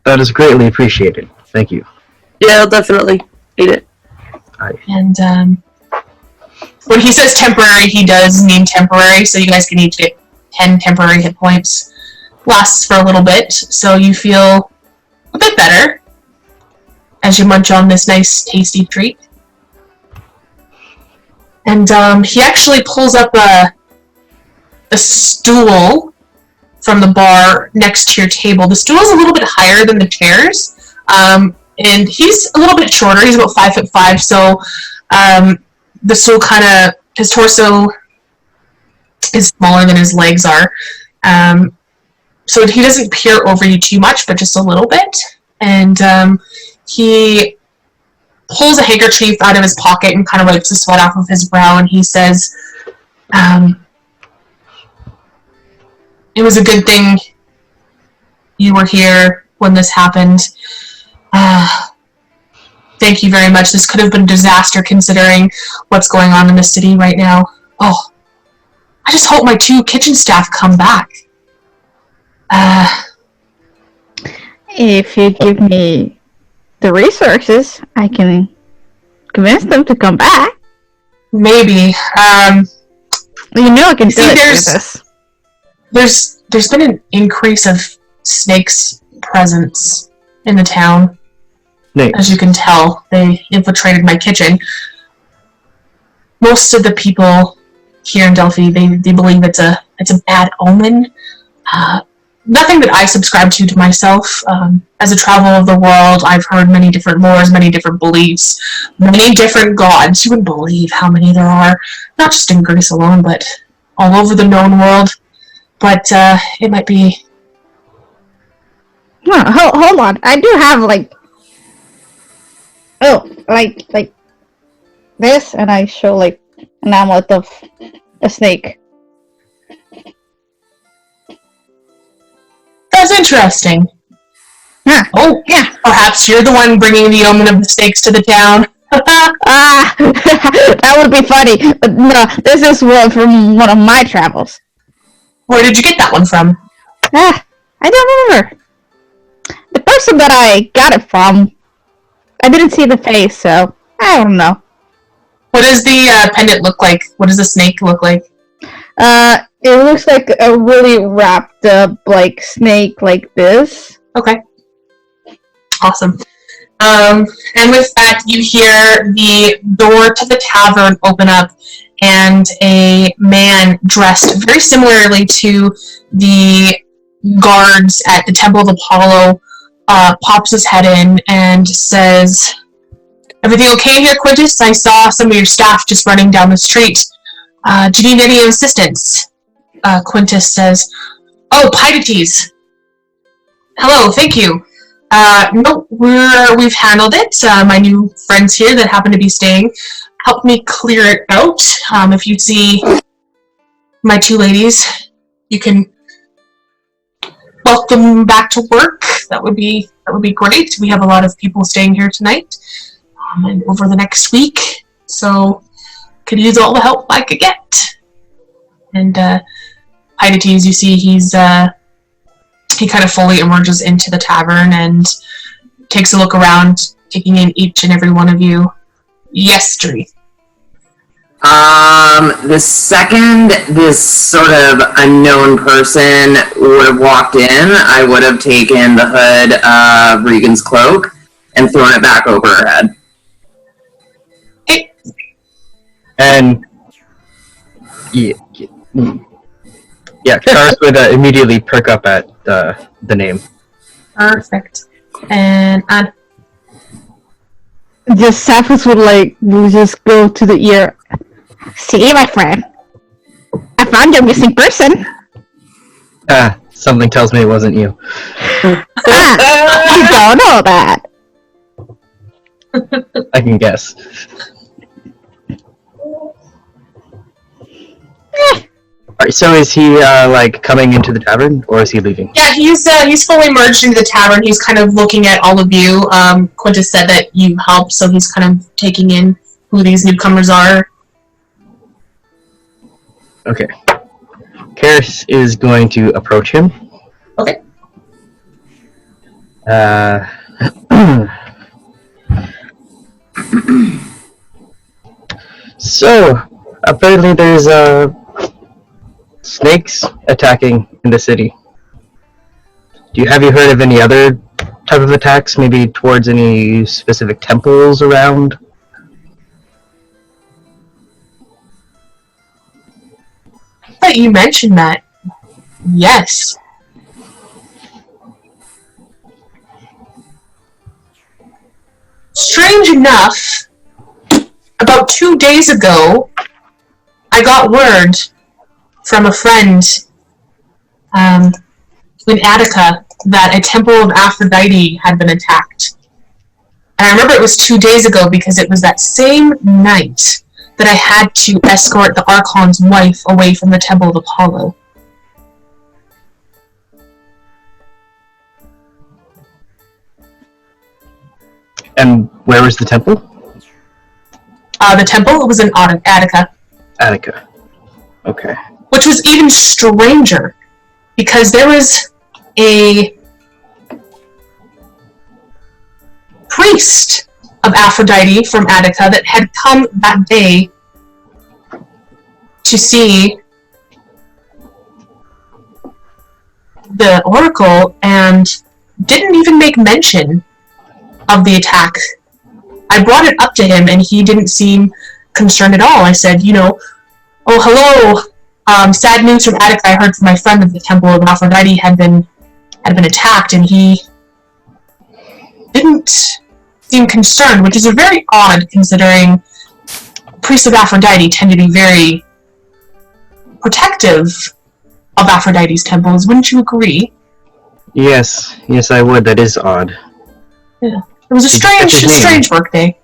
That is greatly appreciated. Thank you. Yeah, I'll definitely eat it. And when he says temporary, he does mean temporary, so you guys can each get 10 temporary hit points. Lasts for a little bit, so you feel a bit better as you munch on this nice, tasty treat. And he actually pulls up a stool from the bar next to your table. The stool is a little bit higher than the chairs, and he's a little bit shorter. He's about 5'5", so the stool his torso is smaller than his legs are. So he doesn't peer over you too much, but just a little bit. And he pulls a handkerchief out of his pocket and kind of wipes the sweat off of his brow, and he says, "It was a good thing you were here when this happened. Thank you very much. This could have been a disaster considering what's going on in the city right now. Oh, I just hope my 2 kitchen staff come back." If you give me the resources, I can convince them to come back. Maybe. You know I can do it for this. There's been an increase of snakes' presence in the town. Snakes. As you can tell, they infiltrated my kitchen. Most of the people here in Delphi, they believe it's a bad omen. Nothing that I subscribe to myself. As a traveler of the world, I've heard many different lores, many different beliefs, many different gods. You wouldn't believe how many there are, not just in Greece alone, but all over the known world. But it might be... No, hold on. I do have like this, and I show like an amulet of a snake. That's interesting. Yeah. Oh, yeah. Perhaps you're the one bringing the omen of the snakes to the town. That would be funny. But no, this is one from one of my travels. Where did you get that one from? I don't remember. The person that I got it from, I didn't see the face, so I don't know. What does the pendant look like? What does the snake look like? It looks like a really wrapped up, like, snake like this. Okay. Awesome. And with that, you hear the door to the tavern open up, and a man dressed very similarly to the guards at the Temple of Apollo pops his head in and says, "Everything okay here, Quintus? I saw some of your staff just running down the street. Do you need any assistance?" Quintus says, "Oh, Pieties. Hello, thank you. No, we've handled it. My new friends here that happen to be staying helped me clear it out. If you see my 2 ladies, you can welcome back to work. That would be great. We have a lot of people staying here tonight and over the next week, so could use all the help I could get." And Pieties, you see, he kind of fully emerges into the tavern and takes a look around, taking in each and every one of you. Yes, Dree. The second this sort of unknown person would have walked in, I would have taken the hood of Regan's cloak and thrown it back over her head. And yeah, Yeah, Karis would immediately perk up at the name. Perfect. And Just Saphus will just go to the ear. See, my friend, I found your missing person. Something tells me it wasn't you. You don't know that. I can guess. Alright, so is he coming into the tavern, or is he leaving? yeah, he's fully merged into the tavern. He's kind of looking at all of you. Quintus said that you helped, so he's kind of taking in who these newcomers are. Okay. Karis is going to approach him. Okay. So, apparently there's snakes attacking in the city. Have you heard of any other type of attacks, maybe towards any specific temples around? But you mentioned that. Yes. Strange enough, about 2 days ago, I got word from a friend in Attica that a temple of Aphrodite had been attacked. And I remember it was 2 days ago because it was that same night that I had to escort the Archon's wife away from the Temple of Apollo. And where was the temple? The temple was in Attica. Attica. Okay. Which was even stranger, because there was a priest of Aphrodite from Attica that had come that day to see the oracle and didn't even make mention of the attack. I brought it up to him and he didn't seem concerned at all. I said, oh, hello, sad news from Attica. I heard from my friend that the Temple of Aphrodite had been attacked, and he didn't seem concerned, which is very odd considering priests of Aphrodite tend to be very protective of Aphrodite's temples. Wouldn't you agree? Yes, I would. That is odd. Yeah. It was a strange workday.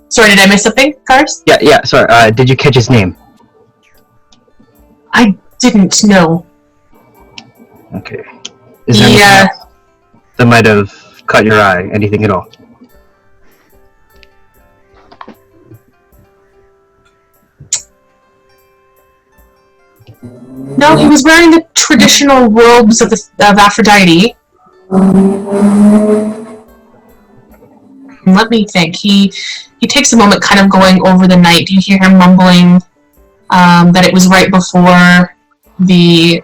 Sorry, did I miss something, Cars? Yeah, sorry. Did you catch his name? I didn't know. Okay. Is there anything else that might have caught your eye? Anything at all? No, he was wearing the traditional robes of Aphrodite. Let me think. He takes a moment kind of going over the night. You hear him mumbling that it was right before the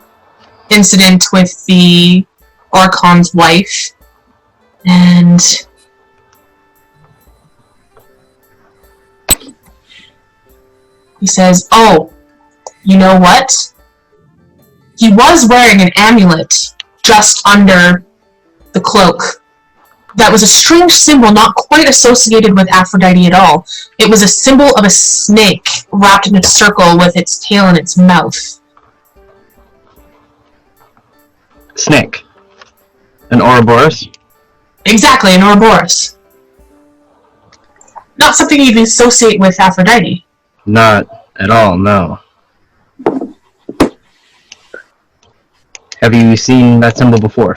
incident with the Archon's wife. And he says, oh, you know what? He was wearing an amulet just under the cloak. That was a strange symbol, not quite associated with Aphrodite at all. It was a symbol of a snake wrapped in a circle with its tail in its mouth. Snake. An Ouroboros? Exactly, an Ouroboros. Not something you'd associate with Aphrodite. Not at all, no. Have you seen that symbol before?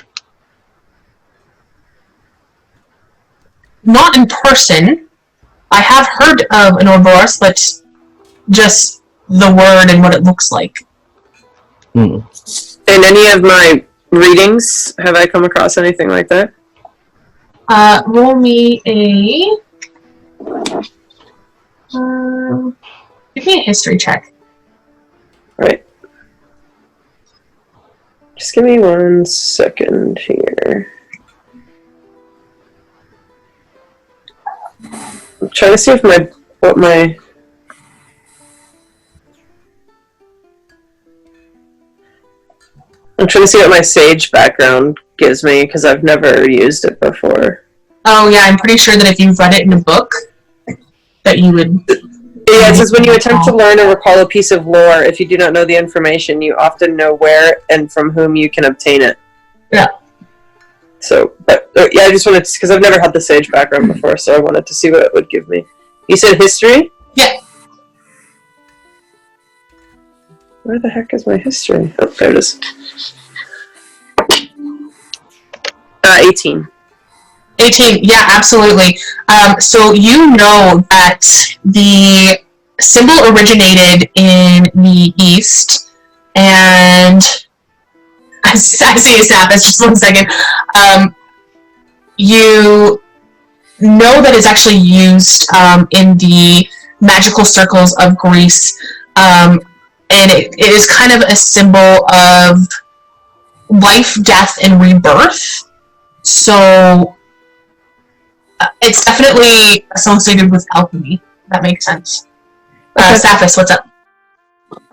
Not in person. I have heard of an Ouroboros, but just the word and what it looks like. In any of my readings, have I come across anything like that? Roll me a... give me a history check. Right. Just give me 1 second here. I'm trying to see if what my I'm trying to see what my Sage background gives me because I've never used it before. Oh yeah, I'm pretty sure that if you've read it in a book, that you would. Yeah, it says when you attempt to learn or recall a piece of lore, if you do not know the information, you often know where and from whom you can obtain it. Yeah. So, but yeah, I just wanted to, because I've never had the Sage background before, so I wanted to see what it would give me. You said history? Yeah. Where the heck is my history? Oh, there it is. 18. 18, yeah, absolutely. So you know that the symbol originated in the East, and I see a snap, it's just 1 second. You know that it's actually used in the magical circles of Greece, and it is kind of a symbol of life, death, and rebirth. So it's definitely associated with alchemy. That makes sense. Saphis, what's up?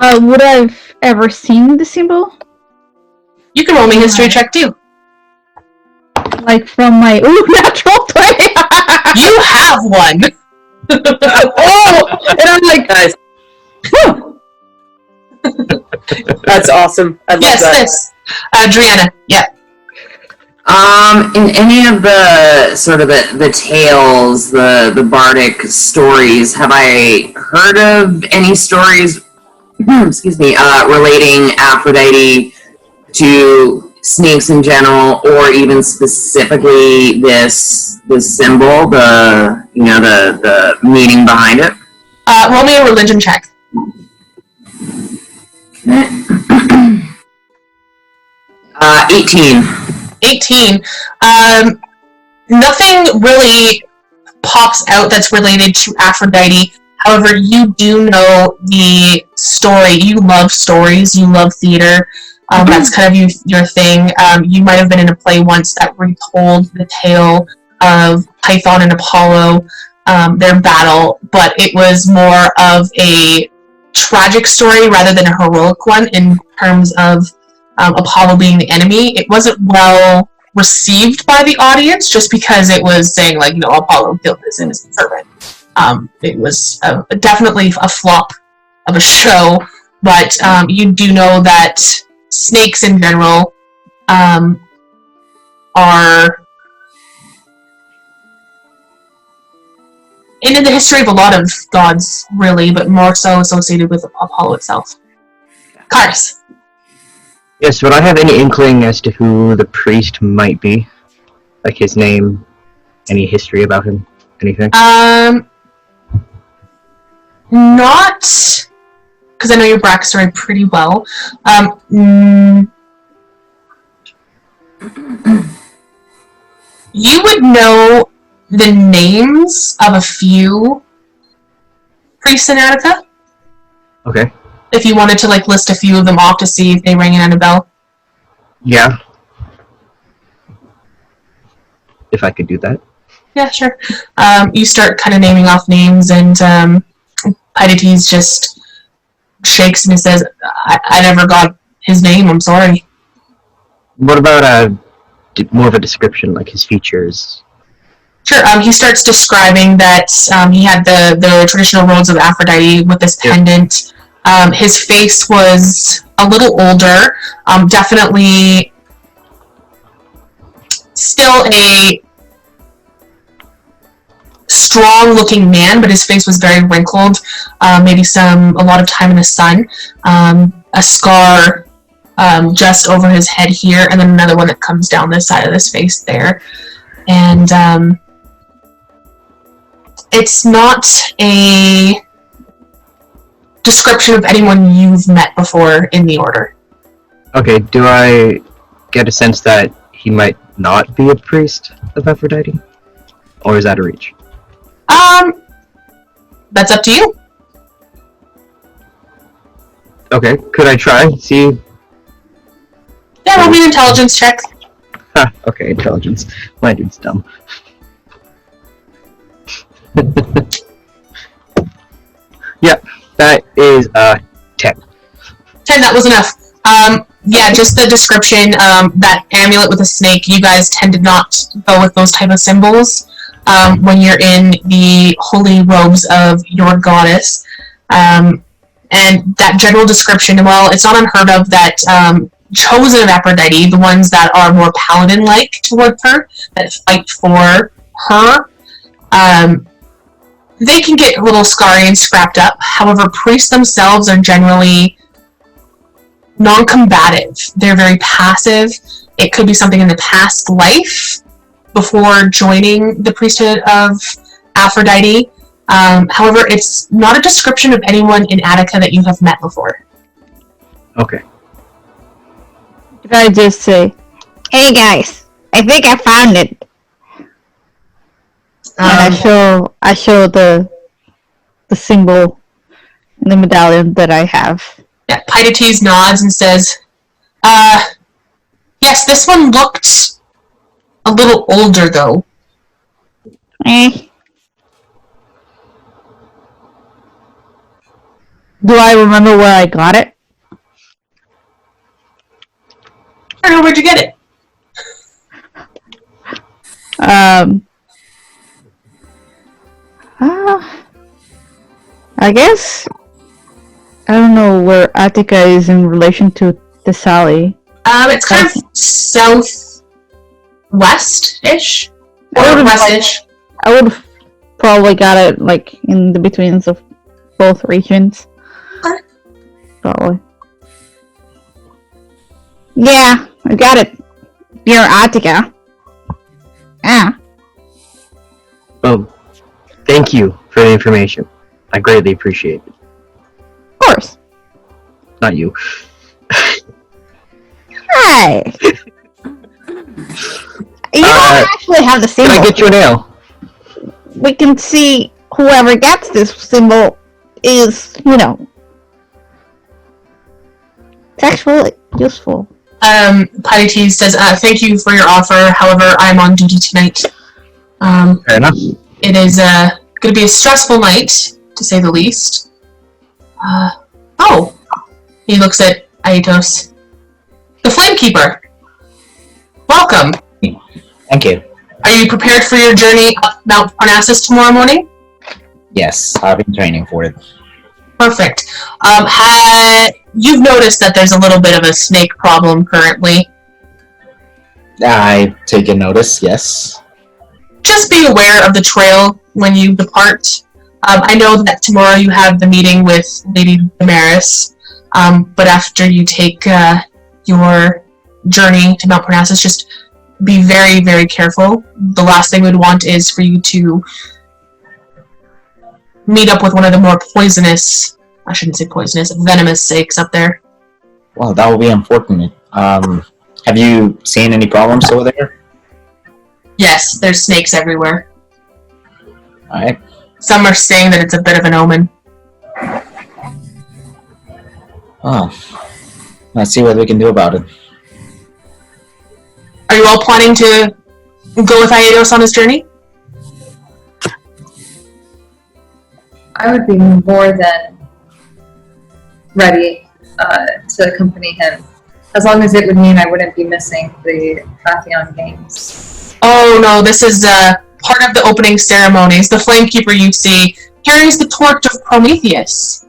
Would I've ever seen the symbol? You can roll me a history check too. Like from my natural 20. You have one. Oh, and I'm like, Nice. That's awesome. I love that. Yes. Adriana, yeah. In any of the sort of the tales, the bardic stories, have I heard of any stories, excuse me, relating Aphrodite to snakes in general, or even specifically this symbol, the meaning behind it? Roll me a religion check. 18. 18. Nothing really pops out that's related to Aphrodite. However, you do know the story. You love stories. You love theater. That's kind of your thing. You might have been in a play once that retold the tale of Python and Apollo, their battle, but it was more of a tragic story rather than a heroic one in terms of Apollo being the enemy. It wasn't well received by the audience just because it was saying, like, Apollo killed his innocent servant. It was definitely a flop of a show, but you do know that snakes in general are in the history of a lot of gods, really, but more so associated with Apollo itself. Karis. Yes, would I have any inkling as to who the priest might be? Like his name, any history about him, anything? Not, because I know your backstory pretty well. You would know the names of a few priests in Attica. Okay. If you wanted to list a few of them off to see if they rang in a bell. Yeah. If I could do that. Yeah, sure. You start kind of naming off names, and Pieties just shakes and he says, I never got his name, I'm sorry. What about more of a description, like his features? Sure. He starts describing that he had the traditional robes of Aphrodite with this pendant. His face was a little older, definitely still a strong-looking man, but his face was very wrinkled, maybe a lot of time in the sun. A scar just over his head here, and then another one that comes down this side of his face there. And it's not a description of anyone you've met before in the Order. Okay, do I get a sense that he might not be a priest of Aphrodite? Or is that a reach? That's up to you. Okay, could I try? See? Yeah, roll me an intelligence check. Okay, intelligence. My dude's dumb. Yeah, that is 10. 10, that was enough. Yeah, just the description, that amulet with a snake, you guys tend to not go with those type of symbols when you're in the holy robes of your goddess. And that general description, well, it's not unheard of that chosen of Aphrodite, the ones that are more paladin-like towards her, that fight for her, they can get a little scary and scrapped up. However, priests themselves are generally non-combative. They're very passive. It could be something in the past life before joining the priesthood of Aphrodite. However, it's not a description of anyone in Attica that you have met before. Okay. Did I just say, "Hey guys, I think I found it," and I show the symbol and the medallion that I have. Yeah, Pitates nods and says, yes, this one looked a little older, though. Do I remember where I got it? I don't know, where'd you get it? I guess I don't know where Attica is in relation to Thessaly. It's kind of southwest-ish, or west-ish. I would have probably got it like in the betweens of both regions. Okay. Probably. Yeah, I got it. Near Attica. Ah. Oh, thank you for the information. I greatly appreciate it. Of course. Not you. Hi. You don't actually have the symbol. Can I get you an ale? We can see whoever gets this symbol is, sexually useful. Pitates says, thank you for your offer, however, I'm on duty tonight. Fair enough. It is going to be a stressful night, to say the least. He looks at Aetos. The Flamekeeper! Welcome! Thank you. Are you prepared for your journey up Mount Parnassus tomorrow morning? Yes, I've been training for it. Perfect. You've noticed that there's a little bit of a snake problem currently. I take a notice, yes. Just be aware of the trail when you depart. I know that tomorrow you have the meeting with Lady Damaris, but after you take your journey to Mount Parnassus, just be very, very careful. The last thing we'd want is for you to meet up with one of the more poisonous, I shouldn't say poisonous, venomous snakes up there. Well, that will be unfortunate. Have you seen any problems over there? Yes, there's snakes everywhere. Alright. Some are saying that it's a bit of an omen. Oh. Let's see what we can do about it. Are you all planning to go with Aetos on his journey? I would be more than ready to accompany him, as long as it would mean I wouldn't be missing the Pantheon Games. Oh no, this is part of the opening ceremonies. The Flamekeeper, you see, carries the torch of Prometheus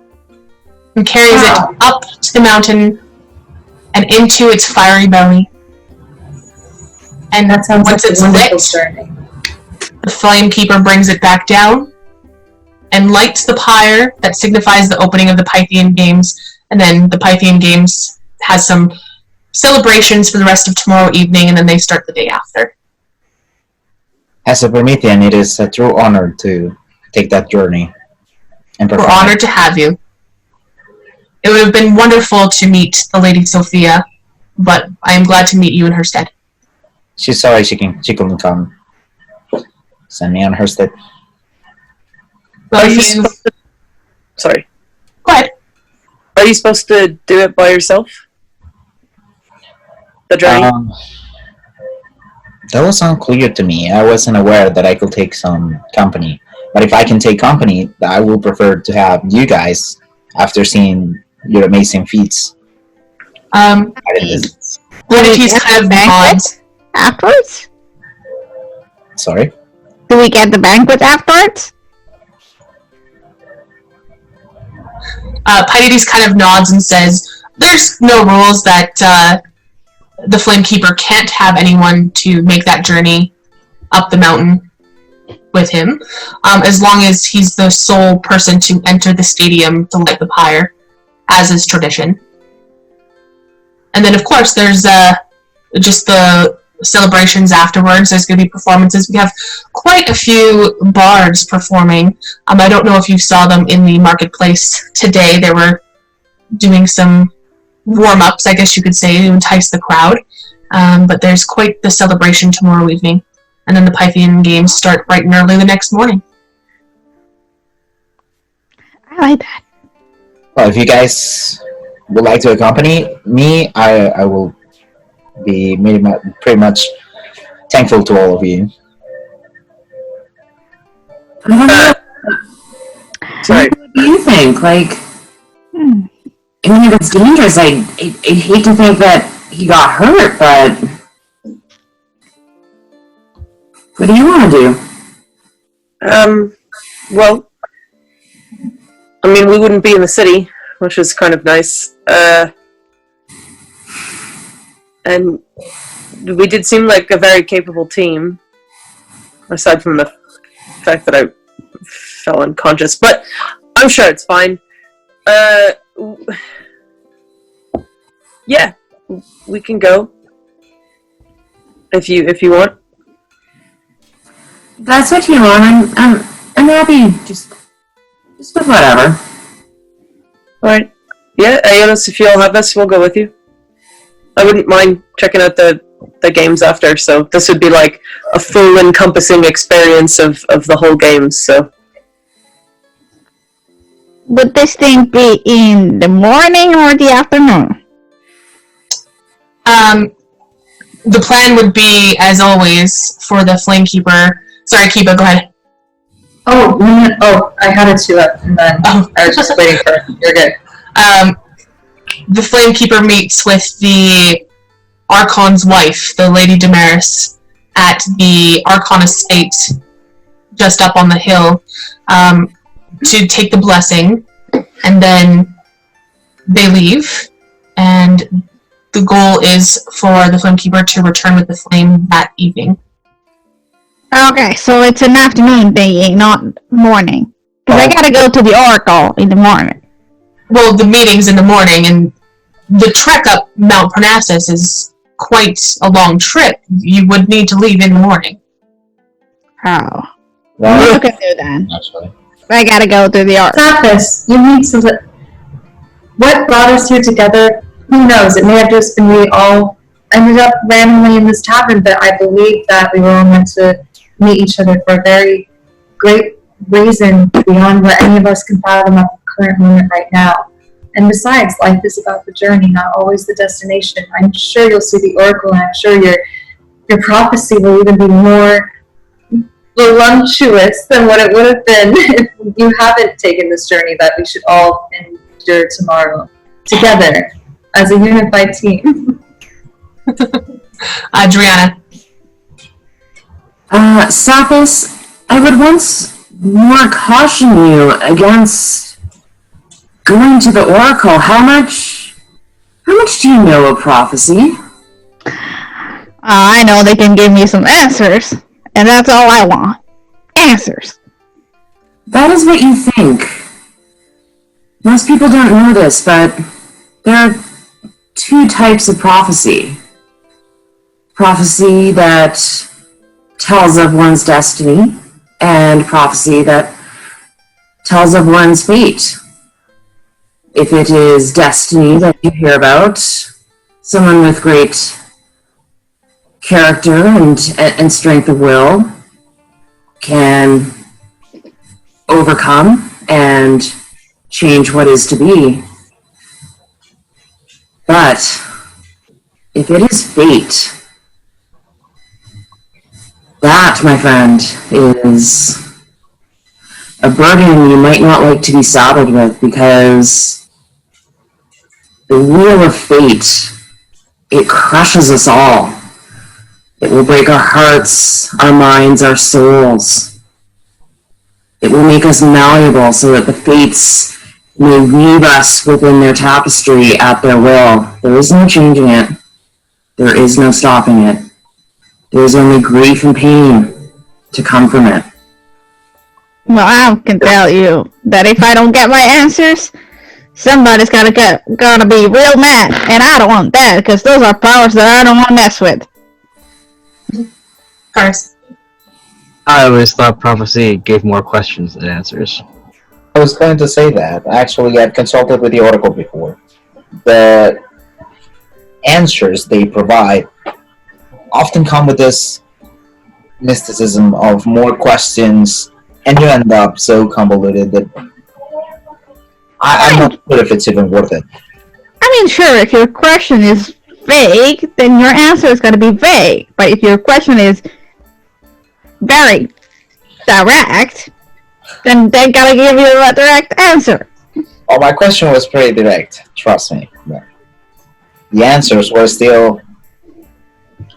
and carries it up to the mountain and into its fiery belly. And That sounds once like it's a wonderful lit, journey. the Flamekeeper brings it back down and lights the pyre that signifies the opening of the Pythian Games, and then the Pythian Games has some celebrations for the rest of tomorrow evening, and then they start the day after. As a Promethean, it is a true honor to take that journey. And We're perform. honored to have you. It would have been wonderful to meet the Lady Sophia, but I am glad to meet you in her stead. She's sorry she couldn't come. Send me on her stead. Well, Are you you... supposed to... Sorry. Go ahead. Are you supposed to do it by yourself? The journey? That was unclear to me. I wasn't aware that I could take some company. But if I can take company, I will prefer to have you guys after seeing your amazing feats. He's kind of nods. Afterwards? Sorry? Do we get the banquet afterwards? Paides kind of nods and says, there's no rules that the Flamekeeper can't have anyone to make that journey up the mountain with him, as long as he's the sole person to enter the stadium to light the pyre, as is tradition. And then, of course, there's just the celebrations afterwards. There's going to be performances. We have quite a few bards performing. I don't know if you saw them in the marketplace today. They were doing some warm-ups, I guess you could say, to entice the crowd. But there's quite the celebration tomorrow evening. And then the Pythian games start bright and early the next morning. I like that. Well, if you guys would like to accompany me, I will be pretty much thankful to all of you. Sorry. What do you think? Like, I mean, if it's dangerous, I'd hate to think that he got hurt, but what do you want to do? Well, I mean, we wouldn't be in the city, which is kind of nice. And we did seem like a very capable team, aside from the fact that I fell unconscious. But I'm sure it's fine. Yeah, we can go if you want. That's what you want. I'm happy. Just with whatever. Alright. Yeah, Ionis, if you all have this, we'll go with you. I wouldn't mind checking out the games after, so this would be like a full encompassing experience of the whole games, so. Would this thing be in the morning or the afternoon? The plan would be, as always, for the Flamekeeper. Sorry, Kiba, go ahead. Oh, I had it too up, and then I was just waiting for it. You're good. The Flamekeeper meets with the Archon's wife, the Lady Damaris, at the Archon estate just up on the hill to take the blessing, and then they leave, and the goal is for the Flamekeeper to return with the flame that evening. Okay, so it's an afternoon thing, not morning. Because I gotta go to the Oracle in the morning. Well, the meeting's in the morning, and the trek up Mount Parnassus is quite a long trip. You would need to leave in the morning. Oh. Well, You can do that. actually. I gotta go to the Oracle. Stop this. You need to. What brought us here together? Who knows? It may have just been we all ended up randomly in this tavern, but I believe that we were all meant to meet each other for a very great reason beyond what any of us can fathom at the current moment right now. And besides, life is about the journey, not always the destination. I'm sure you'll see the Oracle, and I'm sure your prophecy will even be more voluptuous than what it would have been if you haven't taken this journey that we should all endure tomorrow together as a unified team. Adriana. Saphis, I would once more caution you against going to the Oracle. How much do you know of prophecy? I know they can give me some answers, and that's all I want. Answers. That is what you think. Most people don't know this, but there are two types of prophecy. Prophecy that tells of one's destiny, and prophecy that tells of one's fate. If it is destiny that you hear about, someone with great character and strength of will can overcome and change what is to be. But if it is fate, that, my friend, is a burden you might not like to be saddled with, because the wheel of fate, it crushes us all. It will break our hearts, our minds, our souls. It will make us malleable so that the fates may weave us within their tapestry at their will. There is no changing it. There is no stopping it. There is only grief and pain to come from it. Well, I can tell you that if I don't get my answers, somebody's gonna be real mad, and I don't want that, because those are powers that I don't want to mess with. Cars. I always thought prophecy gave more questions than answers. I was going to say that. Actually, I've consulted with the Oracle before. The answers they provide often come with this mysticism of more questions, and you end up so convoluted that I'm not sure if it's even worth it. I mean, sure, if your question is vague, then your answer is gonna be vague. But if your question is very direct, then they gotta give you a direct answer. Well, my question was pretty direct, trust me. But the answers were still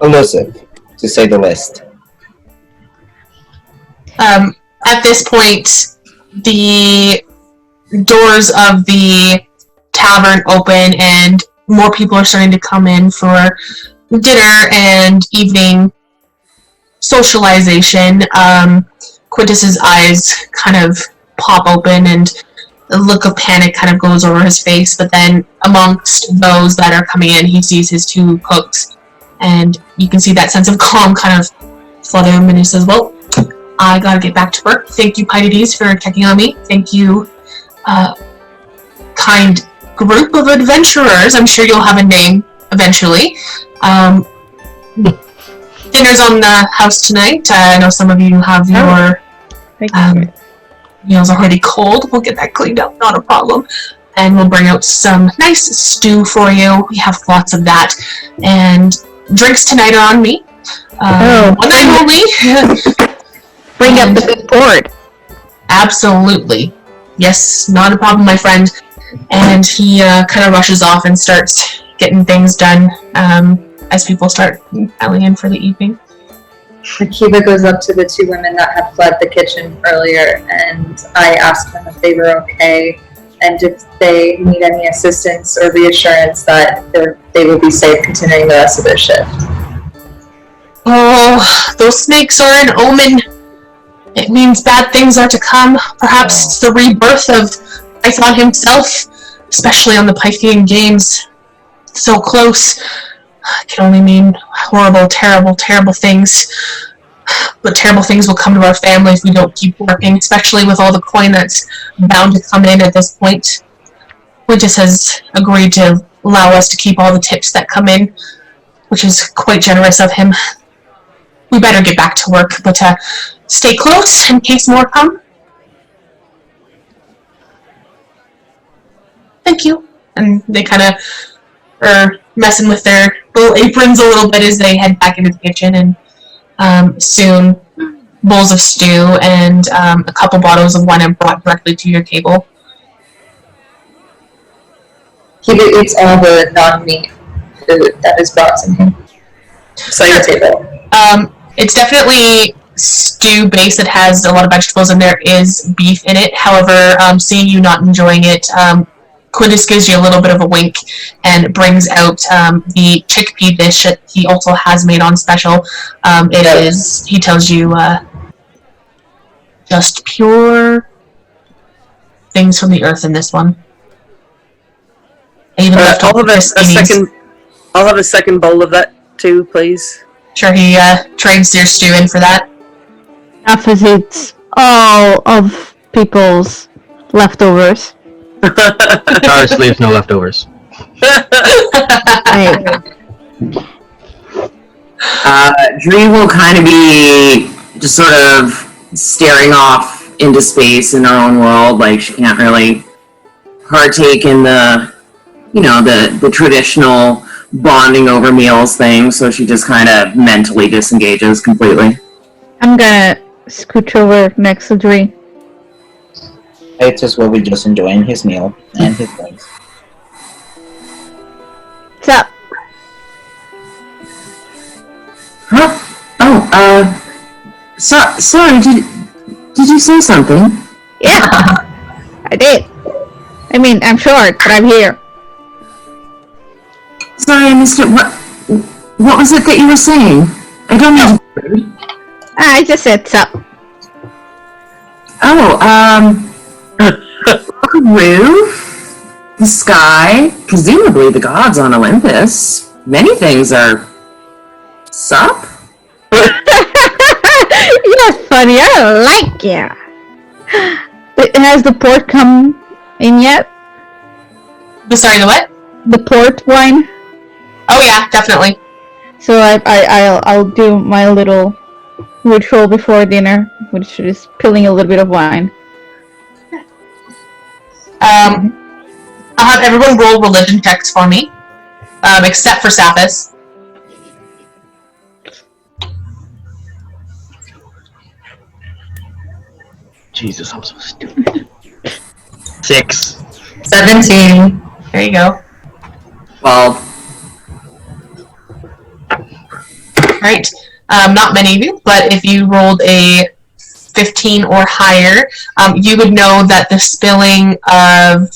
elusive, to say the least. At this point, the doors of the tavern open and more people are starting to come in for dinner and evening socialization. Quintus's eyes kind of pop open and a look of panic kind of goes over his face, but then amongst those that are coming in, he sees his two cooks, and you can see that sense of calm kind of flood him, and he says, well, I gotta get back to work. Thank you, Pieties, for checking on me. Thank you, kind group of adventurers. I'm sure you'll have a name eventually. Dinner's on the house tonight. I know some of you have your meals already cold. We'll get that cleaned up, not a problem. And we'll bring out some nice stew for you. We have lots of that. And drinks tonight are on me. One night only. Bring up the good port. Absolutely. Yes, not a problem, my friend. And he kind of rushes off and starts getting things done as people start piling in for the evening. Akiba goes up to the two women that had fled the kitchen earlier, and I ask them if they were okay and if they need any assistance or reassurance that they will be safe continuing the rest of their shift. Oh, those snakes are an omen. It means bad things are to come. Perhaps it's the rebirth of Python himself, especially on the Pythian games. So close. It can only mean horrible, terrible, terrible things. But terrible things will come to our family if we don't keep working, especially with all the coin that's bound to come in at this point. Quintus has agreed to allow us to keep all the tips that come in, which is quite generous of him. We better get back to work, but stay close in case more come. Thank you. And they kind of are messing with their little aprons a little bit as they head back into the kitchen, and soon bowls of stew and a couple bottles of wine are brought directly to your table. He eats all the non-meat food that is brought to him. So your table. It's definitely stew based. It has a lot of vegetables and there is beef in it. However, seeing you not enjoying it, Quintus gives you a little bit of a wink and brings out the chickpea dish that he also has made on special. It is, he tells you, just pure things from the earth in this one. I even left I'll have a second bowl of that too, please. Sure, he trades your stew in for that. As it's all of people's leftovers. Ours leaves no leftovers. Dree will kind of be just sort of staring off into space in her own world, like she can't really partake in the, the traditional bonding over meals thing, so she just kind of mentally disengages completely. I'm gonna scooch over next to Dree. It's as well we just enjoying his meal and his drinks. What's up? Huh? Oh, sorry, did you say something? Yeah, I did. I mean, I'm short, but I'm here. Sorry, I missed it. What was it that you were saying? I don't know. I just said so. Oh, the roof, the sky, presumably the gods on Olympus. Many things are sup? You're funny. I like you. But has the port come in yet? Sorry, the what? The port wine. Oh yeah, definitely. So I'll do my little ritual before dinner, which is spilling a little bit of wine. I'll have everyone roll religion checks for me, except for Sappis. Jesus, I'm so stupid. 6. 17. There you go. 12. Right. Not many of you, but if you rolled a 15 or higher, you would know that the spilling of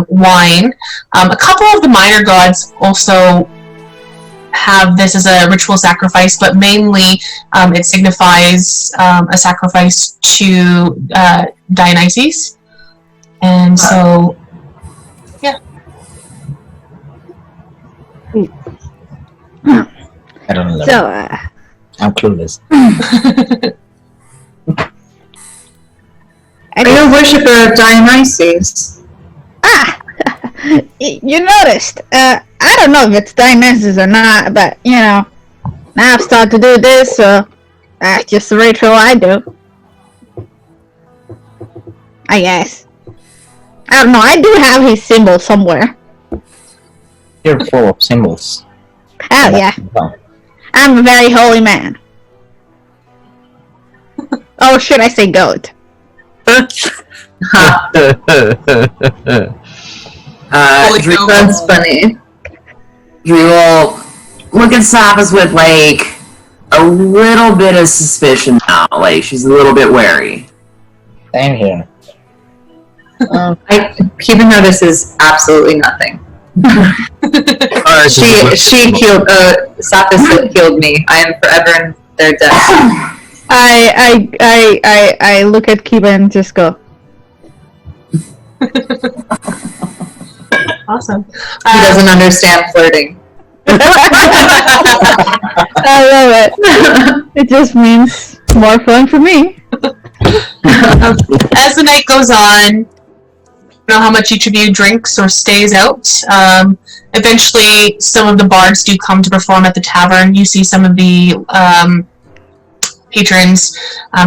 wine, a couple of the minor gods also have this as a ritual sacrifice, but mainly it signifies a sacrifice to Dionysus. And so, yeah. I don't know. So, I'm clueless. Are you a worshipper of Dionysus? You noticed. I don't know if it's Dionysus or not, but, you know, now I've started to do this, so that's just the ritual I do. I guess. I don't know, I do have his symbol somewhere. You're full of symbols. Oh, yeah. I'm a very holy man. Oh, should I say goat? That's funny. Drew will look at Sappis with, like, a little bit of suspicion now. Like, she's a little bit wary. Same here. Cuban notices absolutely nothing. She killed. Sappis killed me. I am forever in their debt. I look at Kiba and just go. Awesome. He doesn't understand flirting. I love it. It just means more fun for me. As the night goes on, I don't know how much each of you drinks or stays out. Eventually, some of the bards do come to perform at the tavern. You see some of the patrons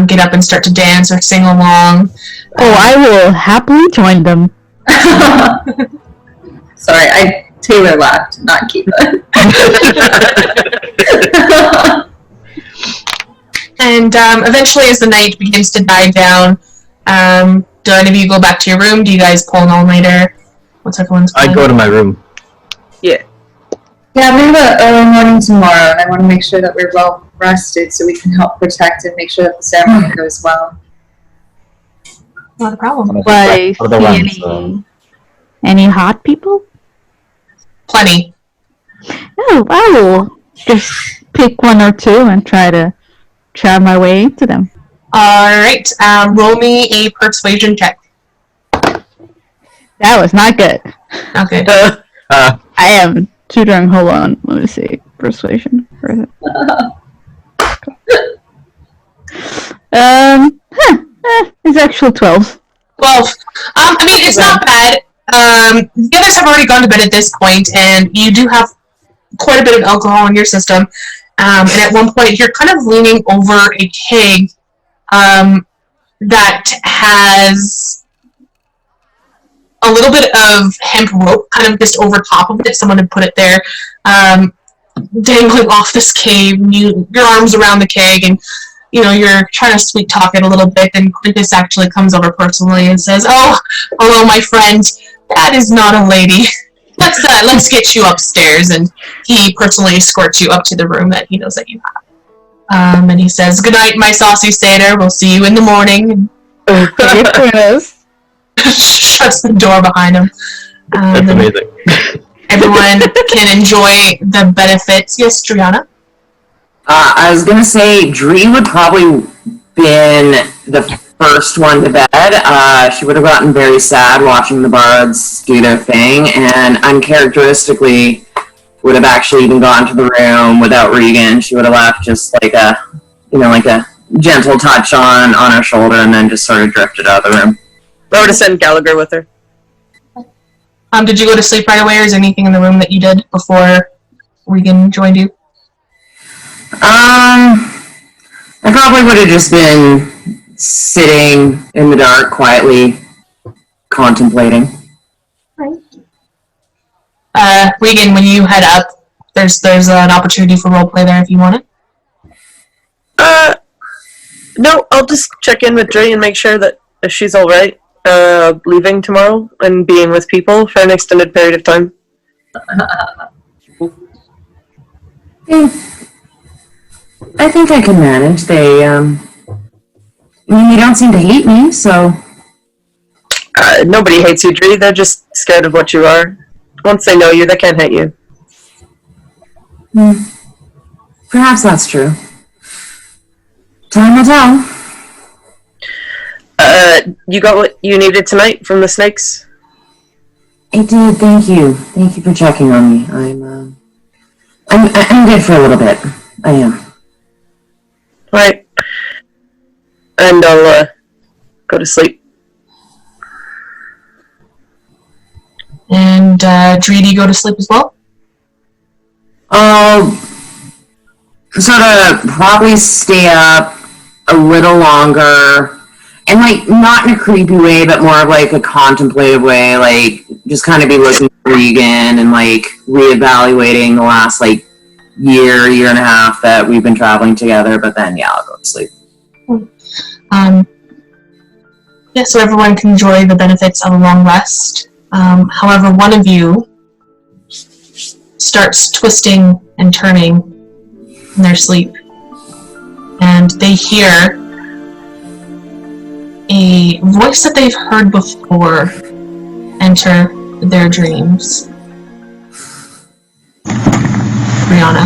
get up and start to dance or sing along. Oh, I will happily join them. Sorry, Taylor laughed, not Kiba. And eventually, as the night begins to die down, do any of you go back to your room? Do you guys pull an all-nighter? What's everyone's plan? I go to my room. Yeah. Yeah, we have an early morning tomorrow, and I want to make sure that we're well rested so we can help protect and make sure that the ceremony goes well. Not a problem. Why For the ones, any hot people? Plenty. Oh, I will just pick one or two and try to charm my way into them. Alright, roll me a persuasion check. That was not good. Okay. I am tutoring. Hold on. Let me see. Persuasion. Where is it? It's actual 12. 12. I mean, it's not bad. The others have already gone to bed at this point, and you do have quite a bit of alcohol in your system. And at one point, you're kind of leaning over a keg that has a little bit of hemp rope kind of just over top of it. Someone had put it there, dangling off this cave. Your arms around the keg, and you're trying to sweet talk it a little bit, and Quintus actually comes over personally and says, "Oh, hello, my friend. That is not a lady. Let's get you upstairs." And he personally escorts you up to the room that he knows that you have. And he says, "Good night, my saucy satyr. We'll see you in the morning." Okay, Quintus. Shuts the door behind him. That's amazing. Everyone can enjoy the benefits. Yes, Triana? I was gonna say Dree would probably been the first one to bed. She would have gotten very sad watching the bards do their thing, and uncharacteristically would have actually even gone to the room without Regan. She would have left just like a gentle touch on her shoulder, and then just sort of drifted out of the room. I would have sent Gallagher with her. Did you go to sleep right away, or is there anything in the room that you did before Regan joined you? I probably would have just been sitting in the dark, quietly contemplating. Regan, when you head up, there's an opportunity for roleplay there if you want it. No, I'll just check in with Dre and make sure that she's all right. Leaving tomorrow and being with people for an extended period of time. I think I can manage. They don't seem to hate me, so. Nobody hates you, Dre. They're just scared of what you are. Once they know you, they can't hate you. Perhaps that's true. Time will tell. You got what you needed tonight from the snakes? I did. Thank you. Thank you for checking on me. I'm good for a little bit. I am. Right. And I'll go to sleep. And Dree, do you go to sleep as well? I'll sort of probably stay up a little longer. And, not in a creepy way, but more of, a contemplative way, just kind of be looking for Regan and, reevaluating the last, year and a half that we've been traveling together, but then, yeah, I'll go to sleep. So everyone can enjoy the benefits of a long rest. However, one of you starts twisting and turning in their sleep, and they hear a voice that they've heard before enter their dreams. Brianna.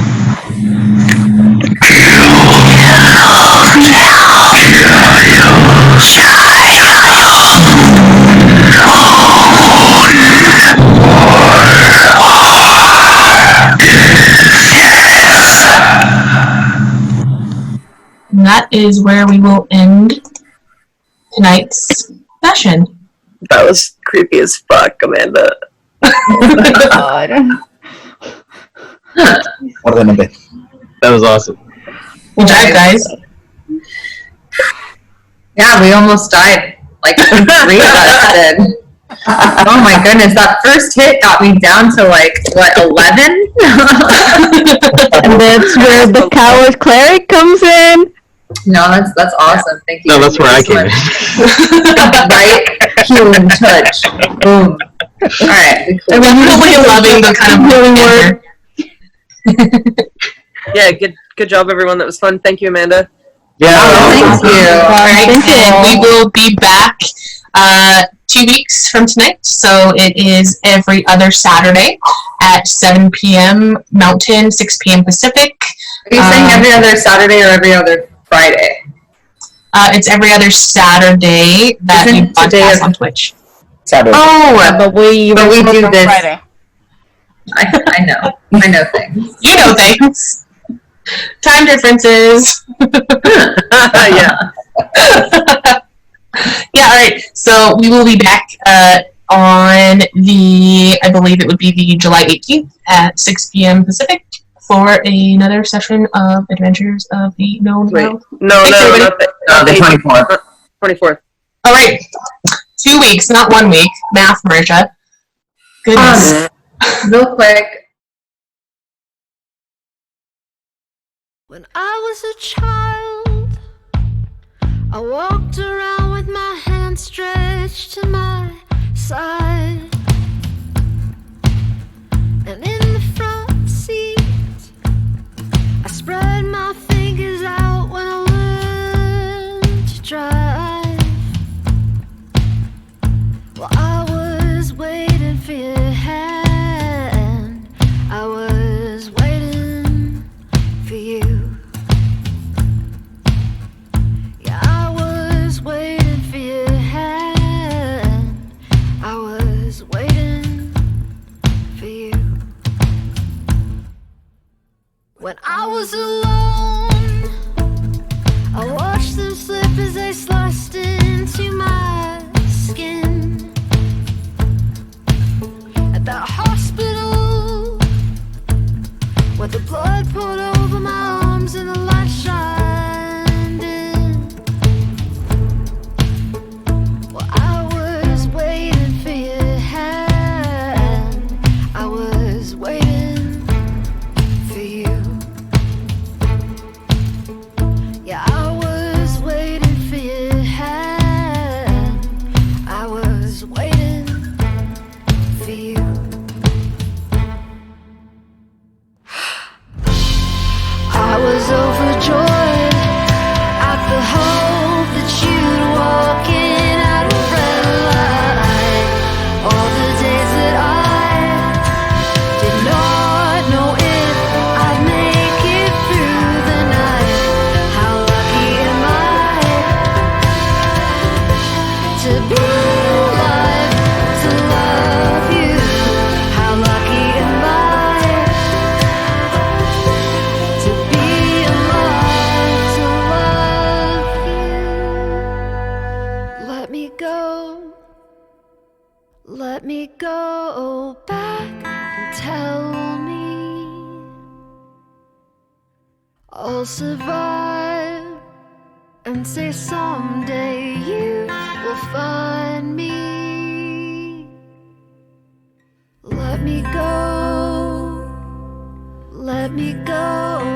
And that is where we will end tonight's session. That was creepy as fuck, Amanda. God. More than a bit. That was awesome. Good job, guys. Yeah, we almost died. 3 of us did. Oh my goodness, that first hit got me down to 11? And that's where the coward cleric comes in. No, that's awesome. Thank you. No, that's where I came in. Right? Human touch. Boom. All right. I'm really loving the kind of healing word. Yeah, good job, everyone. That was fun. Thank you, Amanda. Yeah. Thank you. All right, and we will be back 2 weeks from tonight. So it is every other Saturday at 7 p.m. Mountain, 6 p.m. Pacific. Are you saying every other Saturday or every other Friday? It's every other Saturday that we broadcast on Twitch. Saturday. Oh, But we do this. Friday. I know things. You know things. Time differences. Yeah. Yeah, all right. So we will be back on I believe it would be the July 18th at 6 p.m. Pacific for another session of Adventures of the Known World. No, The 24th. 24th. All right. 2 weeks, not 1 week. Math, Marisha. Goodness. Real quick. When I was a child, I walked around with my hand stretched to my side, and in the front seat I spread my fingers out when I learned to drive. Well, I was waiting for your hand, I was waiting for you. Yeah, I was waiting for your hand, I was waiting for you. When I was alone, I watched them slip as they sliced into my skin. At that hospital, where the blood poured over my arms and the light shined in. Well, I was waiting for your hand, I was waiting for you. Yeah, I was waiting for your hand, I was waiting for you. I was overjoyed at the hope that you'd walk in at a red light. All the days that I did not know if I'd make it through the night. How lucky am I to be alive, to love you. How lucky am I to be alive, to love you. Let me go back and tell me I'll survive, and say someday you will find me. Let me go